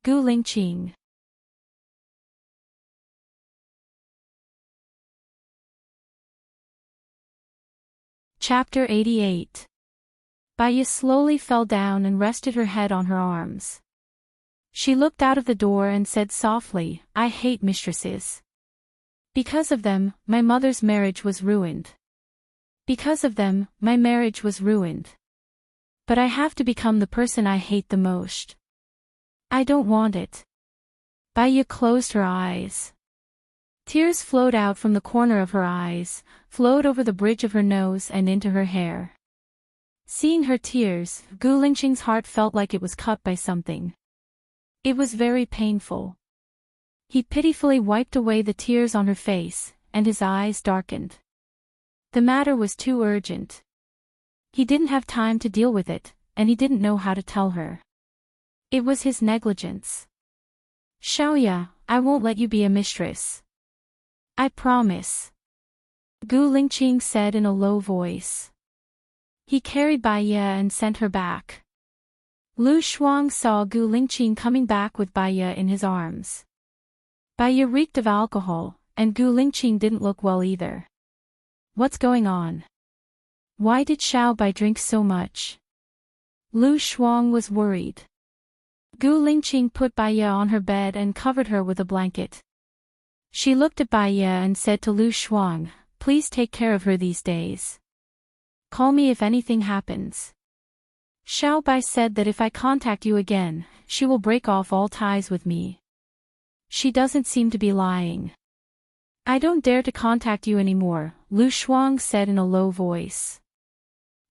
Gu Lingqing. Chapter 88. Bai Ye slowly fell down and rested her head on her arms. She looked out of the door and said softly, I hate mistresses. Because of them, my mother's marriage was ruined. Because of them, my marriage was ruined. But I have to become the person I hate the most. I don't want it. Bai Ye closed her eyes. Tears flowed out from the corner of her eyes, flowed over the bridge of her nose and into her hair. Seeing her tears, Gu Lingqing's heart felt like it was cut by something. It was very painful. He pitifully wiped away the tears on her face, and his eyes darkened. The matter was too urgent. He didn't have time to deal with it, and he didn't know how to tell her. It was his negligence. Xiaoya, I won't let you be a mistress. I promise. Gu Lingqing said in a low voice. He carried Bai Ye and sent her back. Lu Shuang saw Gu Lingqing coming back with Bai Ye in his arms. Bai Ye reeked of alcohol, and Gu Lingqing didn't look well either. What's going on? Why did Xiao Bai drink so much? Lu Shuang was worried. Gu Lingqing put Bai Ye on her bed and covered her with a blanket. She looked at Bai Ye and said to Lu Shuang, please take care of her these days. Call me if anything happens. Xiao Bai said that if I contact you again, she will break off all ties with me. She doesn't seem to be lying. I don't dare to contact you anymore, Lu Shuang said in a low voice.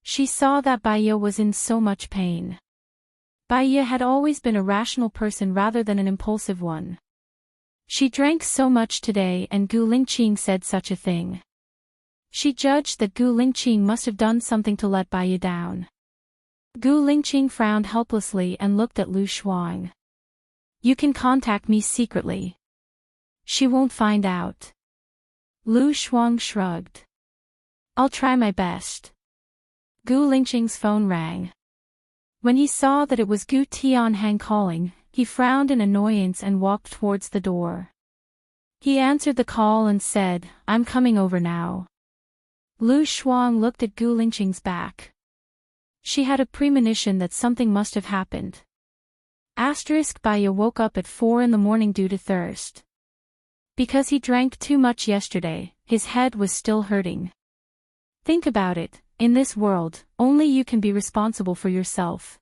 She saw that Bai Ye was in so much pain. Bai Ye had always been a rational person rather than an impulsive one. She drank so much today and Gu Lingqing said such a thing. She judged that Gu Lingqing must have done something to let Bai Ye down. Gu Lingqing frowned helplessly and looked at Lu Shuang. You can contact me secretly. She won't find out. Lu Shuang shrugged. I'll try my best. Gu Lingqing's phone rang. When he saw that it was Gu Tianhang calling, he frowned in annoyance and walked towards the door. He answered the call and said, I'm coming over now. Lu Shuang looked at Gu Lingqing's back. She had a premonition that something must have happened. Bai Ye woke up at 4 in the morning due to thirst. Because he drank too much yesterday, his head was still hurting. Think about it, in this world, only you can be responsible for yourself.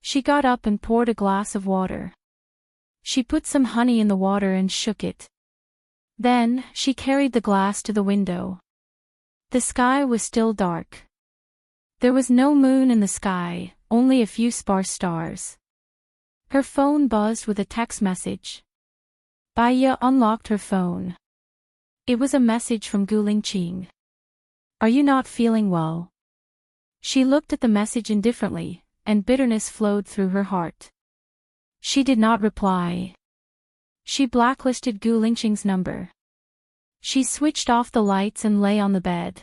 She got up and poured a glass of water. She put some honey in the water and shook it. Then, she carried the glass to the window. The sky was still dark. There was no moon in the sky, only a few sparse stars. Her phone buzzed with a text message. Bai Ye unlocked her phone. It was a message from Gu Lingqing. Are you not feeling well? She looked at the message indifferently, and bitterness flowed through her heart. She did not reply. She blacklisted Gu Lingqing's number. She switched off the lights and lay on the bed.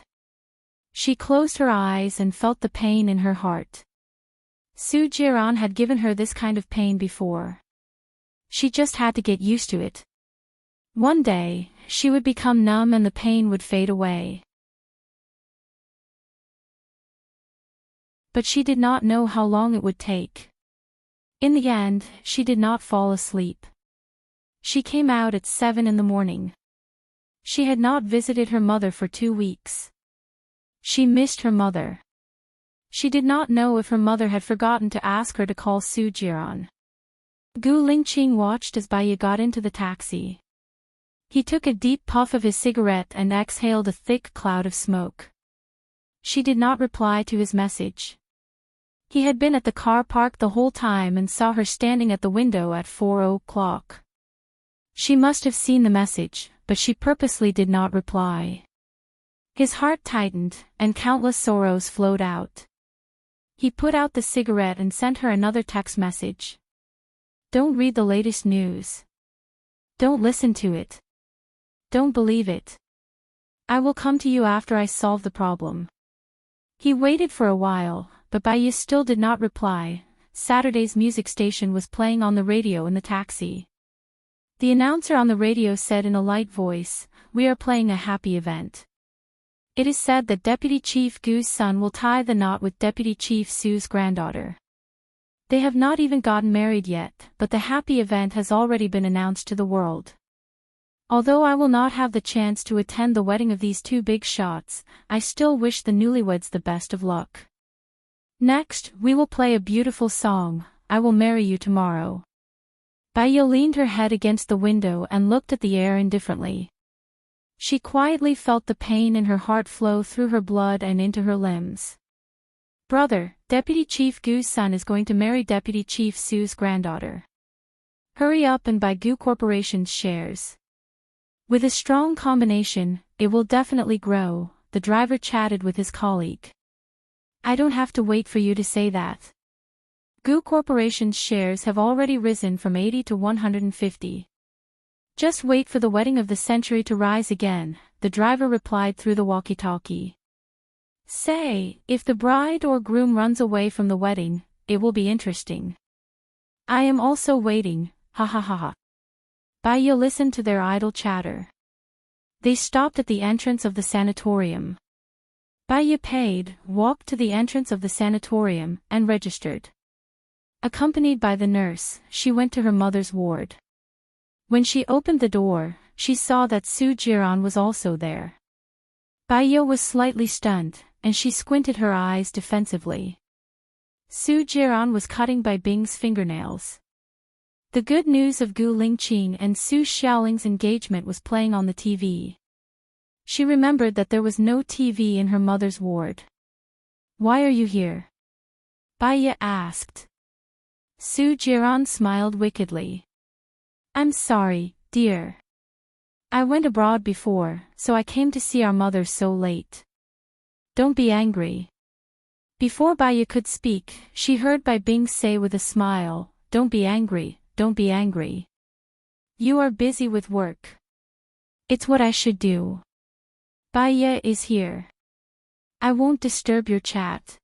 She closed her eyes and felt the pain in her heart. Su Jiran had given her this kind of pain before. She just had to get used to it. One day, she would become numb and the pain would fade away. But she did not know how long it would take. In the end, she did not fall asleep. She came out at 7 in the morning. She had not visited her mother for 2 weeks. She missed her mother. She did not know if her mother had forgotten to ask her to call Su Jiran. Gu Lingqing watched as Bai Ye got into the taxi. He took a deep puff of his cigarette and exhaled a thick cloud of smoke. She did not reply to his message. He had been at the car park the whole time and saw her standing at the window at 4 o'clock. She must have seen the message, but she purposely did not reply. His heart tightened, and countless sorrows flowed out. He put out the cigarette and sent her another text message. Don't read the latest news. Don't listen to it. Don't believe it. I will come to you after I solve the problem. He waited for a while, but Baye still did not reply. Saturday's music station was playing on the radio in the taxi. The announcer on the radio said in a light voice, "We are playing a happy event. It is said that Deputy Chief Gu's son will tie the knot with Deputy Chief Sue's granddaughter. They have not even gotten married yet, but the happy event has already been announced to the world. Although I will not have the chance to attend the wedding of these two big shots, I still wish the newlyweds the best of luck. Next, we will play a beautiful song, I Will Marry You Tomorrow." Baye leaned her head against the window and looked at the air indifferently. She quietly felt the pain in her heart flow through her blood and into her limbs. "Brother, Deputy Chief Gu's son is going to marry Deputy Chief Sue's granddaughter. Hurry up and buy Gu Corporation's shares. With a strong combination, it will definitely grow," the driver chatted with his colleague. "I don't have to wait for you to say that. Gu Corporation's shares have already risen from 80 to 150. Just wait for the wedding of the century to rise again," the driver replied through the walkie-talkie. "Say, if the bride or groom runs away from the wedding, it will be interesting. I am also waiting, ha ha ha ha." Baye listened to their idle chatter. They stopped at the entrance of the sanatorium. Baye paid, walked to the entrance of the sanatorium, and registered. Accompanied by the nurse, she went to her mother's ward. When she opened the door, she saw that Su Jiran was also there. Baye was slightly stunned, and she squinted her eyes defensively. Su Jiran was cutting Bai Bing's fingernails. The good news of Gu Lingqing and Su Xiaoling's engagement was playing on the TV. She remembered that there was no TV in her mother's ward. "Why are you here?" Baye asked. Su Jiran smiled wickedly. "I'm sorry, dear. I went abroad before, so I came to see our mother so late. Don't be angry." Before Baye could speak, she heard Bai Bing say with a smile, "Don't be angry, don't be angry. You are busy with work. It's what I should do. Baye is here. I won't disturb your chat.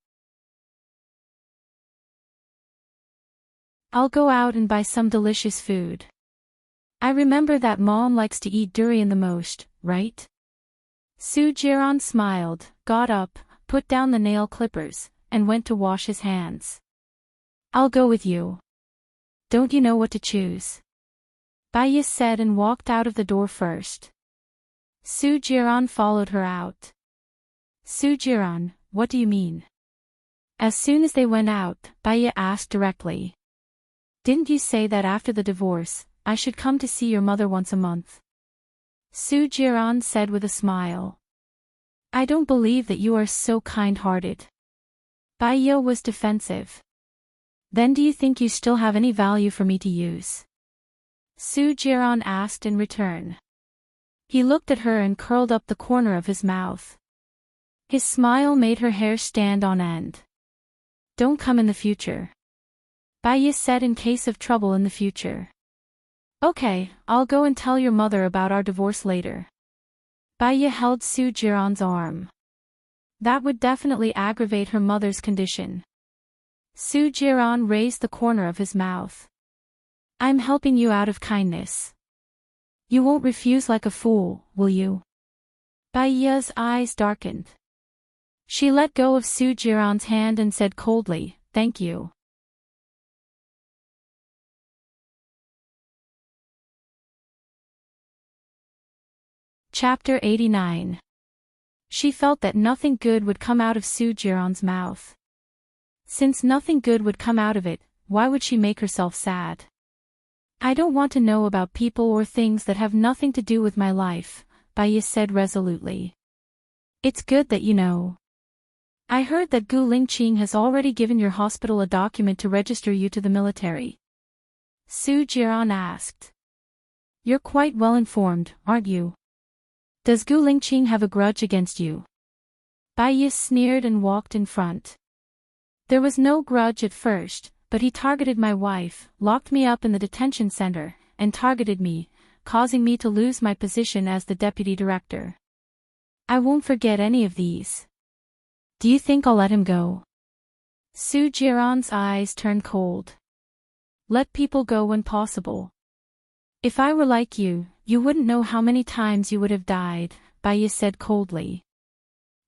I'll go out and buy some delicious food. I remember that Mom likes to eat durian the most, right?" Su Jiran smiled, got up, put down the nail clippers, and went to wash his hands. "I'll go with you. Don't you know what to choose?" Baye said and walked out of the door first. Su Jiran followed her out. "Su Jiran, what do you mean?" As soon as they went out, Baye asked directly. "Didn't you say that after the divorce, I should come to see your mother once a month?" Su Jiran said with a smile. "I don't believe that you are so kind-hearted." Baye was defensive. "Then do you think you still have any value for me to use?" Su Jiran asked in return. He looked at her and curled up the corner of his mouth. His smile made her hair stand on end. "Don't come in the future." Baye said, "In case of trouble in the future." "Okay, I'll go and tell your mother about our divorce later." Baye held Su Jiran's arm. That would definitely aggravate her mother's condition. Su Jiran raised the corner of his mouth. "I'm helping you out of kindness. You won't refuse like a fool, will you?" Baye's eyes darkened. She let go of Su Jiran's hand and said coldly, "Thank you." Chapter 89. She felt that nothing good would come out of Su Jiran's mouth. Since nothing good would come out of it, why would she make herself sad? "I don't want to know about people or things that have nothing to do with my life," Baye said resolutely. "It's good that you know." I heard that Gu Lingqing has already given your hospital a document to register you to the military. Su Jiran asked. You're quite well informed, aren't you? Does Gu Lingqing have a grudge against you? Bai Yi sneered and walked in front. There was no grudge at first, but he targeted my wife, locked me up in the detention center, and targeted me, causing me to lose my position as the deputy director. I won't forget any of these. Do you think I'll let him go? Su Jiran's eyes turned cold. Let people go when possible. If I were like you wouldn't know how many times you would have died, Bai Yi said coldly.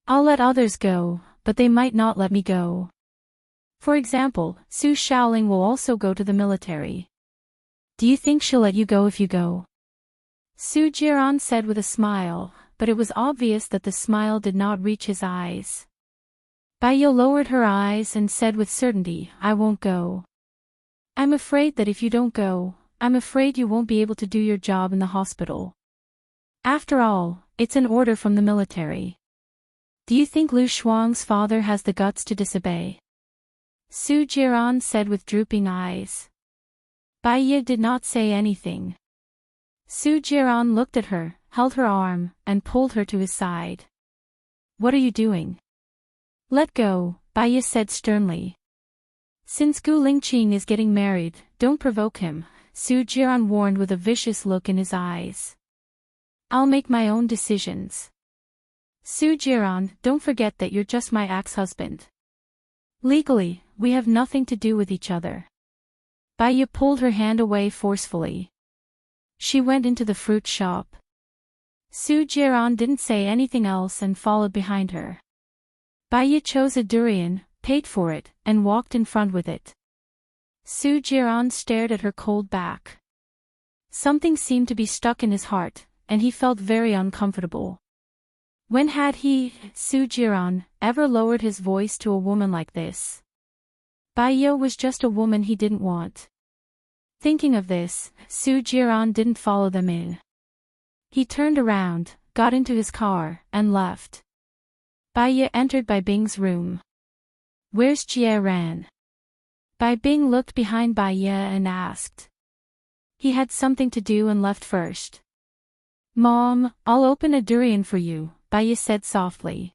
I'll let others go, but they might not let me go. For example, Su Shaoling will also go to the military. Do you think she'll let you go if you go? Su Jiran said with a smile, but it was obvious that the smile did not reach his eyes. Bai Yi lowered her eyes and said with certainty, I won't go. I'm afraid that if you don't go, I'm afraid you won't be able to do your job in the hospital. After all, it's an order from the military. Do you think Lu Shuang's father has the guts to disobey? Su Jiran said with drooping eyes. Bai Yi did not say anything. Su Jiran looked at her, held her arm, and pulled her to his side. What are you doing? Let go, Bai Yi said sternly. Since Gu Lingqing is getting married, don't provoke him, Su Jiran warned with a vicious look in his eyes. I'll make my own decisions. Su Jiran, don't forget that you're just my ex-husband. Legally, we have nothing to do with each other. Bai Yi pulled her hand away forcefully. She went into the fruit shop. Su Jiran didn't say anything else and followed behind her. Bai Yi chose a durian, paid for it, and walked in front with it. Su Jiran stared at her cold back. Something seemed to be stuck in his heart, and he felt very uncomfortable. When had he, Su Jiran, ever lowered his voice to a woman like this? Bai Yi was just a woman he didn't want. Thinking of this, Su Jiran didn't follow them in. He turned around, got into his car, and left. Bai Yi entered Bai Bing's room. Where's Jie Ran? Bai Bing looked behind Bai Yi and asked. He had something to do and left first. Mom, I'll open a durian for you, Bai Yi said softly.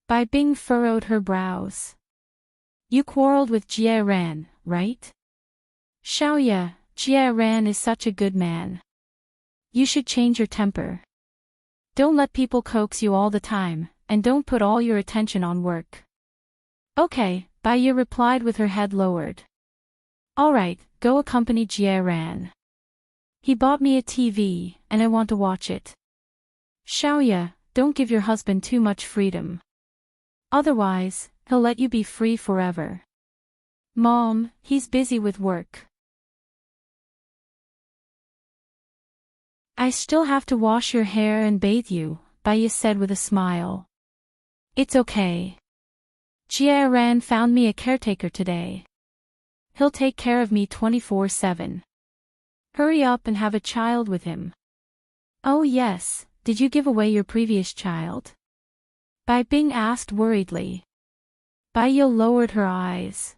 Bai Bing furrowed her brows. You quarreled with Jie Ran, right? Xiaoye, Jie Ran is such a good man. You should change your temper. Don't let people coax you all the time, and don't put all your attention on work. Okay, Bai Yi replied with her head lowered. Alright, go accompany Jie Ran. He bought me a TV, and I want to watch it. Xiaoye, don't give your husband too much freedom. Otherwise, he'll let you be free forever. Mom, he's busy with work. I still have to wash your hair and bathe you, Bai Yi said with a smile. It's okay. Jie Ran found me a caretaker today. He'll take care of me 24/7. Hurry up and have a child with him. Oh yes, did you give away your previous child? Bai Bing asked worriedly. Bai Yi lowered her eyes.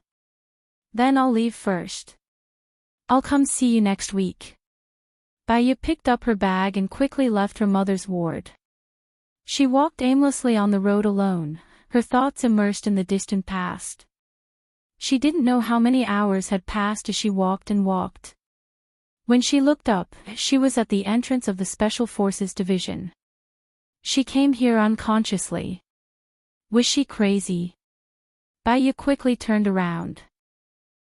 Then I'll leave first. I'll come see you next week. Bai Yi picked up her bag and quickly left her mother's ward. She walked aimlessly on the road alone, her thoughts immersed in the distant past. She didn't know how many hours had passed as she walked and walked. When she looked up, she was at the entrance of the Special Forces Division. She came here unconsciously. Was she crazy? Bai Yi quickly turned around.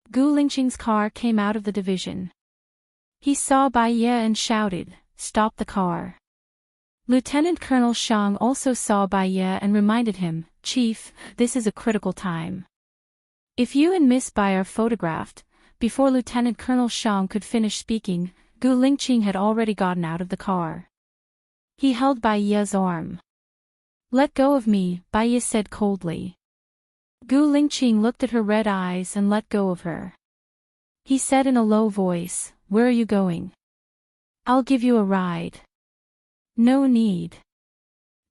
Gu Lingqing's car came out of the division. He saw Bai Yi and shouted, "Stop the car." Lieutenant Colonel Shang also saw Bai Yi and reminded him, "Chief, this is a critical time. If you and Miss Bai are photographed," before Lieutenant Colonel Shang could finish speaking, Gu Lingqing had already gotten out of the car. He held Bai Yi's arm. "Let go of me," Bai Yi said coldly. Gu Lingqing looked at her red eyes and let go of her. He said in a low voice, "Where are you going?" "I'll give you a ride." "No need."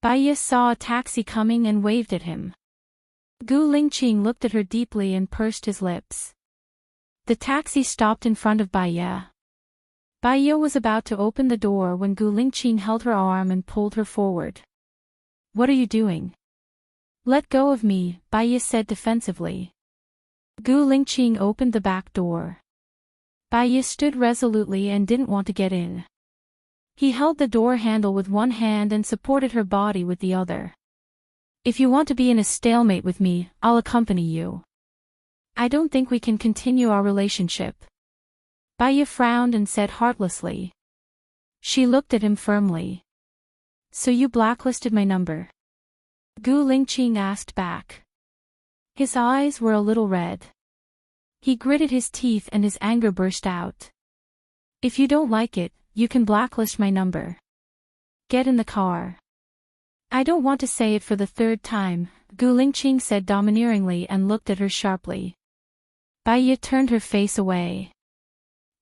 Bai Yi saw a taxi coming and waved at him. Gu Lingqing looked at her deeply and pursed his lips. The taxi stopped in front of Bai Ye. Bai Ye was about to open the door when Gu Lingqing held her arm and pulled her forward. What are you doing? Let go of me, Bai Ye said defensively. Gu Lingqing opened the back door. Bai Ye stood resolutely and didn't want to get in. He held the door handle with one hand and supported her body with the other. If you want to be in a stalemate with me, I'll accompany you. I don't think we can continue our relationship. Bai Ye frowned and said heartlessly. She looked at him firmly. So you blacklisted my number? Gu Lingqing asked back. His eyes were a little red. He gritted his teeth and his anger burst out. If you don't like it, you can blacklist my number. Get in the car. I don't want to say it for the third time, Gu Lingqing said domineeringly and looked at her sharply. Bai Ye turned her face away.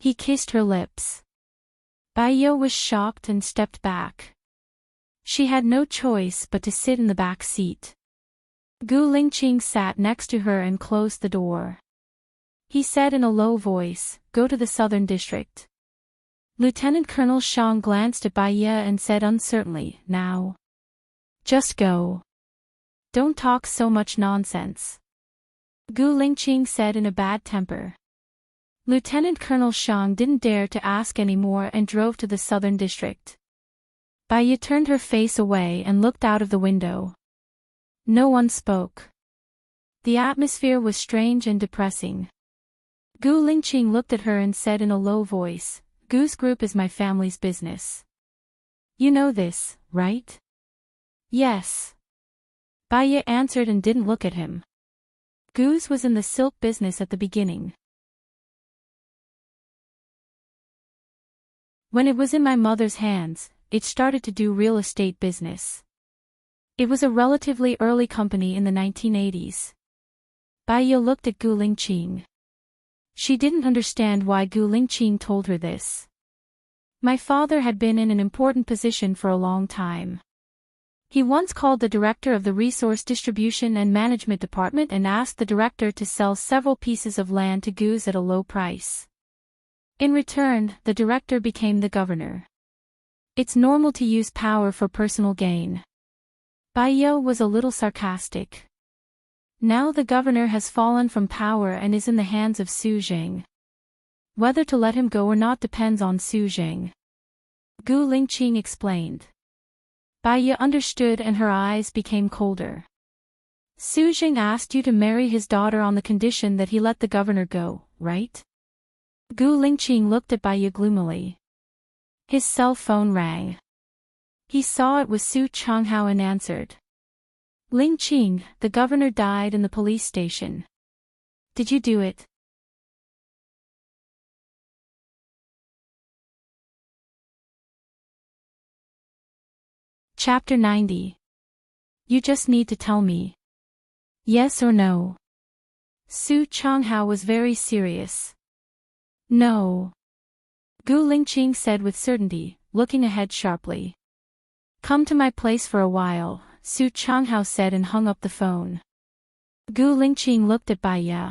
He kissed her lips. Bai Ye was shocked and stepped back. She had no choice but to sit in the back seat. Gu Lingqing sat next to her and closed the door. He said in a low voice, "Go to the Southern District." Lieutenant Colonel Shang glanced at Bai Ye and said uncertainly, "Now. Just go. Don't talk so much nonsense." Gu Lingqing said in a bad temper. Lieutenant Colonel Shang didn't dare to ask any more and drove to the Southern District. Bai Ye turned her face away and looked out of the window. No one spoke. The atmosphere was strange and depressing. Gu Lingqing looked at her and said in a low voice, "Gu's group is my family's business. You know this, right?" "Yes." Bai Ye answered and didn't look at him. Gu's was in the silk business at the beginning. When it was in my mother's hands, it started to do real estate business. It was a relatively early company in the 1980s. Bai Ye looked at Gu Lingqing. She didn't understand why Gu Lingqing told her this. My father had been in an important position for a long time. He once called the director of the Resource Distribution and Management Department and asked the director to sell several pieces of land to Gu's at a low price. In return, the director became the governor. It's normal to use power for personal gain. Bai Ye was a little sarcastic. Now the governor has fallen from power and is in the hands of Su Jing. Whether to let him go or not depends on Su Jing. Gu Lingqing explained. Bai Ye understood and her eyes became colder. Su Jing asked you to marry his daughter on the condition that he let the governor go, right? Gu Lingqing looked at Bai Ye gloomily. His cell phone rang. He saw it was Su Changhao and answered. Lingqing, the governor died in the police station. Did you do it? Chapter 90. You just need to tell me. Yes or no? Su Changhao was very serious. No. Gu Lingqing said with certainty, looking ahead sharply. Come to my place for a while, Su Changhao said and hung up the phone. Gu Lingqing looked at Bai Ye.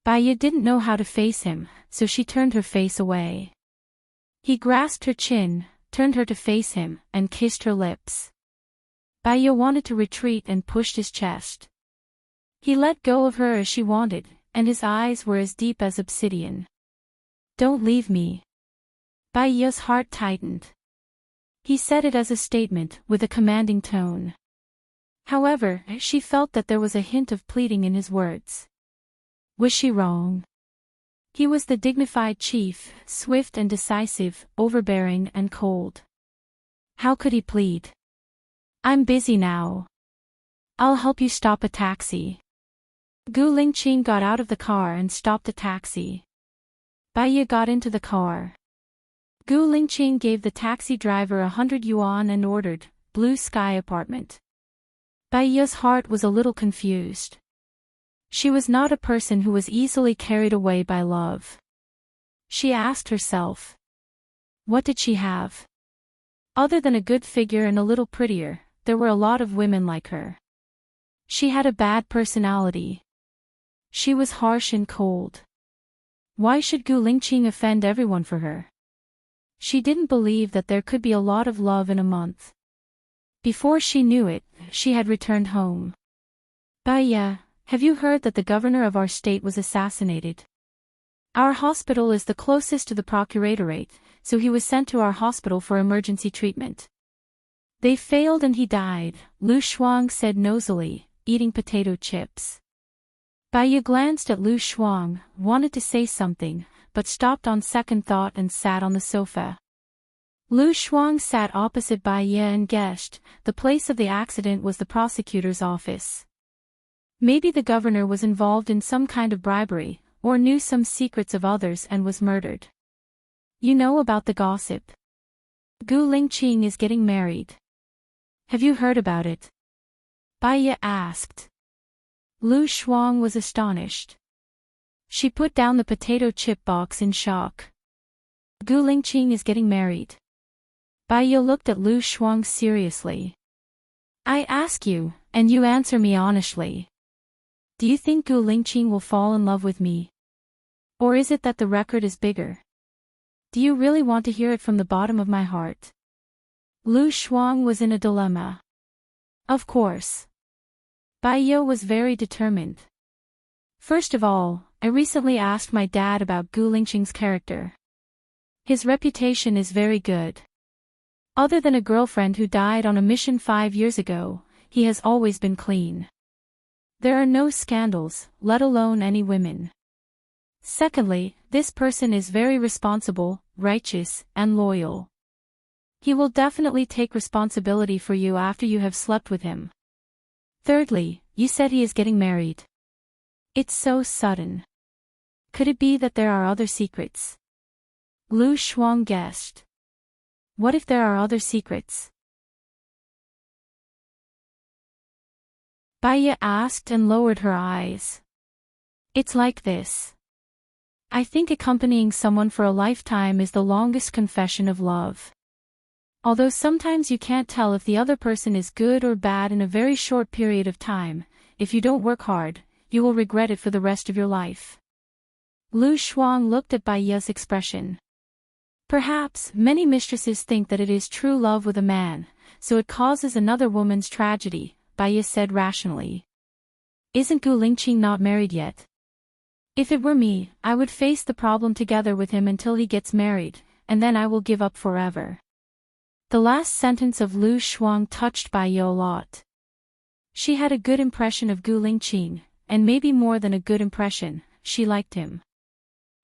Bai Ye didn't know how to face him, so she turned her face away. He grasped her chin, turned her to face him, and kissed her lips. Bai Ye wanted to retreat and pushed his chest. He let go of her as she wanted, and his eyes were as deep as obsidian. Don't leave me. Bai Ye's heart tightened. He said it as a statement, with a commanding tone. However, she felt that there was a hint of pleading in his words. Was she wrong? He was the dignified chief, swift and decisive, overbearing and cold. How could he plead? I'm busy now. I'll help you stop a taxi. Gu Lingqing got out of the car and stopped a taxi. Bai Ye got into the car. Gu Lingqing gave the taxi driver 100 yuan and ordered, Blue Sky Apartment. Bai Ye's heart was a little confused. She was not a person who was easily carried away by love. She asked herself. What did she have? Other than a good figure and a little prettier, there were a lot of women like her. She had a bad personality. She was harsh and cold. Why should Gu Lingqing offend everyone for her? She didn't believe that there could be a lot of love in a month. Before she knew it, she had returned home. Baya, have you heard that the governor of our state was assassinated? Our hospital is the closest to the procuratorate, so he was sent to our hospital for emergency treatment. They failed and he died, Lu Shuang said nosily, eating potato chips. Baya glanced at Lu Shuang, wanted to say something, but stopped on second thought and sat on the sofa. Lu Shuang sat opposite Baya and guessed, the place of the accident was the prosecutor's office. Maybe the governor was involved in some kind of bribery, or knew some secrets of others and was murdered. You know about the gossip. Gu Lingqing is getting married. Have you heard about it? Baya asked. Lu Shuang was astonished. She put down the potato chip box in shock. Gu Lingqing is getting married. Baya looked at Lu Shuang seriously. I ask you, and you answer me honestly. Do you think Gu Lingqing will fall in love with me? Or is it that the record is bigger? Do you really want to hear it from the bottom of my heart? Lu Shuang was in a dilemma. Of course. Baiyo was very determined. First of all, I recently asked my dad about Gu Lingqing's character. His reputation is very good. Other than a girlfriend who died on a mission 5 years ago, he has always been clean. There are no scandals, let alone any women. Secondly, this person is very responsible, righteous, and loyal. He will definitely take responsibility for you after you have slept with him. Thirdly, you said he is getting married. It's so sudden. Could it be that there are other secrets? Lu Shuang guessed. What if there are other secrets? Baya asked and lowered her eyes. It's like this. I think accompanying someone for a lifetime is the longest confession of love. Although sometimes you can't tell if the other person is good or bad in a very short period of time, if you don't work hard, you will regret it for the rest of your life. Lu Shuang looked at Baya's expression. Perhaps many mistresses think that it is true love with a man, so it causes another woman's tragedy, Baya said rationally. Isn't Gu Lingqing not married yet? If it were me, I would face the problem together with him until he gets married, and then I will give up forever. The last sentence of Lu Shuang touched Baya a lot. She had a good impression of Gu Lingqing, and maybe more than a good impression, she liked him.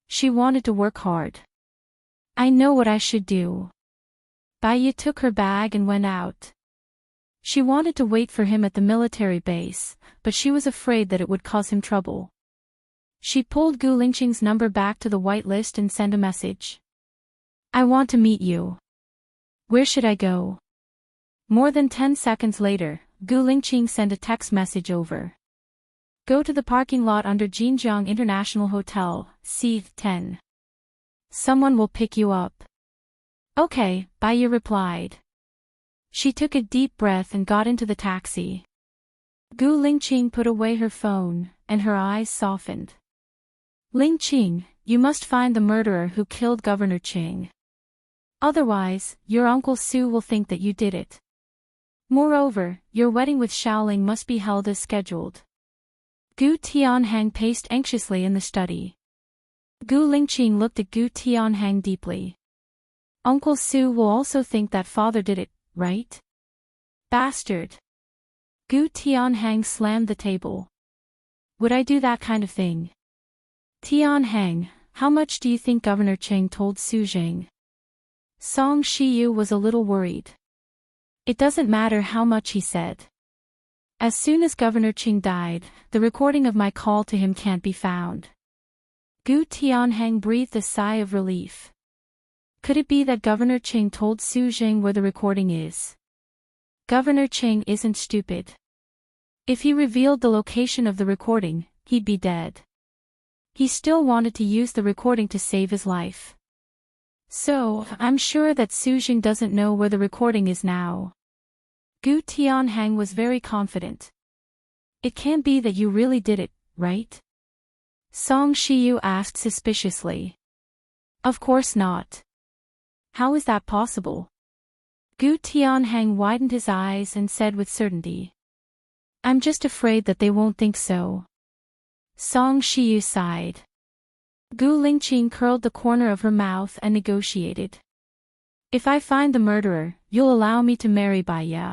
She wanted to work hard. I know what I should do. Baya took her bag and went out. She wanted to wait for him at the military base, but she was afraid that it would cause him trouble. She pulled Gu Lingqing's number back to the whitelist and sent a message. I want to meet you. Where should I go? More than 10 seconds later, Gu Lingqing sent a text message over. Go to the parking lot under Jinjiang International Hotel, C10. Someone will pick you up. Okay, Baya replied. She took a deep breath and got into the taxi. Gu Lingqing put away her phone, and her eyes softened. Lingqing, you must find the murderer who killed Governor Qing. Otherwise, your Uncle Su will think that you did it. Moreover, your wedding with Xiaoling must be held as scheduled. Gu Tianhang paced anxiously in the study. Gu Lingqing looked at Gu Tianhang deeply. Uncle Su will also think that father did it, right? Bastard. Gu Tianhang slammed the table. Would I do that kind of thing? Tianhang, how much do you think Governor Qing told Su Jing? Song Shiyu was a little worried. It doesn't matter how much he said. As soon as Governor Qing died, the recording of my call to him can't be found. Gu Tianhang breathed a sigh of relief. Could it be that Governor Qing told Su Jing where the recording is? Governor Qing isn't stupid. If he revealed the location of the recording, he'd be dead. He still wanted to use the recording to save his life. So, I'm sure that Su Jing doesn't know where the recording is now. Gu Tianhang was very confident. It can't be that you really did it, right? Song Shiyu asked suspiciously. Of course not. How is that possible? Gu Tianheng widened his eyes and said with certainty. I'm just afraid that they won't think so. Song Shiyu sighed. Gu Lingqing curled the corner of her mouth and negotiated. If I find the murderer, you'll allow me to marry Bai Ye.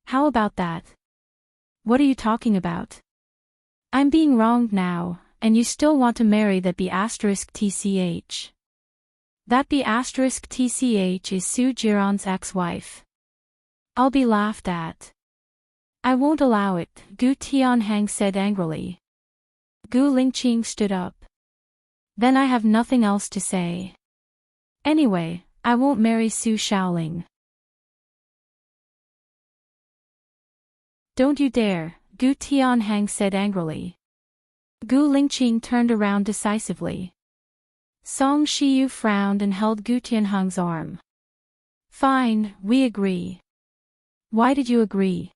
How about that? What are you talking about? I'm being wronged now, and you still want to marry that B*TCH. That B*TCH is Su Jiran's ex-wife. I'll be laughed at. I won't allow it, Gu Tianheng said angrily. Gu Lingqing stood up. Then I have nothing else to say. Anyway, I won't marry Su Shaoling. Don't you dare, Gu Tianheng said angrily. Gu Lingqing turned around decisively. Song Shiyu frowned and held Gu Tianheng's arm. Fine, we agree. Why did you agree?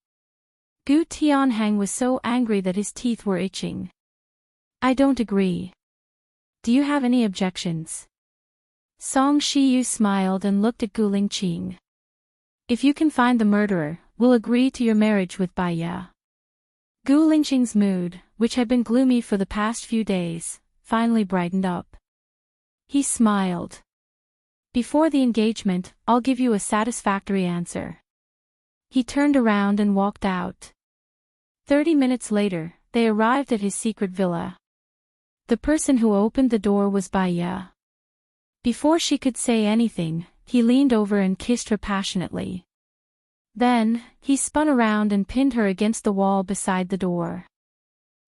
Gu Tianheng was so angry that his teeth were itching. I don't agree. Do you have any objections? Song Shiyu smiled and looked at Gu Lingqing. If you can find the murderer, we'll agree to your marriage with Bai Ye. Gu Lingqing's mood, which had been gloomy for the past few days, finally brightened up. He smiled. Before the engagement, I'll give you a satisfactory answer. He turned around and walked out. 30 minutes later, they arrived at his secret villa. The person who opened the door was Bai Ye. Before she could say anything, he leaned over and kissed her passionately. Then, he spun around and pinned her against the wall beside the door.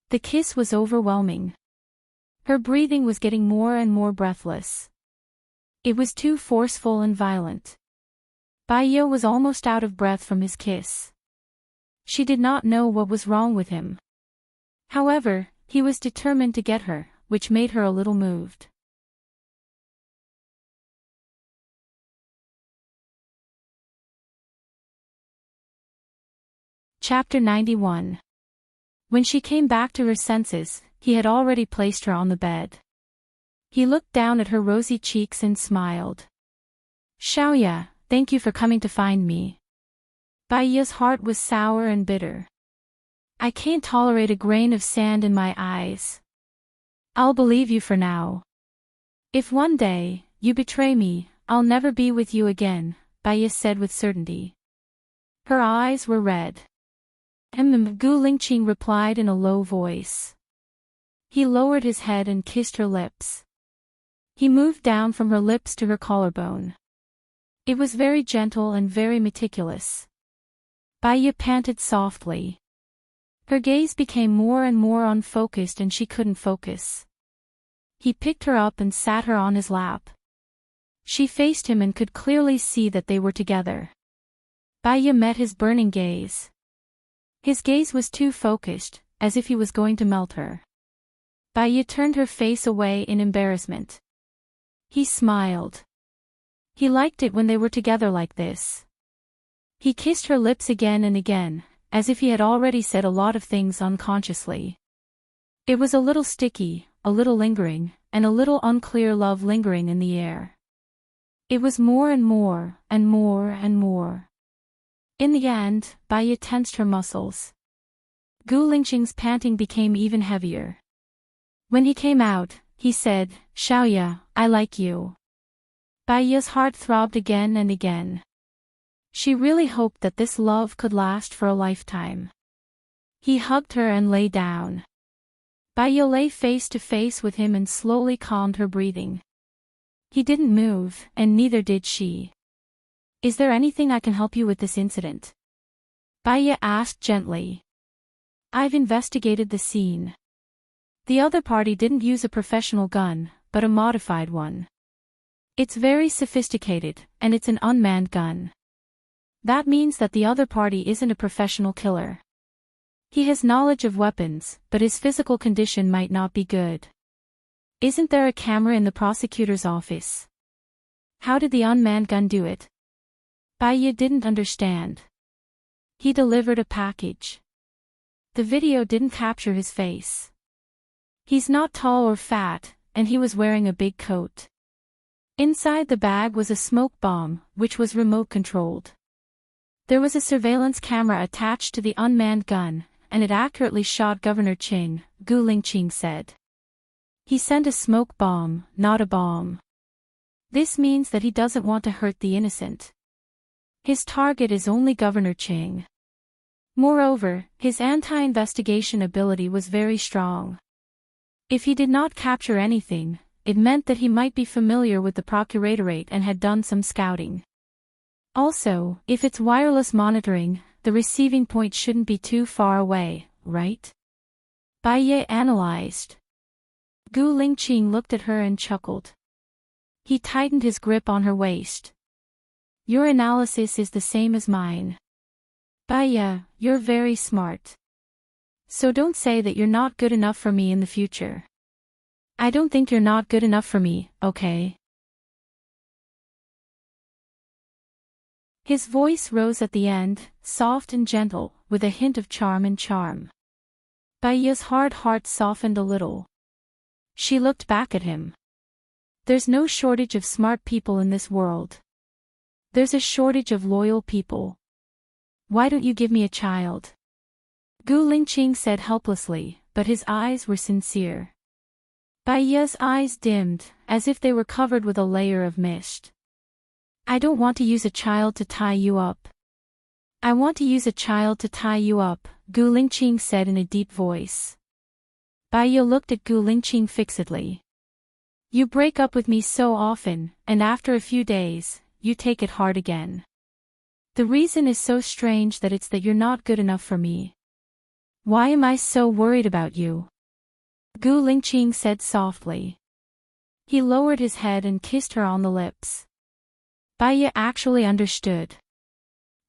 The kiss was overwhelming. Her breathing was getting more and more breathless. It was too forceful and violent. Bai Ye was almost out of breath from his kiss. She did not know what was wrong with him. However, he was determined to get her, which made her a little moved. Chapter 91. When she came back to her senses, he had already placed her on the bed. He looked down at her rosy cheeks and smiled. Xiaoya, thank you for coming to find me. Bai Ye's heart was sour and bitter. I can't tolerate a grain of sand in my eyes. I'll believe you for now. If one day, you betray me, I'll never be with you again, Bai Ye said with certainty. Her eyes were red. Gu Lingqing replied in a low voice. He lowered his head and kissed her lips. He moved down from her lips to her collarbone. It was very gentle and very meticulous. Bai Ye panted softly. Her gaze became more and more unfocused and she couldn't focus. He picked her up and sat her on his lap. She faced him and could clearly see that they were together. Bai Ye met his burning gaze. His gaze was too focused, as if he was going to melt her. Bai Ye turned her face away in embarrassment. He smiled. He liked it when they were together like this. He kissed her lips again and again, as if he had already said a lot of things unconsciously. It was a little sticky, a little lingering, and a little unclear love lingering in the air. It was more and more, and more and more. In the end, Bai Ye tensed her muscles. Gu Lingqing's panting became even heavier. When he came out, he said, Xiaoya, I like you. Bai Ye's heart throbbed again and again. She really hoped that this love could last for a lifetime. He hugged her and lay down. Bai Ye lay face to face with him and slowly calmed her breathing. He didn't move, and neither did she. Is there anything I can help you with this incident? Bai Ye asked gently. I've investigated the scene. The other party didn't use a professional gun, but a modified one. It's very sophisticated, and it's an unmanned gun. That means that the other party isn't a professional killer. He has knowledge of weapons, but his physical condition might not be good. Isn't there a camera in the prosecutor's office? How did the unmanned gun do it? Bai Ye didn't understand. He delivered a package. the video didn't capture his face. He's not tall or fat, and he was wearing a big coat. Inside the bag was a smoke bomb, which was remote-controlled. There was a surveillance camera attached to the unmanned gun, and it accurately shot Governor Ching, Gu Lingqing said. He sent a smoke bomb, not a bomb. This means that he doesn't want to hurt the innocent. His target is only Governor Ching. Moreover, his anti-investigation ability was very strong. If he did not capture anything, it meant that he might be familiar with the procuratorate and had done some scouting. Also, if it's wireless monitoring, the receiving point shouldn't be too far away, right? Bai Ye analyzed. Gu Lingqing looked at her and chuckled. He tightened his grip on her waist. Your analysis is the same as mine. Bai Ye, you're very smart. So don't say that you're not good enough for me in the future. I don't think you're not good enough for me, okay? His voice rose at the end, soft and gentle, with a hint of charm. Bai Ye's hard heart softened a little. She looked back at him. There's no shortage of smart people in this world. There's a shortage of loyal people. Why don't you give me a child? Gu Lingqing said helplessly, but his eyes were sincere. Bai Ye's eyes dimmed, as if they were covered with a layer of mist. I don't want to use a child to tie you up. I want to use a child to tie you up, Gu Lingqing said in a deep voice. Bai Ye looked at Gu Lingqing fixedly. You break up with me so often, and after a few days, you take it hard again. The reason is so strange that it's that you're not good enough for me. Why am I so worried about you? Gu Lingqing said softly. He lowered his head and kissed her on the lips. Bai Ye actually understood.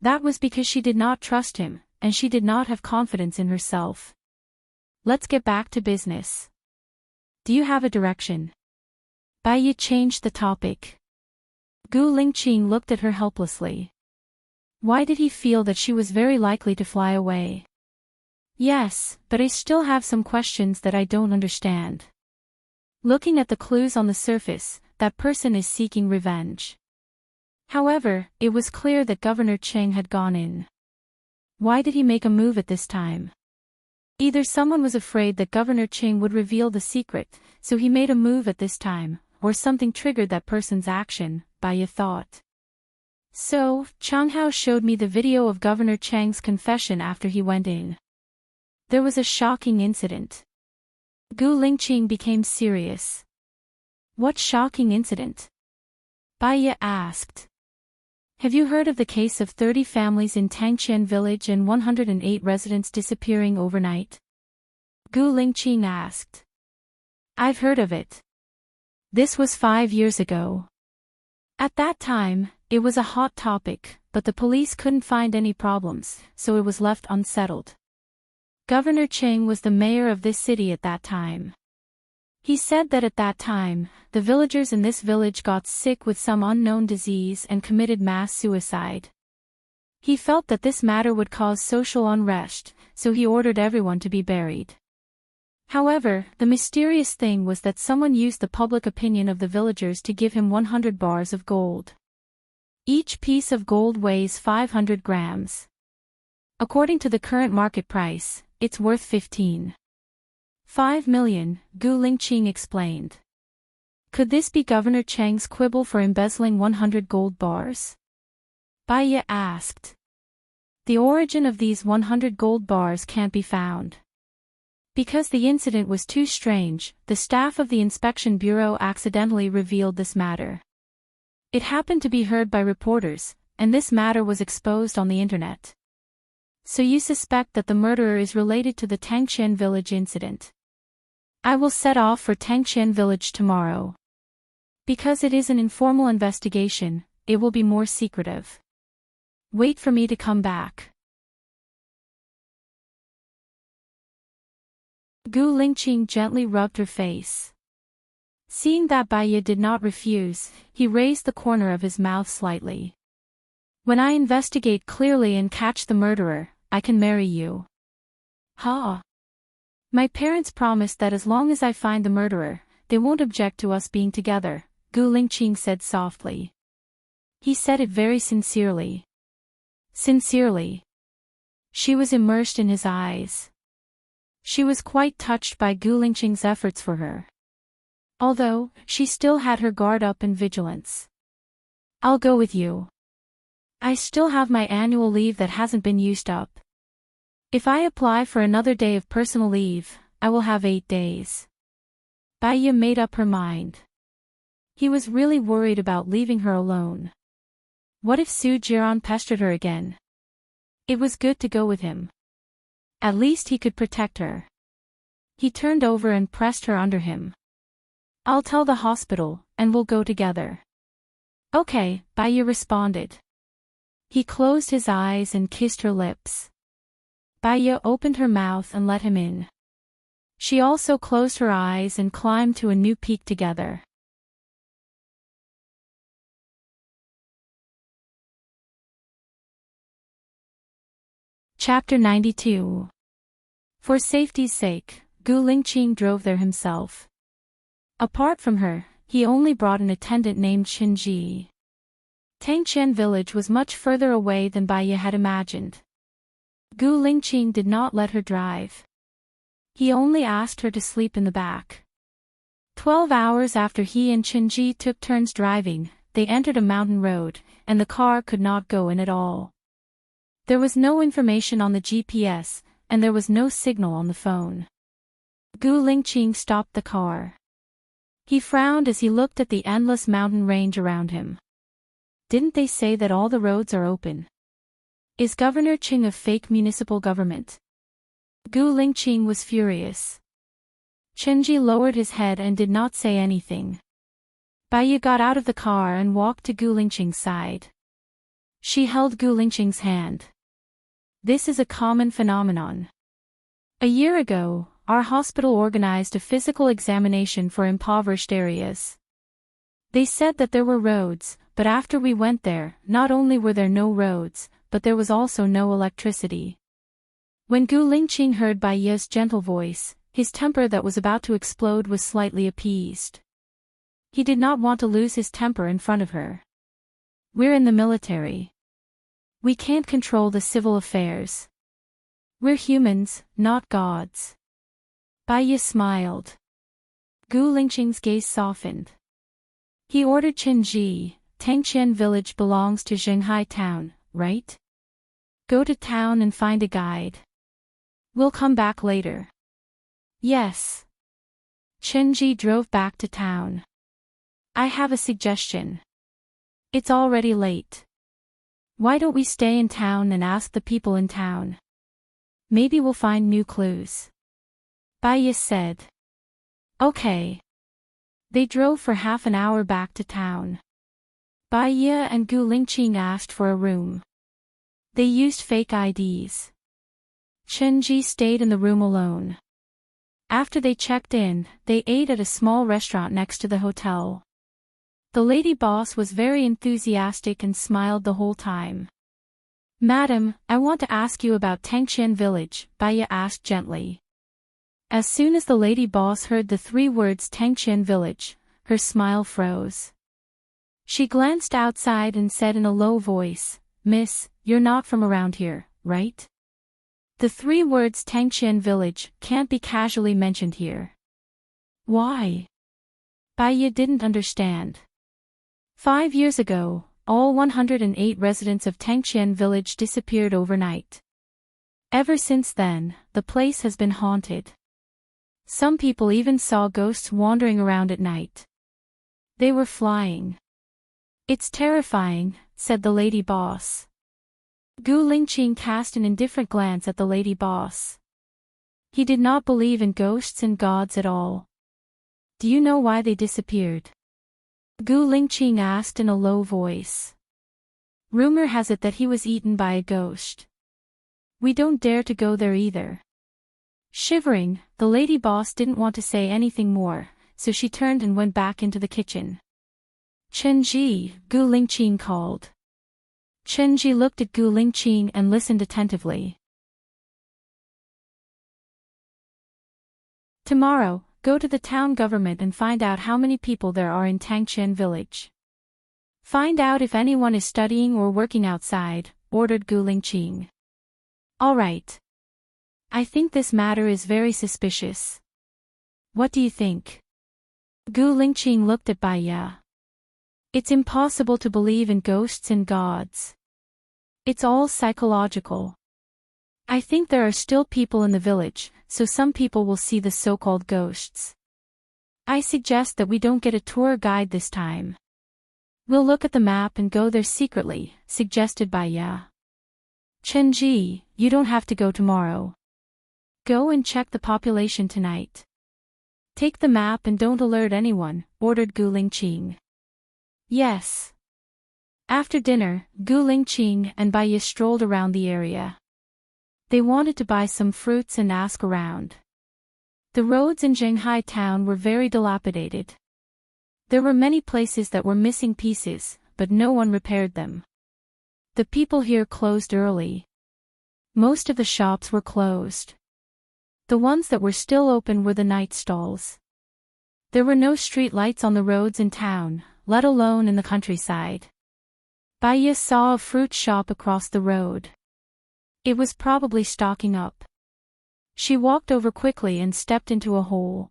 That was because she did not trust him, and she did not have confidence in herself. Let's get back to business. Do you have a direction? Bai Ye changed the topic. Gu Lingqing looked at her helplessly. Why did he feel that she was very likely to fly away? Yes, but I still have some questions that I don't understand. Looking at the clues on the surface, that person is seeking revenge. However, it was clear that Governor Cheng had gone in. Why did he make a move at this time? Either someone was afraid that Governor Cheng would reveal the secret, so he made a move at this time, or something triggered that person's action, Bai Ye thought. So, Changhao showed me the video of Governor Cheng's confession after he went in. There was a shocking incident. Gu Lingqing became serious. What shocking incident? Bai Ye asked. Have you heard of the case of 30 families in Tangqian village and 108 residents disappearing overnight? Gu Lingqing asked. I've heard of it. This was 5 years ago. At that time, it was a hot topic, but the police couldn't find any problems, so it was left unsettled. Governor Cheng was the mayor of this city at that time. He said that at that time, the villagers in this village got sick with some unknown disease and committed mass suicide. He felt that this matter would cause social unrest, so he ordered everyone to be buried. However, the mysterious thing was that someone used the public opinion of the villagers to give him 100 bars of gold. Each piece of gold weighs 500 grams. According to the current market price, it's worth 15.5 million, Gu Lingqing explained. Could this be Governor Cheng's quibble for embezzling 100 gold bars? Bai Ye asked. The origin of these 100 gold bars can't be found. Because the incident was too strange, the staff of the inspection bureau accidentally revealed this matter. It happened to be heard by reporters, and this matter was exposed on the internet. So you suspect that the murderer is related to the Tangqian village incident. I will set off for Tangqian village tomorrow. Because it is an informal investigation, it will be more secretive. Wait for me to come back. Gu Lingqing gently rubbed her face. Seeing that Bai Ye did not refuse, he raised the corner of his mouth slightly. When I investigate clearly and catch the murderer, I can marry you. Ha! My parents promised that as long as I find the murderer, they won't object to us being together, Gu Lingqing said softly. He said it very sincerely. Sincerely. She was immersed in his eyes. She was quite touched by Gu Lingqing's efforts for her. Although, she still had her guard up and vigilance. I'll go with you. I still have my annual leave that hasn't been used up. If I apply for another day of personal leave, I will have 8 days. Bai Ye made up her mind. He was really worried about leaving her alone. What if Su Jiran pestered her again? It was good to go with him. At least he could protect her. He turned over and pressed her under him. I'll tell the hospital, and we'll go together. Okay, Bai Ye responded. He closed his eyes and kissed her lips. Bai Ye opened her mouth and let him in. She also closed her eyes and climbed to a new peak together. Chapter 92. For safety's sake, Gu Lingqing drove there himself. Apart from her, he only brought an attendant named Qinji. Tangqian village was much further away than Bai Ye had imagined. Gu Lingqing did not let her drive. He only asked her to sleep in the back. 12 hours after he and Qinji took turns driving, they entered a mountain road, and the car could not go in at all. There was no information on the GPS, and there was no signal on the phone. Gu Lingqing stopped the car. He frowned as he looked at the endless mountain range around him. Didn't they say that all the roads are open? Is Governor Qing a fake municipal government? Gu Lingqing was furious. Qinji lowered his head and did not say anything. Bai Ye got out of the car and walked to Gu Lingqing's side. She held Gu Lingqing's hand. This is a common phenomenon. A year ago, our hospital organized a physical examination for impoverished areas. They said that there were roads, but after we went there, not only were there no roads, but there was also no electricity. When Gu Lingqing heard Bai Ye's gentle voice, his temper that was about to explode was slightly appeased. He did not want to lose his temper in front of her. We're in the military. We can't control the civil affairs. We're humans, not gods. Bai Ye smiled. Gu Lingqing's gaze softened. He ordered Qinji, Tangqian village belongs to Zhenghai town, right? Go to town and find a guide. We'll come back later. Yes. Qinji drove back to town. I have a suggestion. It's already late. Why don't we stay in town and ask the people in town? Maybe we'll find new clues. Bai Ye said. Okay. They drove for half an hour back to town. Bai Ye and Gu Lingqing asked for a room. They used fake IDs. Qinji stayed in the room alone. After they checked in, they ate at a small restaurant next to the hotel. The lady boss was very enthusiastic and smiled the whole time. Madam, I want to ask you about Tangqian village, Bai Ye asked gently. As soon as the lady boss heard the 3 words Tangqian village, her smile froze. She glanced outside and said in a low voice, Miss, you're not from around here, right? The 3 words Tangqian village can't be casually mentioned here. Why? Bai Ye didn't understand. 5 years ago, all 108 residents of Tangqian village disappeared overnight. Ever since then, the place has been haunted. Some people even saw ghosts wandering around at night. They were flying. It's terrifying, said the lady boss. Gu Lingqing cast an indifferent glance at the lady boss. He did not believe in ghosts and gods at all. Do you know why they disappeared? Gu Lingqing asked in a low voice. Rumor has it that he was eaten by a ghost. We don't dare to go there either. Shivering, the lady boss didn't want to say anything more, so she turned and went back into the kitchen. Qinji, Gu Lingqing called. Qinji looked at Gu Lingqing and listened attentively. Tomorrow, go to the town government and find out how many people there are in Tangchen village. Find out if anyone is studying or working outside, ordered Gu Lingqing. All right. I think this matter is very suspicious. What do you think? Gu Lingqing looked at Bai Ye. It's impossible to believe in ghosts and gods. It's all psychological. I think there are still people in the village, so some people will see the so-called ghosts. I suggest that we don't get a tour guide this time. We'll look at the map and go there secretly, suggested Bai Ye. Chen Ji, you don't have to go tomorrow. Go and check the population tonight. Take the map and don't alert anyone, ordered Gu Lingqing. Yes. After dinner, Gu Lingqing and Bai Ye strolled around the area. They wanted to buy some fruits and ask around. The roads in Shanghai town were very dilapidated. There were many places that were missing pieces, but no one repaired them. The people here closed early. Most of the shops were closed. The ones that were still open were the night stalls. There were no street lights on the roads in town, let alone in the countryside. Bai Ye saw a fruit shop across the road. It was probably stocking up. She walked over quickly and stepped into a hole.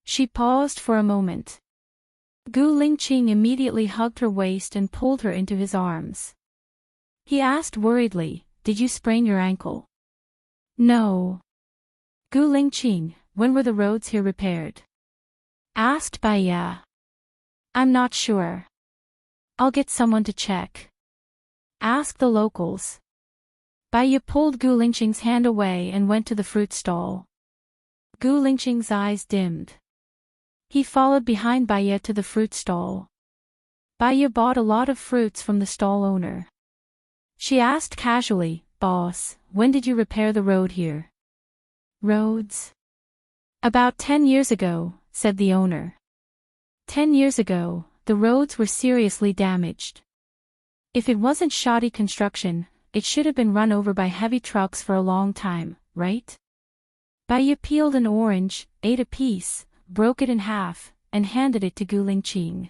She paused for a moment. Gu Lingqing immediately hugged her waist and pulled her into his arms. He asked worriedly, "Did you sprain your ankle?" "No." "Gu Lingqing, when were the roads here repaired?" asked Bai Ye. "I'm not sure. I'll get someone to check. Ask the locals." Bai Ye pulled Gu Lingqing's hand away and went to the fruit stall. Gu Lingqing's eyes dimmed. He followed behind Bai Ye to the fruit stall. Bai Ye bought a lot of fruits from the stall owner. She asked casually, "Boss, when did you repair the road here?" "Roads?" "About 10 years ago," said the owner. 10 years ago, the roads were seriously damaged. If it wasn't shoddy construction, it should have been run over by heavy trucks for a long time, right? Bai Ye peeled an orange, ate a piece, broke it in half, and handed it to Gu Lingqing.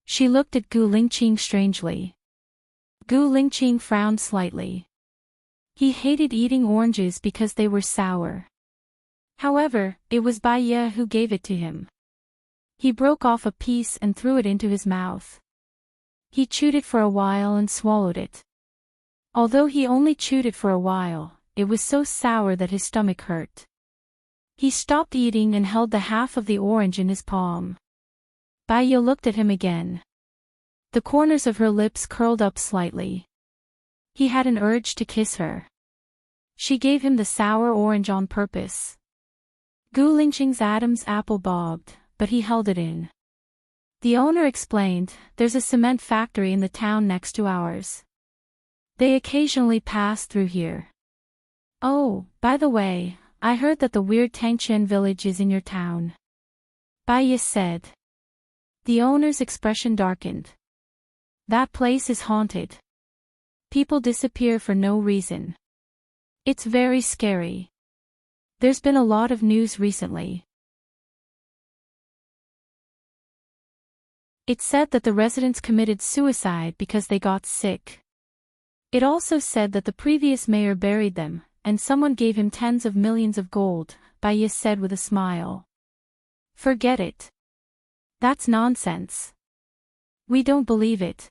She looked at Gu Lingqing strangely. Gu Lingqing frowned slightly. He hated eating oranges because they were sour. However, it was Bai Ye who gave it to him. He broke off a piece and threw it into his mouth. He chewed it for a while and swallowed it. Although he only chewed it for a while, it was so sour that his stomach hurt. He stopped eating and held the half of the orange in his palm. Bai Ye looked at him again. The corners of her lips curled up slightly. He had an urge to kiss her. She gave him the sour orange on purpose. Gu Lingqing's Adam's apple bobbed, but he held it in. The owner explained, "There's a cement factory in the town next to ours. They occasionally pass through here. Oh, by the way, I heard that the weird Tangchen village is in your town," Bai Ye said. The owner's expression darkened. "That place is haunted. People disappear for no reason. It's very scary. There's been a lot of news recently." It said that the residents committed suicide because they got sick. It also said that the previous mayor buried them, and someone gave him tens of millions of gold, Bai Ye said with a smile. "Forget it. That's nonsense. We don't believe it.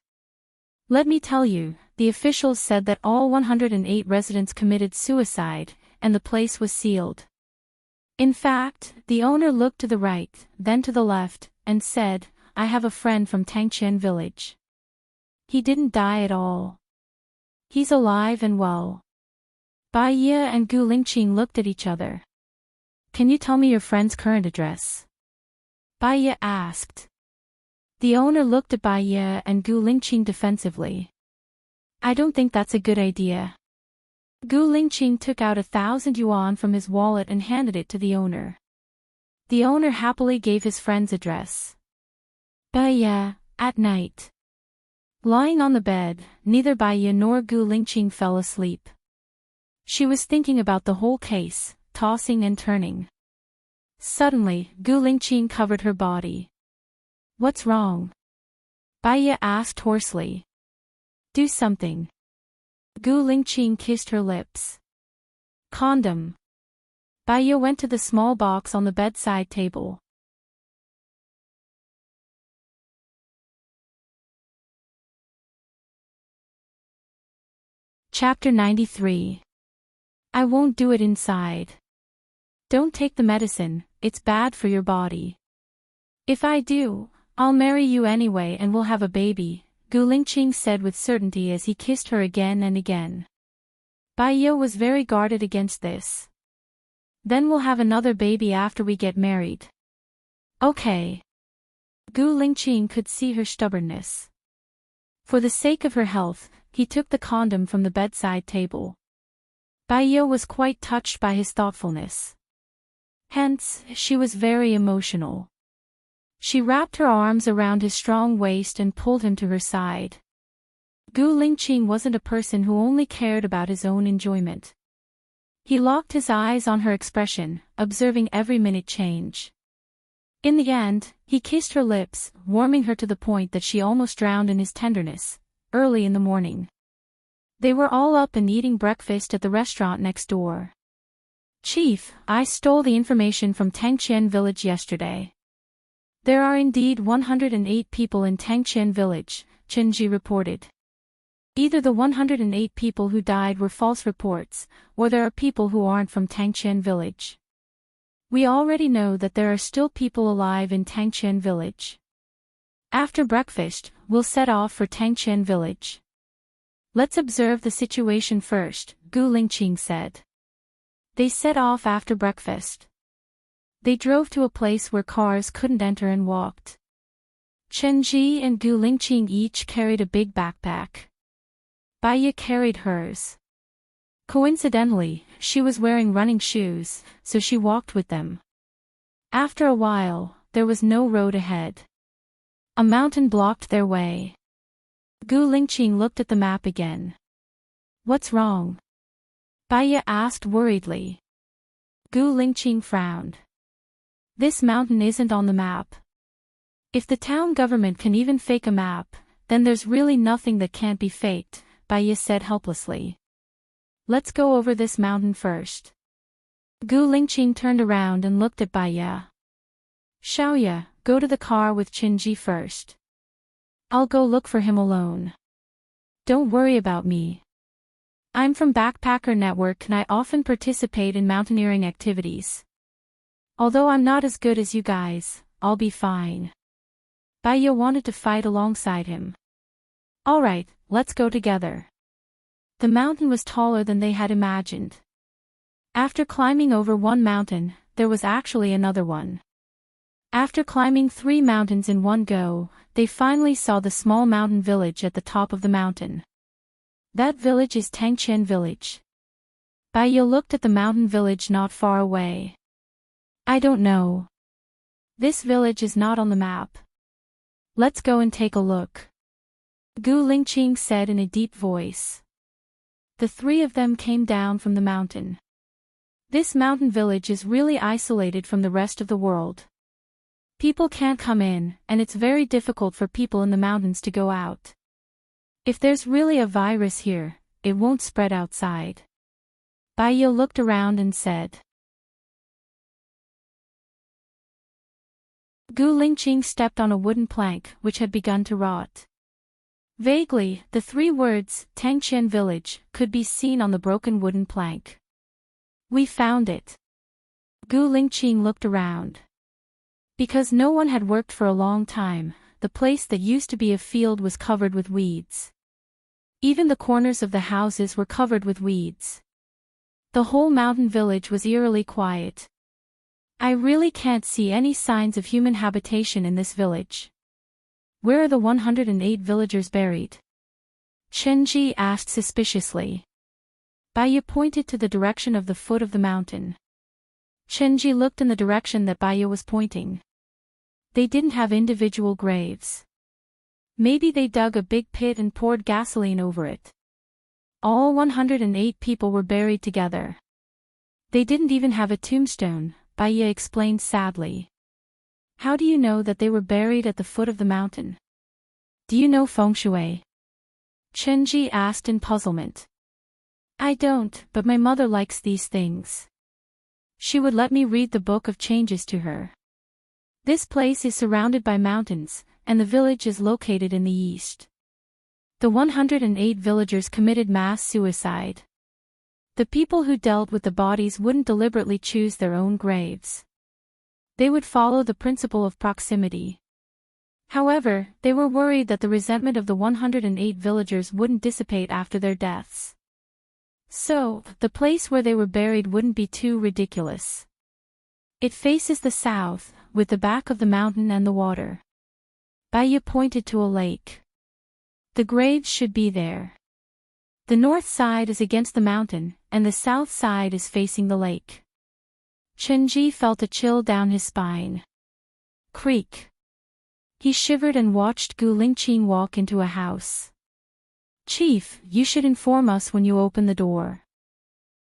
Let me tell you, the officials said that all 108 residents committed suicide, and the place was sealed. In fact, the owner looked to the right, then to the left, and said, 'I have a friend from Tangchen village. He didn't die at all. He's alive and well.'" Bai Ye and Gu Lingqing looked at each other. "Can you tell me your friend's current address?" Bai Ye asked. The owner looked at Bai Ye and Gu Lingqing defensively. "I don't think that's a good idea." Gu Lingqing took out 1,000 yuan from his wallet and handed it to the owner. The owner happily gave his friend's address. Bai Ye, at night. Lying on the bed, neither Bai Ye nor Gu Lingqing fell asleep. She was thinking about the whole case, tossing and turning. Suddenly, Gu Lingqing covered her body. What's wrong? Baiya asked hoarsely. Do something. Gu Lingqing kissed her lips. Condom. Baiya went to the small box on the bedside table. Chapter 93. I won't do it inside. Don't take the medicine, it's bad for your body. If I do, I'll marry you anyway and we'll have a baby, Gu Lingqing said with certainty as he kissed her again and again. Baiya was very guarded against this. Then we'll have another baby after we get married. Okay. Gu Lingqing could see her stubbornness. For the sake of her health, he took the condom from the bedside table. Baiya was quite touched by his thoughtfulness. Hence, she was very emotional. She wrapped her arms around his strong waist and pulled him to her side. Gu Lingqing wasn't a person who only cared about his own enjoyment. He locked his eyes on her expression, observing every minute change. In the end, he kissed her lips, warming her to the point that she almost drowned in his tenderness. Early in the morning. They were all up and eating breakfast at the restaurant next door. Chief, I stole the information from Tangqian village yesterday. There are indeed 108 people in Tangqian village, Chenji reported. Either the 108 people who died were false reports, or there are people who aren't from Tangqian village. We already know that there are still people alive in Tangqian village. After breakfast, we'll set off for Tangqian village. Let's observe the situation first, Gu Lingqing said. They set off after breakfast. They drove to a place where cars couldn't enter and walked. Chenji and Gu Lingqing each carried a big backpack. Baiya carried hers. Coincidentally, she was wearing running shoes, so she walked with them. After a while, there was no road ahead. A mountain blocked their way. Gu Lingqing looked at the map again. What's wrong? Baiya asked worriedly. Gu Lingqing frowned. This mountain isn't on the map. If the town government can even fake a map, then there's really nothing that can't be faked, Baiya said helplessly. Let's go over this mountain first. Gu Lingqing turned around and looked at Baiya. Xiaoya, go to the car with Chenji first. I'll go look for him alone. Don't worry about me. I'm from Backpacker Network and I often participate in mountaineering activities. Although I'm not as good as you guys, I'll be fine. Baiya wanted to fight alongside him. Alright, let's go together. The mountain was taller than they had imagined. After climbing over one mountain, there was actually another one. After climbing 3 mountains in one go, they finally saw the small mountain village at the top of the mountain. That village is Tangqian village. Baiya looked at the mountain village not far away. I don't know. This village is not on the map. Let's go and take a look. Gu Lingqing said in a deep voice. The 3 of them came down from the mountain. This mountain village is really isolated from the rest of the world. People can't come in, and it's very difficult for people in the mountains to go out. If there's really a virus here, it won't spread outside. Baiya looked around and said. Gu Lingqing stepped on a wooden plank which had begun to rot. Vaguely, the 3 words, Tangqian village, could be seen on the broken wooden plank. We found it. Gu Lingqing looked around. Because no one had worked for a long time, the place that used to be a field was covered with weeds. Even the corners of the houses were covered with weeds. The whole mountain village was eerily quiet. I really can't see any signs of human habitation in this village. Where are the 108 villagers buried? Chenji asked suspiciously. Baiya pointed to the direction of the foot of the mountain. Chenji looked in the direction that Baiya was pointing. They didn't have individual graves. Maybe they dug a big pit and poured gasoline over it. All 108 people were buried together. They didn't even have a tombstone, Baya explained sadly. How do you know that they were buried at the foot of the mountain? Do you know feng shui? Chenji asked in puzzlement. I don't, but my mother likes these things. She would let me read the Book of Changes to her. This place is surrounded by mountains, and the village is located in the east. The 108 villagers committed mass suicide. The people who dealt with the bodies wouldn't deliberately choose their own graves. They would follow the principle of proximity. However, they were worried that the resentment of the 108 villagers wouldn't dissipate after their deaths. So, the place where they were buried wouldn't be too ridiculous. It faces the south, with the back of the mountain and the water. Baya pointed to a lake. The graves should be there. The north side is against the mountain, and the south side is facing the lake. Chenji felt a chill down his spine. Creak. He shivered and watched Gu Lingqing walk into a house. Chief, you should inform us when you open the door.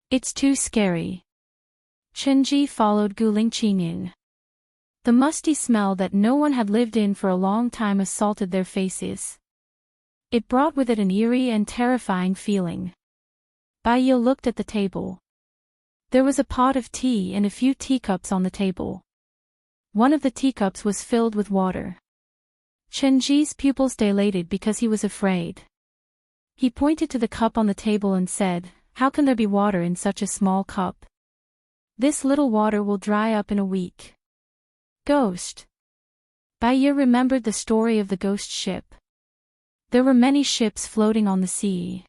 It's too scary. Chenji followed Gu Lingqing in. The musty smell that no one had lived in for a long time assaulted their faces. It brought with it an eerie and terrifying feeling. Baya looked at the table. There was a pot of tea and a few teacups on the table. One of the teacups was filled with water. Chenji's pupils dilated because he was afraid. He pointed to the cup on the table and said, "How can there be water in such a small cup? This little water will dry up in a week." Ghost. Baya remembered the story of the ghost ship. There were many ships floating on the sea.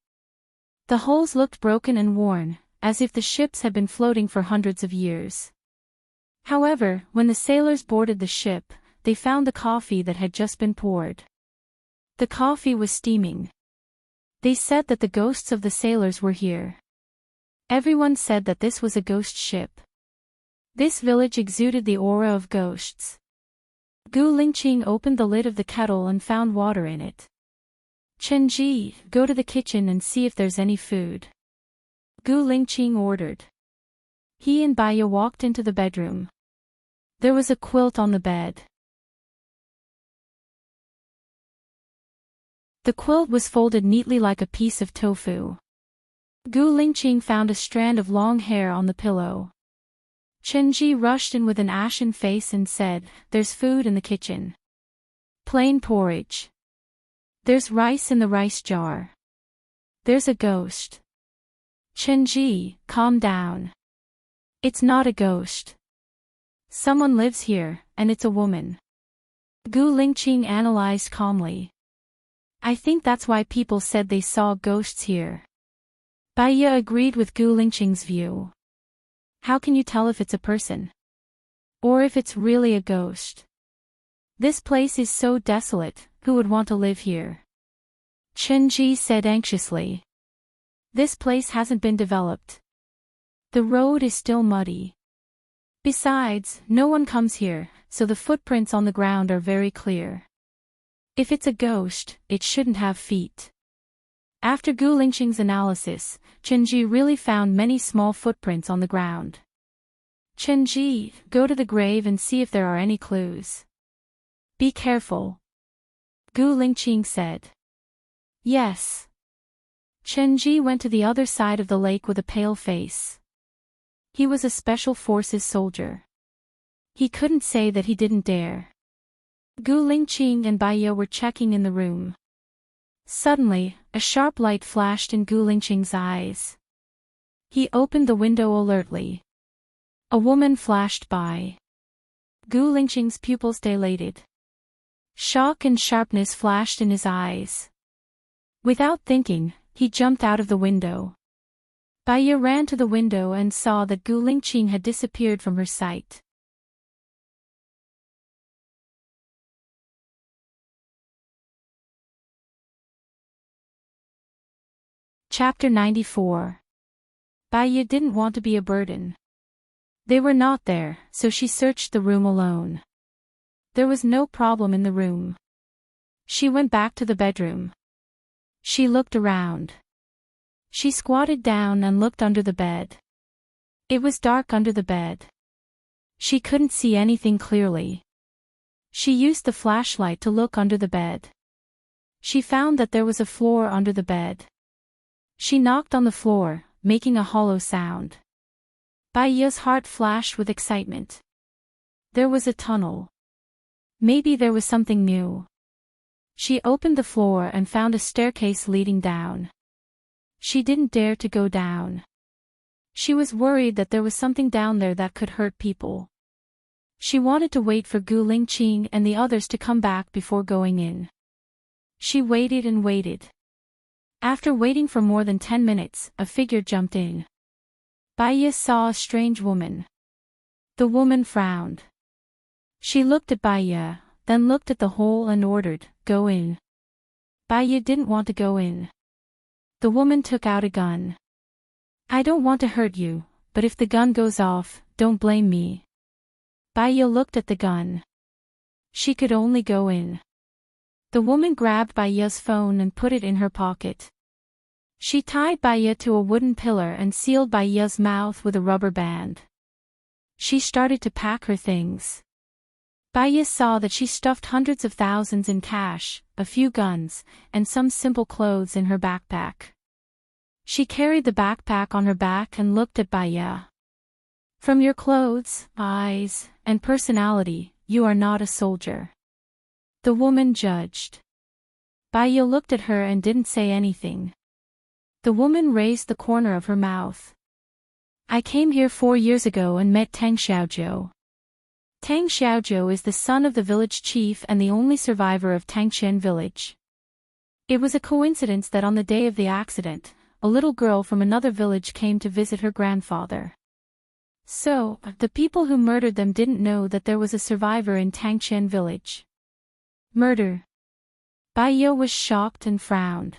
The hulls looked broken and worn, as if the ships had been floating for hundreds of years. However, when the sailors boarded the ship, they found the coffee that had just been poured. The coffee was steaming. They said that the ghosts of the sailors were here. Everyone said that this was a ghost ship. This village exuded the aura of ghosts. Gu Lingqing opened the lid of the kettle and found water in it. Chenji, go to the kitchen and see if there's any food. Gu Lingqing ordered. He and Baya walked into the bedroom. There was a quilt on the bed. The quilt was folded neatly like a piece of tofu. Gu Lingqing found a strand of long hair on the pillow. Chenji rushed in with an ashen face and said, "There's food in the kitchen. Plain porridge. There's rice in the rice jar. There's a ghost." Chenji, calm down. It's not a ghost. Someone lives here, and it's a woman. Gu Lingqing analyzed calmly. I think that's why people said they saw ghosts here. Baya agreed with Gu Lingqing's view. How can you tell if it's a person? Or if it's really a ghost? This place is so desolate, who would want to live here? Chenji said anxiously. This place hasn't been developed. The road is still muddy. Besides, no one comes here, so the footprints on the ground are very clear. If it's a ghost, it shouldn't have feet. After Gu Lingqing's analysis, Chenji really found many small footprints on the ground. Chenji, go to the grave and see if there are any clues. Be careful. Gu Lingqing said. Yes. Chenji went to the other side of the lake with a pale face. He was a special forces soldier. He couldn't say that he didn't dare. Gu Lingqing and Baya were checking in the room. Suddenly, a sharp light flashed in Gu Lingqing's eyes. He opened the window alertly. A woman flashed by. Gu Lingqing's pupils dilated. Shock and sharpness flashed in his eyes. Without thinking, he jumped out of the window. Baya ran to the window and saw that Gu Lingqing had disappeared from her sight. Chapter 94. Baya didn't want to be a burden. They were not there, so she searched the room alone. There was no problem in the room. She went back to the bedroom. She looked around. She squatted down and looked under the bed. It was dark under the bed. She couldn't see anything clearly. She used the flashlight to look under the bed. She found that there was a floor under the bed. She knocked on the floor, making a hollow sound. Baiya's heart flashed with excitement. There was a tunnel. Maybe there was something new. She opened the floor and found a staircase leading down. She didn't dare to go down. She was worried that there was something down there that could hurt people. She wanted to wait for Gu Lingqing and the others to come back before going in. She waited and waited. After waiting for more than 10 minutes, a figure jumped in. Baiya saw a strange woman. The woman frowned. She looked at Baiya, then looked at the hole and ordered, "Go in." Baiya didn't want to go in. The woman took out a gun. "I don't want to hurt you, but if the gun goes off, don't blame me." Baiya looked at the gun. She could only go in. The woman grabbed Baiya's phone and put it in her pocket. She tied Baiya to a wooden pillar and sealed Baiya's mouth with a rubber band. She started to pack her things. Baiya saw that she stuffed hundreds of thousands in cash, a few guns, and some simple clothes in her backpack. She carried the backpack on her back and looked at Baiya. "From your clothes, eyes, and personality, you are not a soldier," the woman judged. Baiya looked at her and didn't say anything. The woman raised the corner of her mouth. "I came here 4 years ago and met Tang Xiaozhou. Tang Xiaozhou is the son of the village chief and the only survivor of Tangqian village. It was a coincidence that on the day of the accident, a little girl from another village came to visit her grandfather. So, the people who murdered them didn't know that there was a survivor in Tangqian village." Murder. Baiya was shocked and frowned.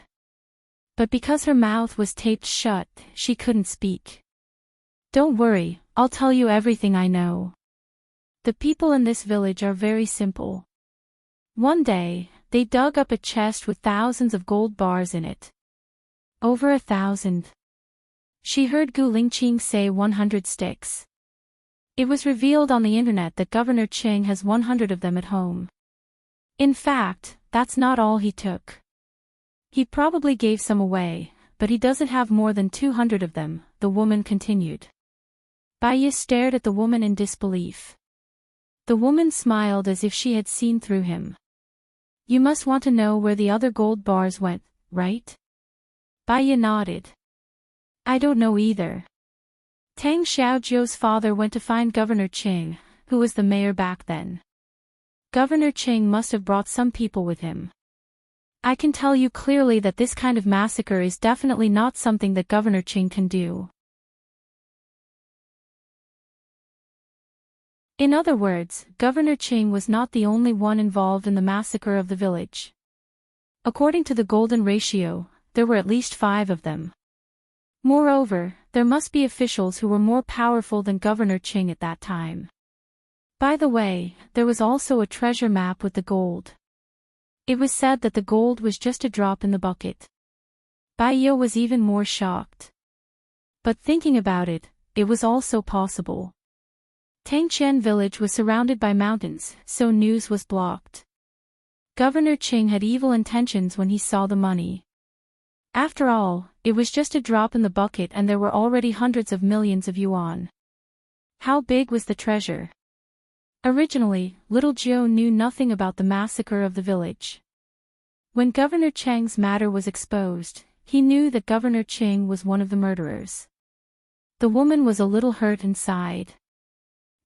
But because her mouth was taped shut, she couldn't speak. "Don't worry, I'll tell you everything I know. The people in this village are very simple. One day, they dug up a chest with thousands of gold bars in it. Over 1,000. She heard Gu Lingqing say 100 sticks. It was revealed on the internet that Governor Qing has 100 of them at home. In fact, that's not all he took. He probably gave some away, but he doesn't have more than 200 of them," the woman continued. Baiya stared at the woman in disbelief. The woman smiled as if she had seen through him. "You must want to know where the other gold bars went, right?" Baiya nodded. "I don't know either. Tang Xiaozhou's father went to find Governor Qing, who was the mayor back then. Governor Qing must have brought some people with him. I can tell you clearly that this kind of massacre is definitely not something that Governor Qing can do." In other words, Governor Qing was not the only one involved in the massacre of the village. According to the golden ratio, there were at least 5 of them. Moreover, there must be officials who were more powerful than Governor Qing at that time. By the way, there was also a treasure map with the gold. It was said that the gold was just a drop in the bucket. Baiya was even more shocked. But thinking about it, it was also possible. Tangqian village was surrounded by mountains, so news was blocked. Governor Qing had evil intentions when he saw the money. After all, it was just a drop in the bucket and there were already hundreds of millions of yuan. How big was the treasure? Originally, little Zhou knew nothing about the massacre of the village. When Governor Cheng's matter was exposed, he knew that Governor Qing was one of the murderers. The woman was a little hurt and sighed.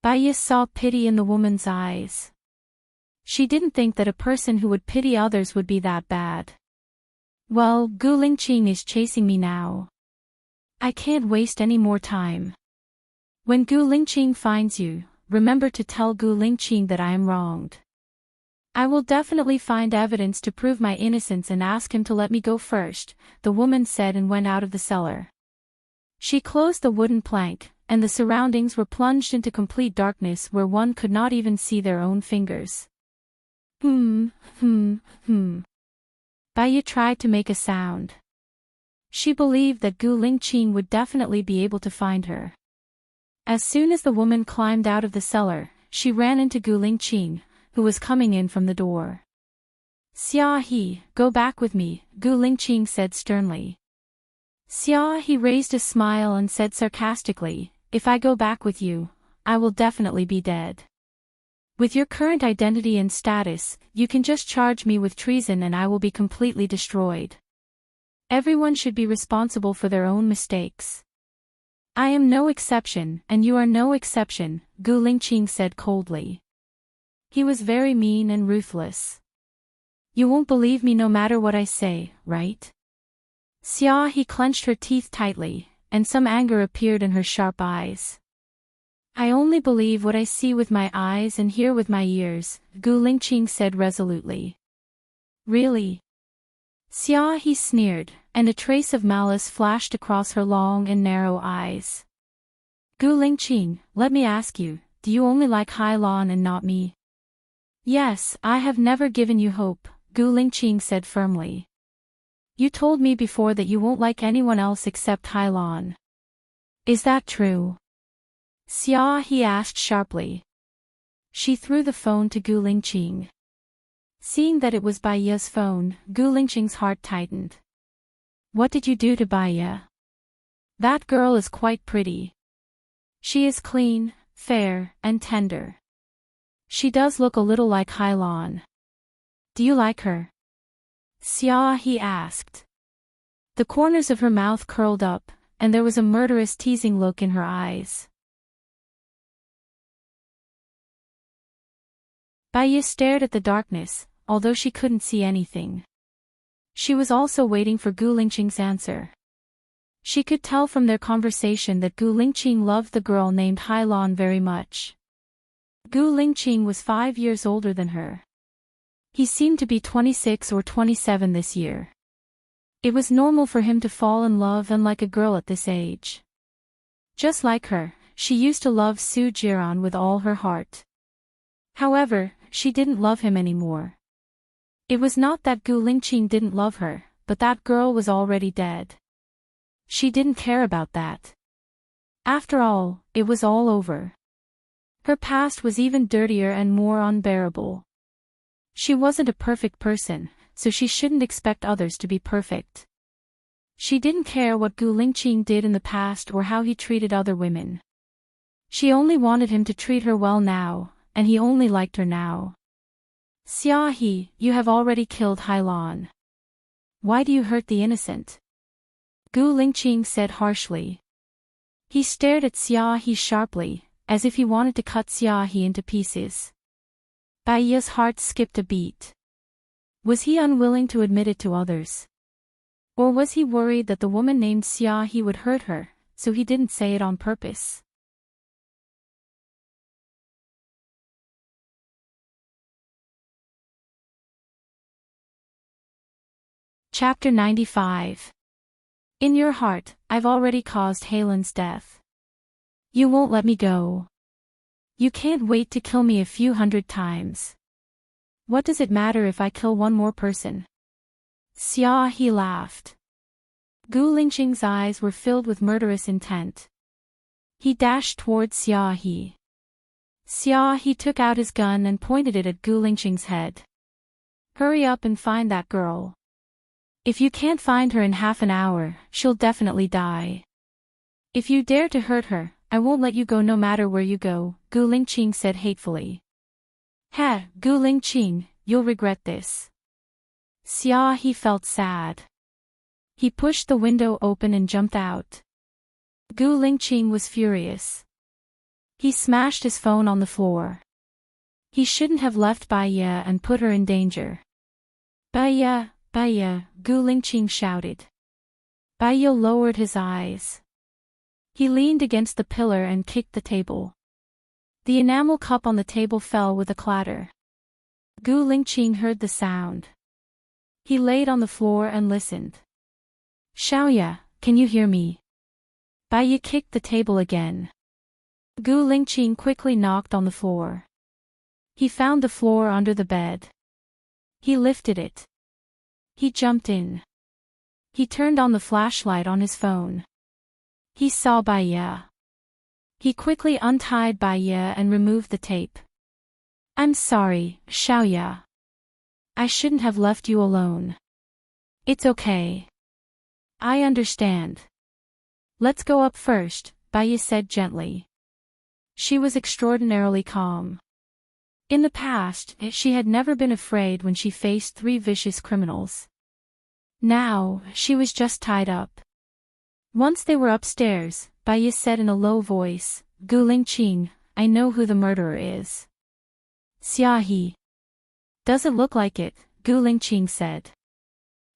Baiya saw pity in the woman's eyes. She didn't think that a person who would pity others would be that bad. "Well, Gu Lingqing is chasing me now. I can't waste any more time. When Gu Lingqing finds you, remember to tell Gu Lingqing that I am wronged. I will definitely find evidence to prove my innocence and ask him to let me go first," the woman said and went out of the cellar. She closed the wooden plank, and the surroundings were plunged into complete darkness where one could not even see their own fingers. Baiya tried to make a sound. She believed that Gu Lingqing would definitely be able to find her. As soon as the woman climbed out of the cellar, she ran into Gu Lingqing, who was coming in from the door. Xia He, go back with me, Gu Lingqing said sternly. Xia He raised a smile and said sarcastically, if I go back with you, I will definitely be dead. With your current identity and status, you can just charge me with treason and I will be completely destroyed. Everyone should be responsible for their own mistakes. I am no exception, and you are no exception, Gu Lingqing said coldly. He was very mean and ruthless. You won't believe me no matter what I say, right? Xia He clenched her teeth tightly, and some anger appeared in her sharp eyes. I only believe what I see with my eyes and hear with my ears, Gu Lingqing said resolutely. Really? Xia He sneered, and a trace of malice flashed across her long and narrow eyes. Gu Lingqing, let me ask you, do you only like Hailon and not me? Yes, I have never given you hope, Gu Lingqing said firmly. You told me before that you won't like anyone else except Hailon. Is that true? Xia He asked sharply. She threw the phone to Gu Lingqing. Seeing that it was Bai Ye's phone, Gu Lingqing's heart tightened. What did you do to Bai Ye? That girl is quite pretty. She is clean, fair, and tender. She does look a little like Hailon. Do you like her? Xia He asked. The corners of her mouth curled up, and there was a murderous teasing look in her eyes. Bai Ye stared at the darkness, although she couldn't see anything. She was also waiting for Gu Lingqing's answer. She could tell from their conversation that Gu Lingqing loved the girl named Hailon very much. Gu Lingqing was 5 years older than her. He seemed to be 26 or 27 this year. It was normal for him to fall in love and like a girl at this age. Just like her, she used to love Su Jiran with all her heart. However, she didn't love him anymore. It was not that Gu Lingqing didn't love her, but that girl was already dead. She didn't care about that. After all, it was all over. Her past was even dirtier and more unbearable. She wasn't a perfect person, so she shouldn't expect others to be perfect. She didn't care what Gu Lingqing did in the past or how he treated other women. She only wanted him to treat her well now, and he only liked her now. Xia He, you have already killed Hailon. Why do you hurt the innocent? Gu Lingqing said harshly. He stared at Xia He sharply, as if he wanted to cut Xia He into pieces. Bai Ye's heart skipped a beat. Was he unwilling to admit it to others? Or was he worried that the woman named Xia He would hurt her, so he didn't say it on purpose? Chapter 95. In your heart, I've already caused Hailon's death. You won't let me go. You can't wait to kill me a few hundred times. What does it matter if I kill one more person? Xia He laughed. Gu Lingqing's eyes were filled with murderous intent. He dashed towards Xia He. Xia He took out his gun and pointed it at Gu Lingqing's head. Hurry up and find that girl. If you can't find her in half an hour, she'll definitely die. If you dare to hurt her, I won't let you go no matter where you go, Gu Lingqing said hatefully. Gu Lingqing, you'll regret this. Xia He felt sad. He pushed the window open and jumped out. Gu Lingqing was furious. He smashed his phone on the floor. He shouldn't have left Bai Ye and put her in danger. Bai Ye, Gu Lingqing shouted. Bai Ye lowered his eyes. He leaned against the pillar and kicked the table. The enamel cup on the table fell with a clatter. Gu Lingqing heard the sound. He laid on the floor and listened. Xiaoya, can you hear me? Bai Ye kicked the table again. Gu Lingqing quickly knocked on the floor. He found the floor under the bed. He lifted it. He jumped in. He turned on the flashlight on his phone. He saw Bai Ye. He quickly untied Bai Ye and removed the tape. I'm sorry, Xiaoya. I shouldn't have left you alone. It's okay. I understand. Let's go up first, Bai Ye said gently. She was extraordinarily calm. In the past, she had never been afraid when she faced 3 vicious criminals. Now, she was just tied up. Once they were upstairs, Bai Ye said in a low voice, Gu Lingqing, I know who the murderer is. Xia He. Doesn't look like it, Gu Lingqing said.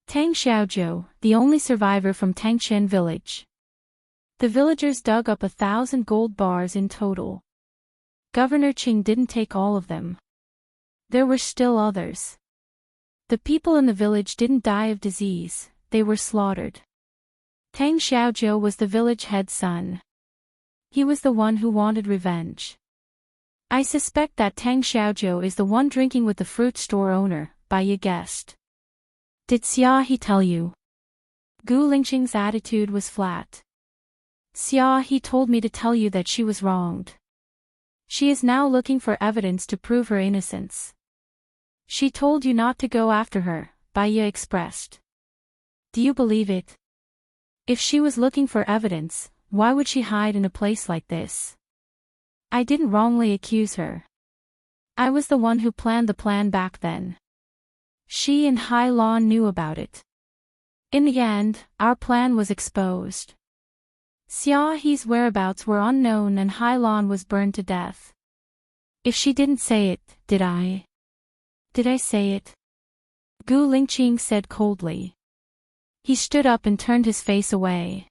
Tang Xiaozhou, the only survivor from Tangchen village. The villagers dug up 1,000 gold bars in total. Governor Qing didn't take all of them. There were still others. The people in the village didn't die of disease, they were slaughtered. Tang Xiaozhou was the village head's son. He was the one who wanted revenge. I suspect that Tang Xiaozhou is the one drinking with the fruit store owner, Bai Ye guessed. Did Xia He tell you? Gu Lingqing's attitude was flat. Xia He told me to tell you that she was wronged. She is now looking for evidence to prove her innocence. She told you not to go after her, Bai Ye expressed. Do you believe it? If she was looking for evidence, why would she hide in a place like this? I didn't wrongly accuse her. I was the one who planned the plan back then. She and Hai Lan knew about it. In the end, our plan was exposed. Xia He's whereabouts were unknown and Hai Lan was burned to death. If she didn't say it, did I? Did I say it? Gu Lingqing said coldly. He stood up and turned his face away.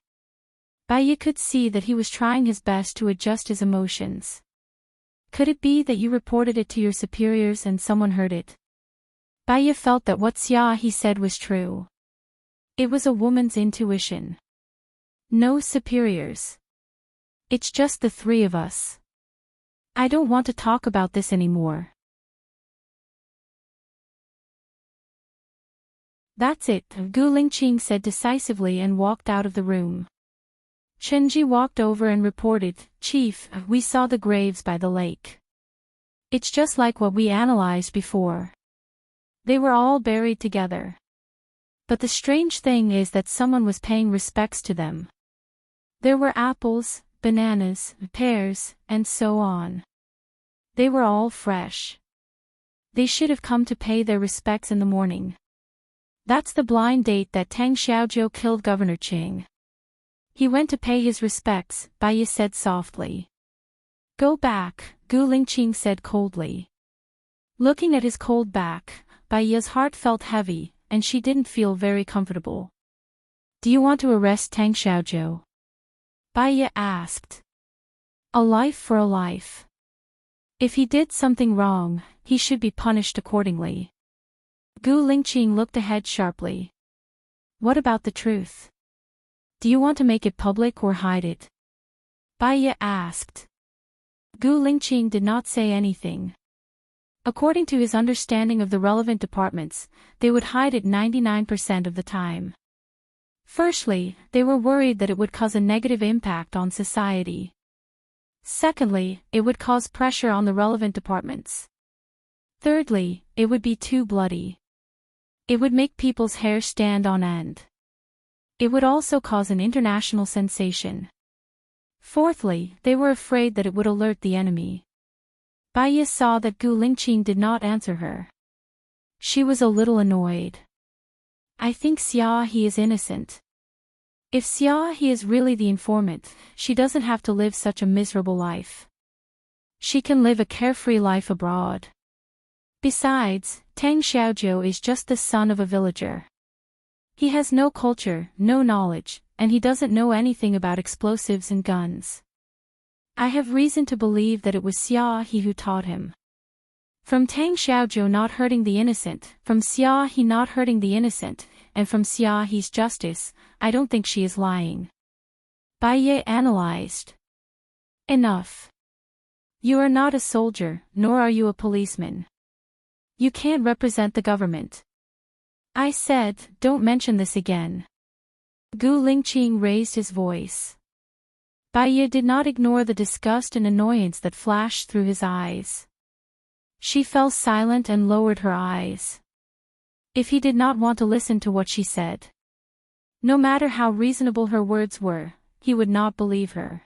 Bai Ye could see that he was trying his best to adjust his emotions. Could it be that you reported it to your superiors and someone heard it? Bai Ye felt that what Xia He said was true. It was a woman's intuition. No superiors. It's just the 3 of us. I don't want to talk about this anymore. That's it, Gu Lingqing said decisively and walked out of the room. Chenji walked over and reported, Chief, we saw the graves by the lake. It's just like what we analyzed before. They were all buried together. But the strange thing is that someone was paying respects to them. There were apples, bananas, pears, and so on. They were all fresh. They should have come to pay their respects in the morning. That's the blind date that Tang Xiaozhou killed Governor Qing. He went to pay his respects, Bai Ye said softly. Go back, Gu Lingqing said coldly. Looking at his cold back, Bai Ye's heart felt heavy, and she didn't feel very comfortable. Do you want to arrest Tang Xiaozhou? Bai Ye asked. A life for a life. If he did something wrong, he should be punished accordingly. Gu Lingqing looked ahead sharply. What about the truth? Do you want to make it public or hide it? Bai Ye asked. Gu Lingqing did not say anything. According to his understanding of the relevant departments, they would hide it 99% of the time. Firstly, they were worried that it would cause a negative impact on society. Secondly, it would cause pressure on the relevant departments. Thirdly, it would be too bloody. It would make people's hair stand on end. It would also cause an international sensation. Fourthly, they were afraid that it would alert the enemy. Bai Ye saw that Gu Lingqing did not answer her. She was a little annoyed. I think Xia He is innocent. If Xia He is really the informant, she doesn't have to live such a miserable life. She can live a carefree life abroad. Besides, Tang Xiaozhou is just the son of a villager. He has no culture, no knowledge, and he doesn't know anything about explosives and guns. I have reason to believe that it was Xia He who taught him. From Tang Xiaozhou not hurting the innocent, from Xia He not hurting the innocent, and from Xia He's justice, I don't think she is lying. Bai Ye analyzed. Enough. You are not a soldier, nor are you a policeman. You can't represent the government. I said, don't mention this again. Gu Lingqing raised his voice. Bai Yi did not ignore the disgust and annoyance that flashed through his eyes. She fell silent and lowered her eyes. If he did not want to listen to what she said, no matter how reasonable her words were, he would not believe her.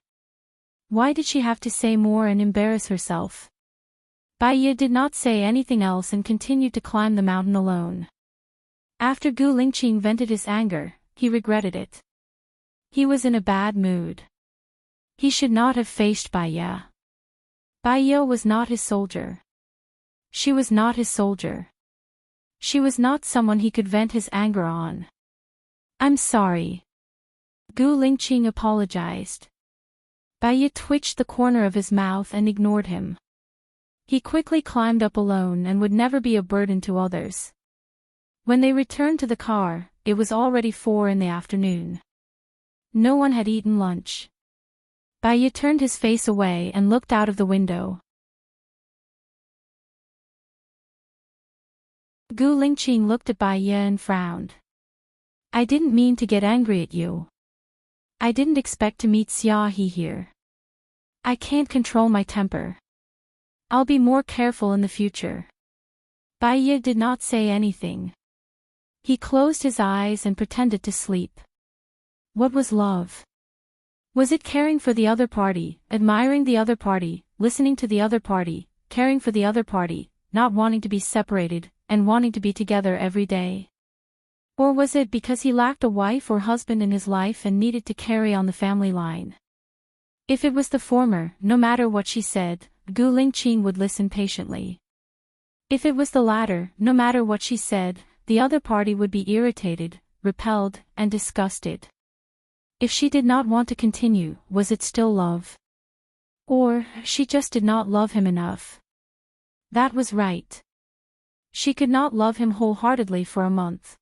Why did she have to say more and embarrass herself? Bai Yi did not say anything else and continued to climb the mountain alone. After Gu Lingqing vented his anger, he regretted it. He was in a bad mood. He should not have faced Bai Yi. Bai Yi was not his soldier. She was not his soldier. She was not someone he could vent his anger on. I'm sorry. Gu Lingqing apologized. Bai Yi twitched the corner of his mouth and ignored him. He quickly climbed up alone and would never be a burden to others. When they returned to the car, it was already 4 in the afternoon. No one had eaten lunch. Bai Yi turned his face away and looked out of the window. Gu Lingqing looked at Bai Yi and frowned. I didn't mean to get angry at you. I didn't expect to meet Xia He here. I can't control my temper. I'll be more careful in the future. Bai Yi did not say anything. He closed his eyes and pretended to sleep. What was love? Was it caring for the other party, admiring the other party, listening to the other party, caring for the other party, not wanting to be separated, and wanting to be together every day? Or was it because he lacked a wife or husband in his life and needed to carry on the family line? If it was the former, no matter what she said, Gu Lingqing would listen patiently. If it was the latter, no matter what she said, the other party would be irritated, repelled, and disgusted. If she did not want to continue, was it still love? Or, she just did not love him enough? That was right. She could not love him wholeheartedly for a month.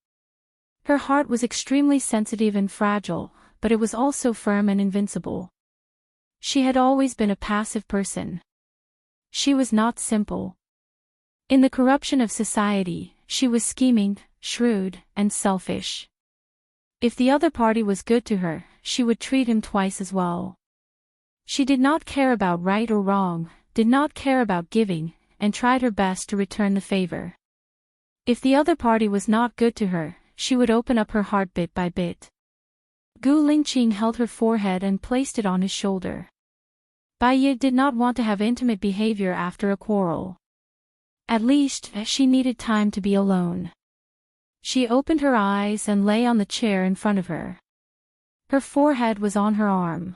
Her heart was extremely sensitive and fragile, but it was also firm and invincible. She had always been a passive person. She was not simple. In the corruption of society, she was scheming, shrewd, and selfish. If the other party was good to her, she would treat him twice as well. She did not care about right or wrong, did not care about giving, and tried her best to return the favor. If the other party was not good to her, she would open up her heart bit by bit. Gu Lingqing held her forehead and placed it on his shoulder. Bai Yi did not want to have intimate behavior after a quarrel. At least, she needed time to be alone. She opened her eyes and lay on the chair in front of her. Her forehead was on her arm.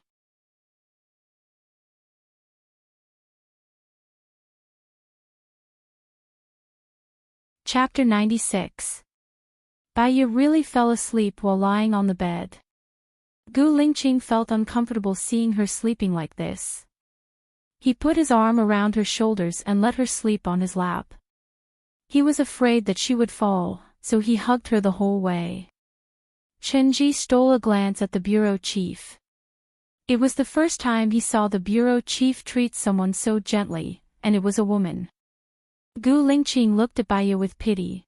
Chapter 96. Bai Yi really fell asleep while lying on the bed. Gu Lingqing felt uncomfortable seeing her sleeping like this. He put his arm around her shoulders and let her sleep on his lap. He was afraid that she would fall, so he hugged her the whole way. Chenji stole a glance at the bureau chief. It was the first time he saw the bureau chief treat someone so gently, and it was a woman. Gu Lingqing looked at Bai Yi with pity.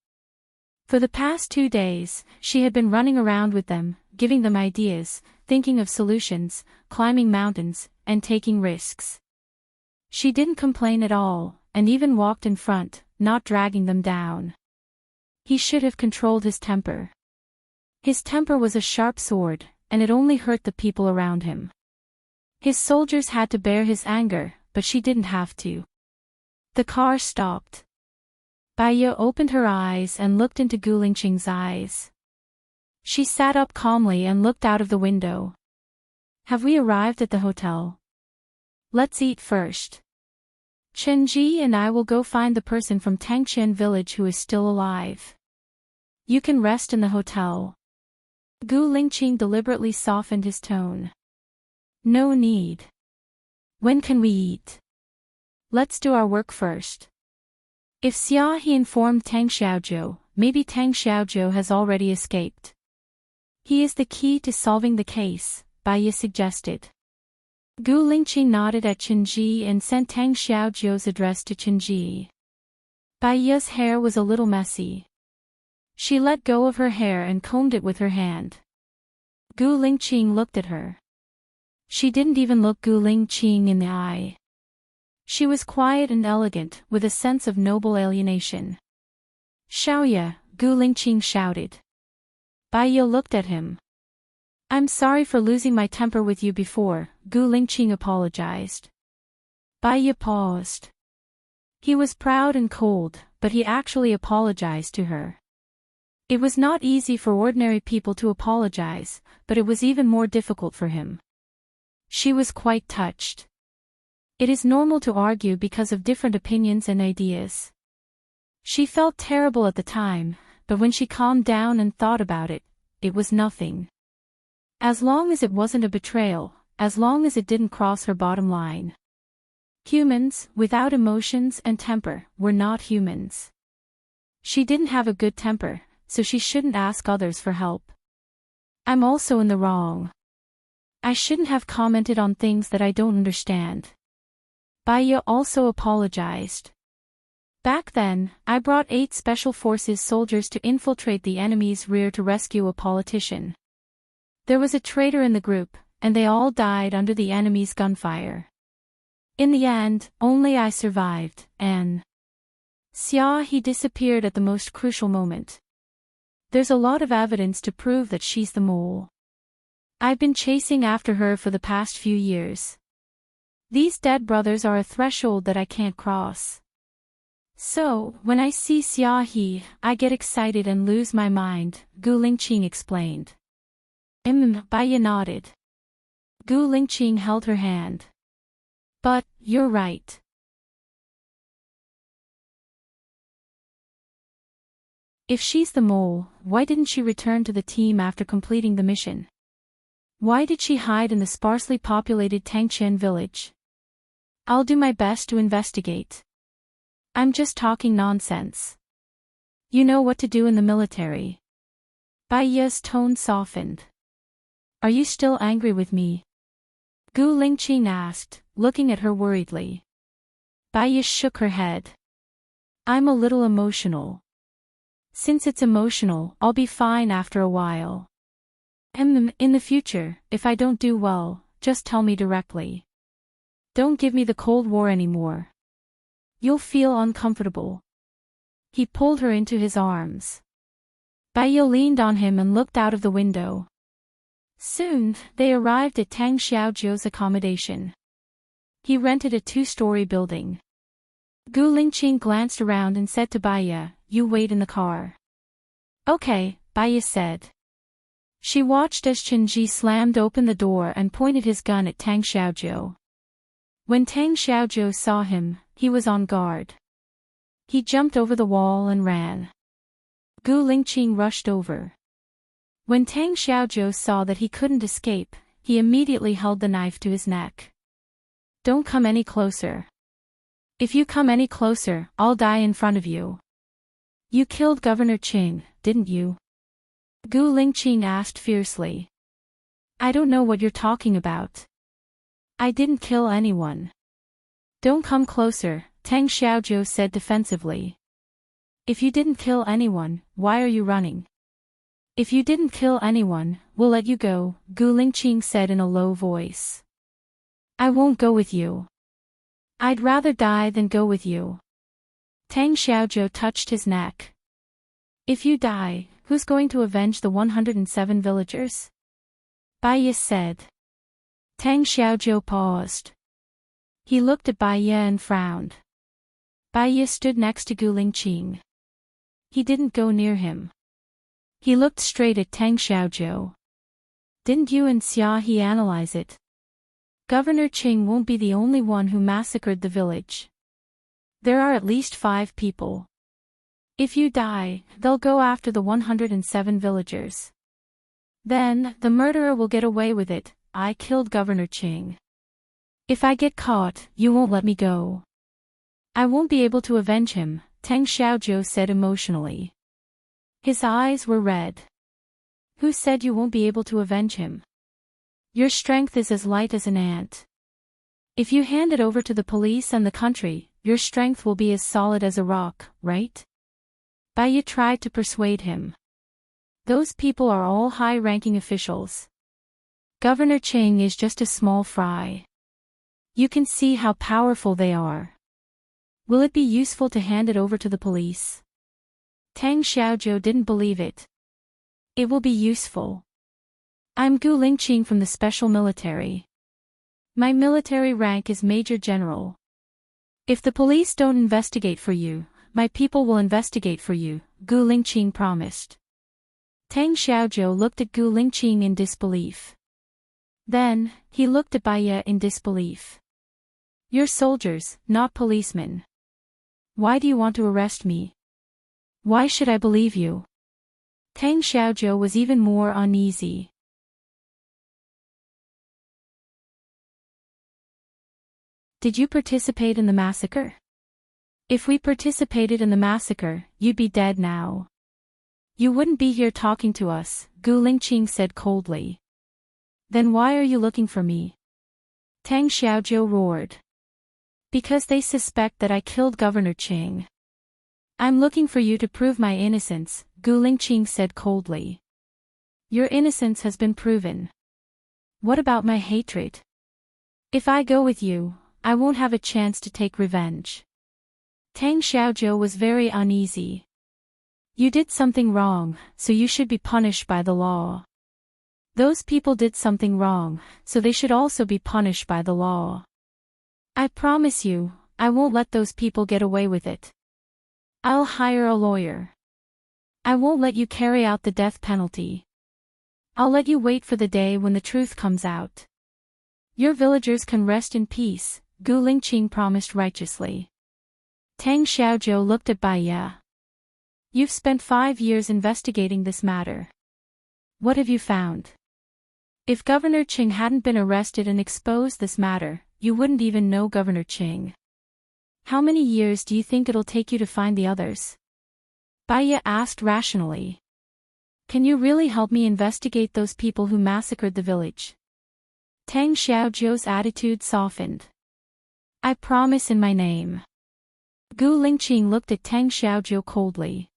For the past 2 days, she had been running around with them, giving them ideas, thinking of solutions, climbing mountains, and taking risks. She didn't complain at all, and even walked in front, not dragging them down. He should have controlled his temper. His temper was a sharp sword, and it only hurt the people around him. His soldiers had to bear his anger, but she didn't have to. The car stopped. Bai Yi opened her eyes and looked into Gu Lingqing's eyes. She sat up calmly and looked out of the window. Have we arrived at the hotel? Let's eat first. Chenji and I will go find the person from Tangqian village who is still alive. You can rest in the hotel. Gu Lingqing deliberately softened his tone. No need. When can we eat? Let's do our work first. If Xia He informed Tang Xiaozhou, maybe Tang Xiaozhou has already escaped. He is the key to solving the case, Bai Yi suggested. Gu Lingqing nodded at Chenji and sent Tang Xiaozhou's address to Chenji. Bai Yi's hair was a little messy. She let go of her hair and combed it with her hand. Gu Lingqing looked at her. She didn't even look Gu Lingqing in the eye. She was quiet and elegant, with a sense of noble alienation. Xiaoye, Gu Lingqing shouted. Bai Ye looked at him. I'm sorry for losing my temper with you before, Gu Lingqing apologized. Bai Ye paused. He was proud and cold, but he actually apologized to her. It was not easy for ordinary people to apologize, but it was even more difficult for him. She was quite touched. It is normal to argue because of different opinions and ideas. She felt terrible at the time, but when she calmed down and thought about it, it was nothing. As long as it wasn't a betrayal, as long as it didn't cross her bottom line. Humans, without emotions and temper, were not humans. She didn't have a good temper, so she shouldn't ask others for help. I'm also in the wrong. I shouldn't have commented on things that I don't understand. Bai Ye also apologized. Back then, I brought 8 Special Forces soldiers to infiltrate the enemy's rear to rescue a politician. There was a traitor in the group, and they all died under the enemy's gunfire. In the end, only I survived, and he disappeared at the most crucial moment. There's a lot of evidence to prove that she's the mole. I've been chasing after her for the past few years. These dead brothers are a threshold that I can't cross. So, when I see Xia, I get excited and lose my mind, Gu Lingqing explained. Bai Ye nodded. Gu Lingqing held her hand. But, you're right. If she's the mole, why didn't she return to the team after completing the mission? Why did she hide in the sparsely populated Tangqian village? I'll do my best to investigate. I'm just talking nonsense. You know what to do in the military. Bai Ye's tone softened. Are you still angry with me? Gu Lingqing asked, looking at her worriedly. Bai Ye shook her head. I'm a little emotional. Since it's emotional, I'll be fine after a while. In the future, if I don't do well, just tell me directly. Don't give me the Cold War anymore. You'll feel uncomfortable. He pulled her into his arms. Bai Ye leaned on him and looked out of the window. Soon, they arrived at Tang Xiaozhou's accommodation. He rented a 2-story building. Gu Lingqing glanced around and said to Bai Ye, you wait in the car. Okay, Bai Ye said. She watched as Qinji slammed open the door and pointed his gun at Tang Xiaozhou. When Tang Xiaozhou saw him, he was on guard. He jumped over the wall and ran. Gu Lingqing rushed over. When Tang Xiaozhou saw that he couldn't escape, he immediately held the knife to his neck. Don't come any closer. If you come any closer, I'll die in front of you. You killed Governor Qing, didn't you? Gu Lingqing asked fiercely. I don't know what you're talking about. I didn't kill anyone. Don't come closer, Tang Xiaozhou said defensively. If you didn't kill anyone, why are you running? If you didn't kill anyone, we'll let you go, Gu Lingqing said in a low voice. I won't go with you. I'd rather die than go with you. Tang Xiaozhou touched his neck. If you die, who's going to avenge the 107 villagers? Bai Ye said. Tang Xiaozhou paused. He looked at Bai Ye and frowned. Bai Ye stood next to Gu Lingqing. He didn't go near him. He looked straight at Tang Xiaozhou. Didn't you and Xia analyze it? Governor Qing won't be the only one who massacred the village. There are at least 5 people. If you die, they'll go after the 107 villagers. Then, the murderer will get away with it. I killed Governor Qing. If I get caught, you won't let me go. I won't be able to avenge him, Tang Xiaozhou said emotionally. His eyes were red. Who said you won't be able to avenge him? Your strength is as light as an ant. If you hand it over to the police and the country, your strength will be as solid as a rock, right? Bai Ye tried to persuade him. Those people are all high-ranking officials. Governor Ching is just a small fry. You can see how powerful they are. Will it be useful to hand it over to the police? Tang Xiaozhou didn't believe it. It will be useful. I'm Gu Lingqing from the Special Military. My military rank is Major General. If the police don't investigate for you, my people will investigate for you, Gu Lingqing promised. Tang Xiaozhou looked at Gu Lingqing in disbelief. Then, he looked at Bai Ye in disbelief. You're soldiers, not policemen. Why do you want to arrest me? Why should I believe you? Tang Xiaozhou was even more uneasy. Did you participate in the massacre? If we participated in the massacre, you'd be dead now. You wouldn't be here talking to us, Gu Lingqing said coldly. Then why are you looking for me? Tang Xiaozhou roared. Because they suspect that I killed Governor Qing. I'm looking for you to prove my innocence, Gu Lingqing said coldly. Your innocence has been proven. What about my hatred? If I go with you, I won't have a chance to take revenge. Tang Xiaozhou was very uneasy. You did something wrong, so you should be punished by the law. Those people did something wrong, so they should also be punished by the law. I promise you, I won't let those people get away with it. I'll hire a lawyer. I won't let you carry out the death penalty. I'll let you wait for the day when the truth comes out. Your villagers can rest in peace, Gu Lingqing promised righteously. Tang Xiaozhou looked at Bai Ye. You've spent 5 years investigating this matter. What have you found? If Governor Qing hadn't been arrested and exposed this matter, you wouldn't even know Governor Qing. How many years do you think it'll take you to find the others? Bai Ye asked rationally. Can you really help me investigate those people who massacred the village? Tang Xiaozhou's attitude softened. I promise in my name. Gu Lingqing looked at Tang Xiaozhou coldly.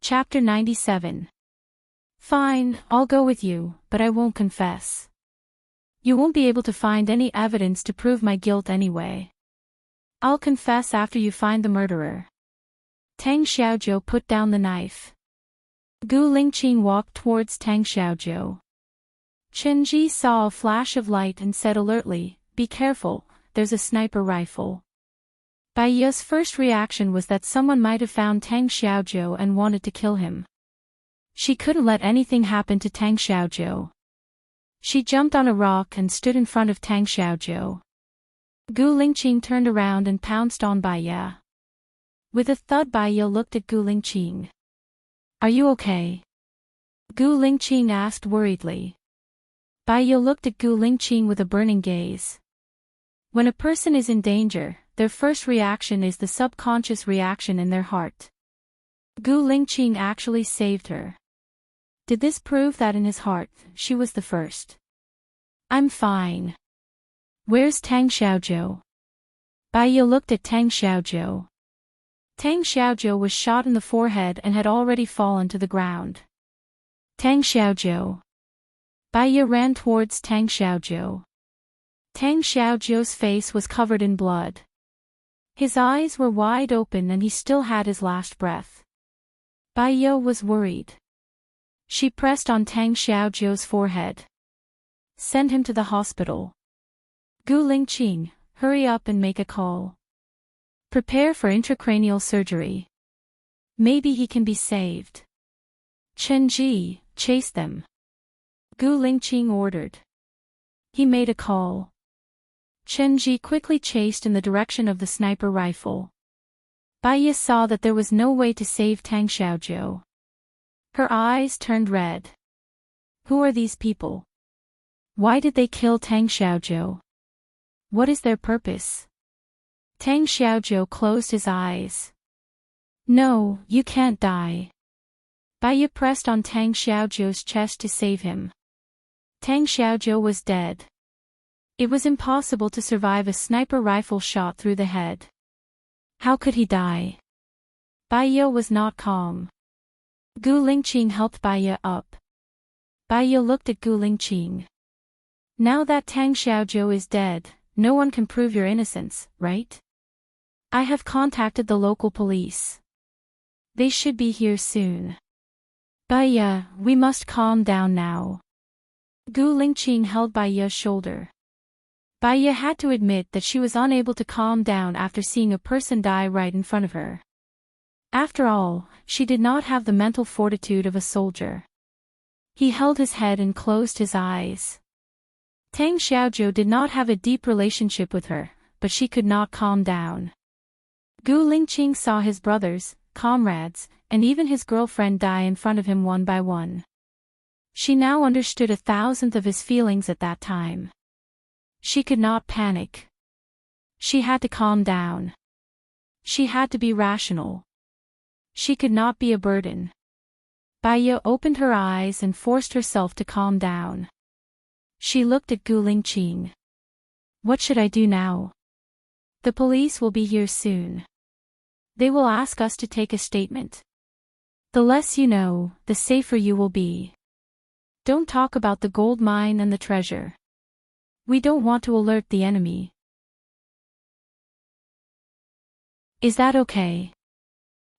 Chapter 97. Fine, I'll go with you, but I won't confess. You won't be able to find any evidence to prove my guilt anyway. I'll confess after you find the murderer. Tang Xiaozhou put down the knife. Gu Lingqing walked towards Tang Xiaozhou. Chen Ji saw a flash of light and said alertly, Be careful, there's a sniper rifle. Bai Ye's first reaction was that someone might have found Tang Xiaozhou and wanted to kill him. She couldn't let anything happen to Tang Xiaozhou. She jumped on a rock and stood in front of Tang Xiaozhou. Gu Lingqing turned around and pounced on Bai Ye. With a thud, Bai Ye looked at Gu Lingqing. Are you okay? Gu Lingqing asked worriedly. Bai Ye looked at Gu Lingqing with a burning gaze. When a person is in danger, their first reaction is the subconscious reaction in their heart. Gu Lingqing actually saved her. Did this prove that in his heart, she was the first? I'm fine. Where's Tang Xiaozhou? Bai Ye looked at Tang Xiaozhou. Tang Xiaozhou was shot in the forehead and had already fallen to the ground. Tang Xiaozhou. Bai Ye ran towards Tang Xiaozhou. Tang Xiaozhou's face was covered in blood. His eyes were wide open and he still had his last breath. Bai Ye was worried. She pressed on Tang Xiaozhou's forehead. Send him to the hospital. Gu Lingqing, hurry up and make a call. Prepare for intracranial surgery. Maybe he can be saved. Chen Ji, chase them. Gu Lingqing ordered. He made a call. Chen Ji quickly chased in the direction of the sniper rifle. Bai Ye saw that there was no way to save Tang Xiaozhou. Her eyes turned red. Who are these people? Why did they kill Tang Xiaozhou? What is their purpose? Tang Xiaozhou closed his eyes. No, you can't die. Bai Ye pressed on Tang Xiaozhou's chest to save him. Tang Xiaozhou was dead. It was impossible to survive a sniper rifle shot through the head. How could he die? Bai Ye was not calm. Gu Lingqing helped Bai Ye up. Bai Ye looked at Gu Lingqing. Now that Tang Xiaozhou is dead, no one can prove your innocence, right? I have contacted the local police. They should be here soon. Bai Ye, we must calm down now. Gu Lingqing held Bai Ye's shoulder. Bai Ye had to admit that she was unable to calm down after seeing a person die right in front of her. After all, she did not have the mental fortitude of a soldier. He held his head and closed his eyes. Tang Xiaozhou did not have a deep relationship with her, but she could not calm down. Gu Lingqing saw his brothers, comrades, and even his girlfriend die in front of him one by one. She now understood 1,000th of his feelings at that time. She could not panic. She had to calm down. She had to be rational. She could not be a burden. Bai Ye opened her eyes and forced herself to calm down. She looked at Gu Lingqing. What should I do now? The police will be here soon. They will ask us to take a statement. The less you know, the safer you will be. Don't talk about the gold mine and the treasure. We don't want to alert the enemy. Is that okay?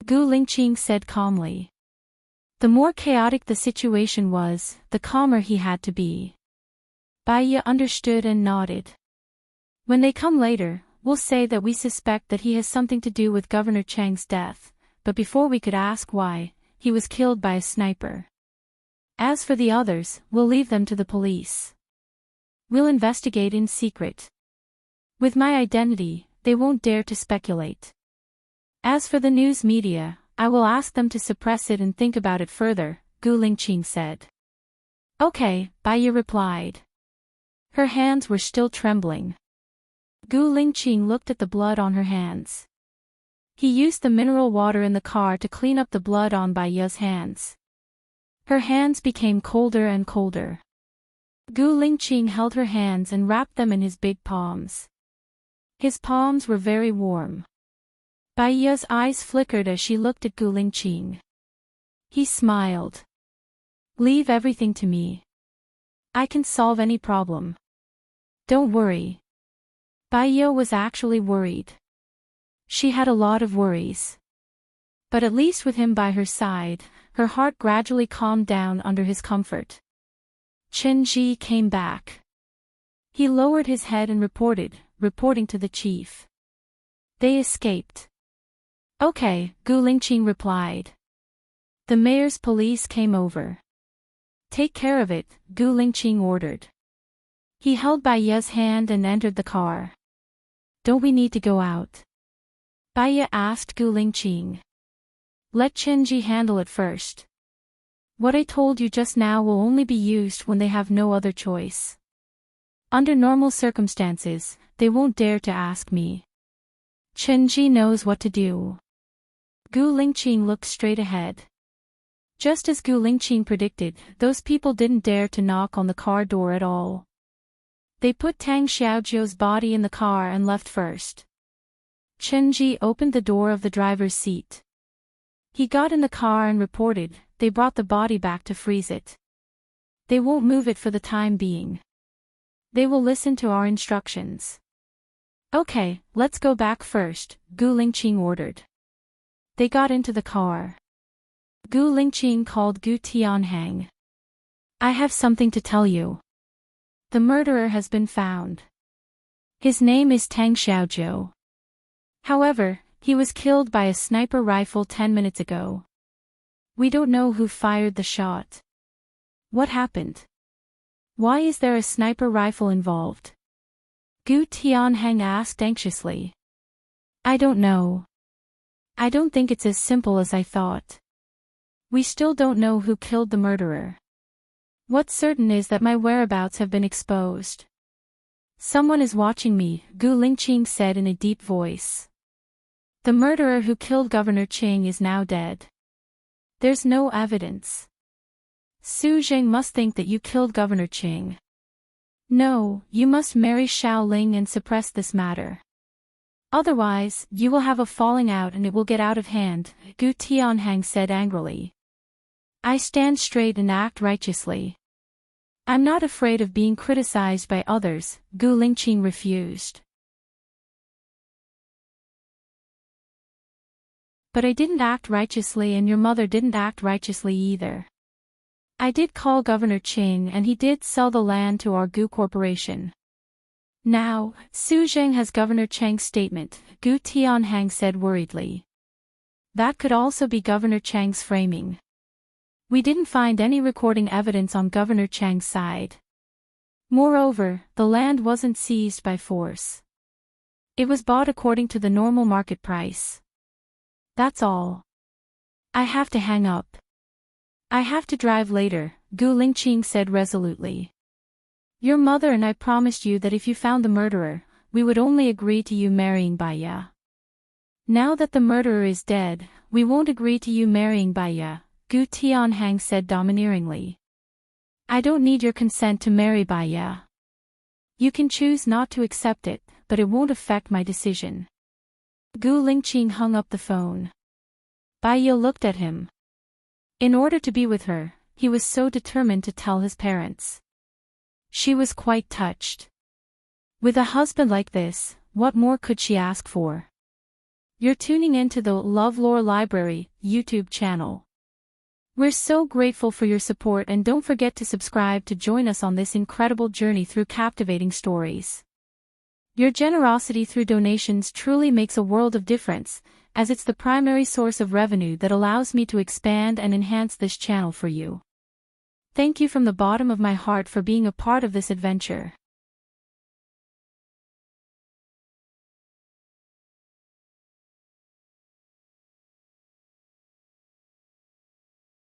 Gu Lingqing said calmly. The more chaotic the situation was, the calmer he had to be. Bai Ye understood and nodded. When they come later, we'll say that we suspect that he has something to do with Governor Chang's death, but before we could ask why, he was killed by a sniper. As for the others, we'll leave them to the police. We'll investigate in secret. With my identity, they won't dare to speculate. As for the news media, I will ask them to suppress it and think about it further, Gu Lingqing said. Okay, Bai Ye replied. Her hands were still trembling. Gu Lingqing looked at the blood on her hands. He used the mineral water in the car to clean up the blood on Bai Ye's hands. Her hands became colder and colder. Gu Lingqing held her hands and wrapped them in his big palms. His palms were very warm. Bai Ye's eyes flickered as she looked at Gu Lingqing. He smiled. Leave everything to me. I can solve any problem. Don't worry. Bai Ye was actually worried. She had a lot of worries. But at least with him by her side, her heart gradually calmed down under his comfort. Chen Ji came back. He lowered his head and reporting to the chief. They escaped. Okay, Gu Lingqing replied. The mayor's police came over. Take care of it, Gu Lingqing ordered. He held Bai Ye's hand and entered the car. Don't we need to go out? Bai Ye asked Gu Lingqing. Let Chen Ji handle it first. What I told you just now will only be used when they have no other choice. Under normal circumstances, they won't dare to ask me. Chen Ji knows what to do. Gu Lingqing looked straight ahead. Just as Gu Lingqing predicted, those people didn't dare to knock on the car door at all. They put Tang Xiaozhou's body in the car and left first. Chen Ji opened the door of the driver's seat. He got in the car and reported, they brought the body back to freeze it. They won't move it for the time being. They will listen to our instructions. Okay, let's go back first, Gu Lingqing ordered. They got into the car. Gu Lingqing called Gu Tianhang. I have something to tell you. The murderer has been found. His name is Tang Xiaozhou. However, he was killed by a sniper rifle 10 minutes ago. We don't know who fired the shot. What happened? Why is there a sniper rifle involved? Gu Tianhang asked anxiously. I don't know. I don't think it's as simple as I thought. We still don't know who killed the murderer. What's certain is that my whereabouts have been exposed. Someone is watching me, Gu Lingqing said in a deep voice. The murderer who killed Governor Chang is now dead. There's no evidence. Su Zheng must think that you killed Governor Chang. No, you must marry Xiao Ling and suppress this matter. Otherwise, you will have a falling out and it will get out of hand, Gu Tianhang said angrily. I stand straight and act righteously. I'm not afraid of being criticized by others, Gu Lingqing refused. But I didn't act righteously and your mother didn't act righteously either. I did call Governor Qing and he did sell the land to our Gu Corporation. Now, Su Zheng has Governor Cheng's statement, Gu Tianhang said worriedly. That could also be Governor Cheng's framing. We didn't find any recording evidence on Governor Cheng's side. Moreover, the land wasn't seized by force. It was bought according to the normal market price. That's all. I have to hang up. I have to drive later, Gu Lingqing said resolutely. Your mother and I promised you that if you found the murderer, we would only agree to you marrying Baiya. Now that the murderer is dead, we won't agree to you marrying Baiya, Gu Tianhang said domineeringly. I don't need your consent to marry Baiya. You can choose not to accept it, but it won't affect my decision. Gu Lingqing hung up the phone. Baiya looked at him. In order to be with her, he was so determined to tell his parents. She was quite touched. With a husband like this, what more could she ask for? You're tuning into the LoveLore Library YouTube channel. We're so grateful for your support and don't forget to subscribe to join us on this incredible journey through captivating stories. Your generosity through donations truly makes a world of difference, as it's the primary source of revenue that allows me to expand and enhance this channel for you. Thank you from the bottom of my heart for being a part of this adventure.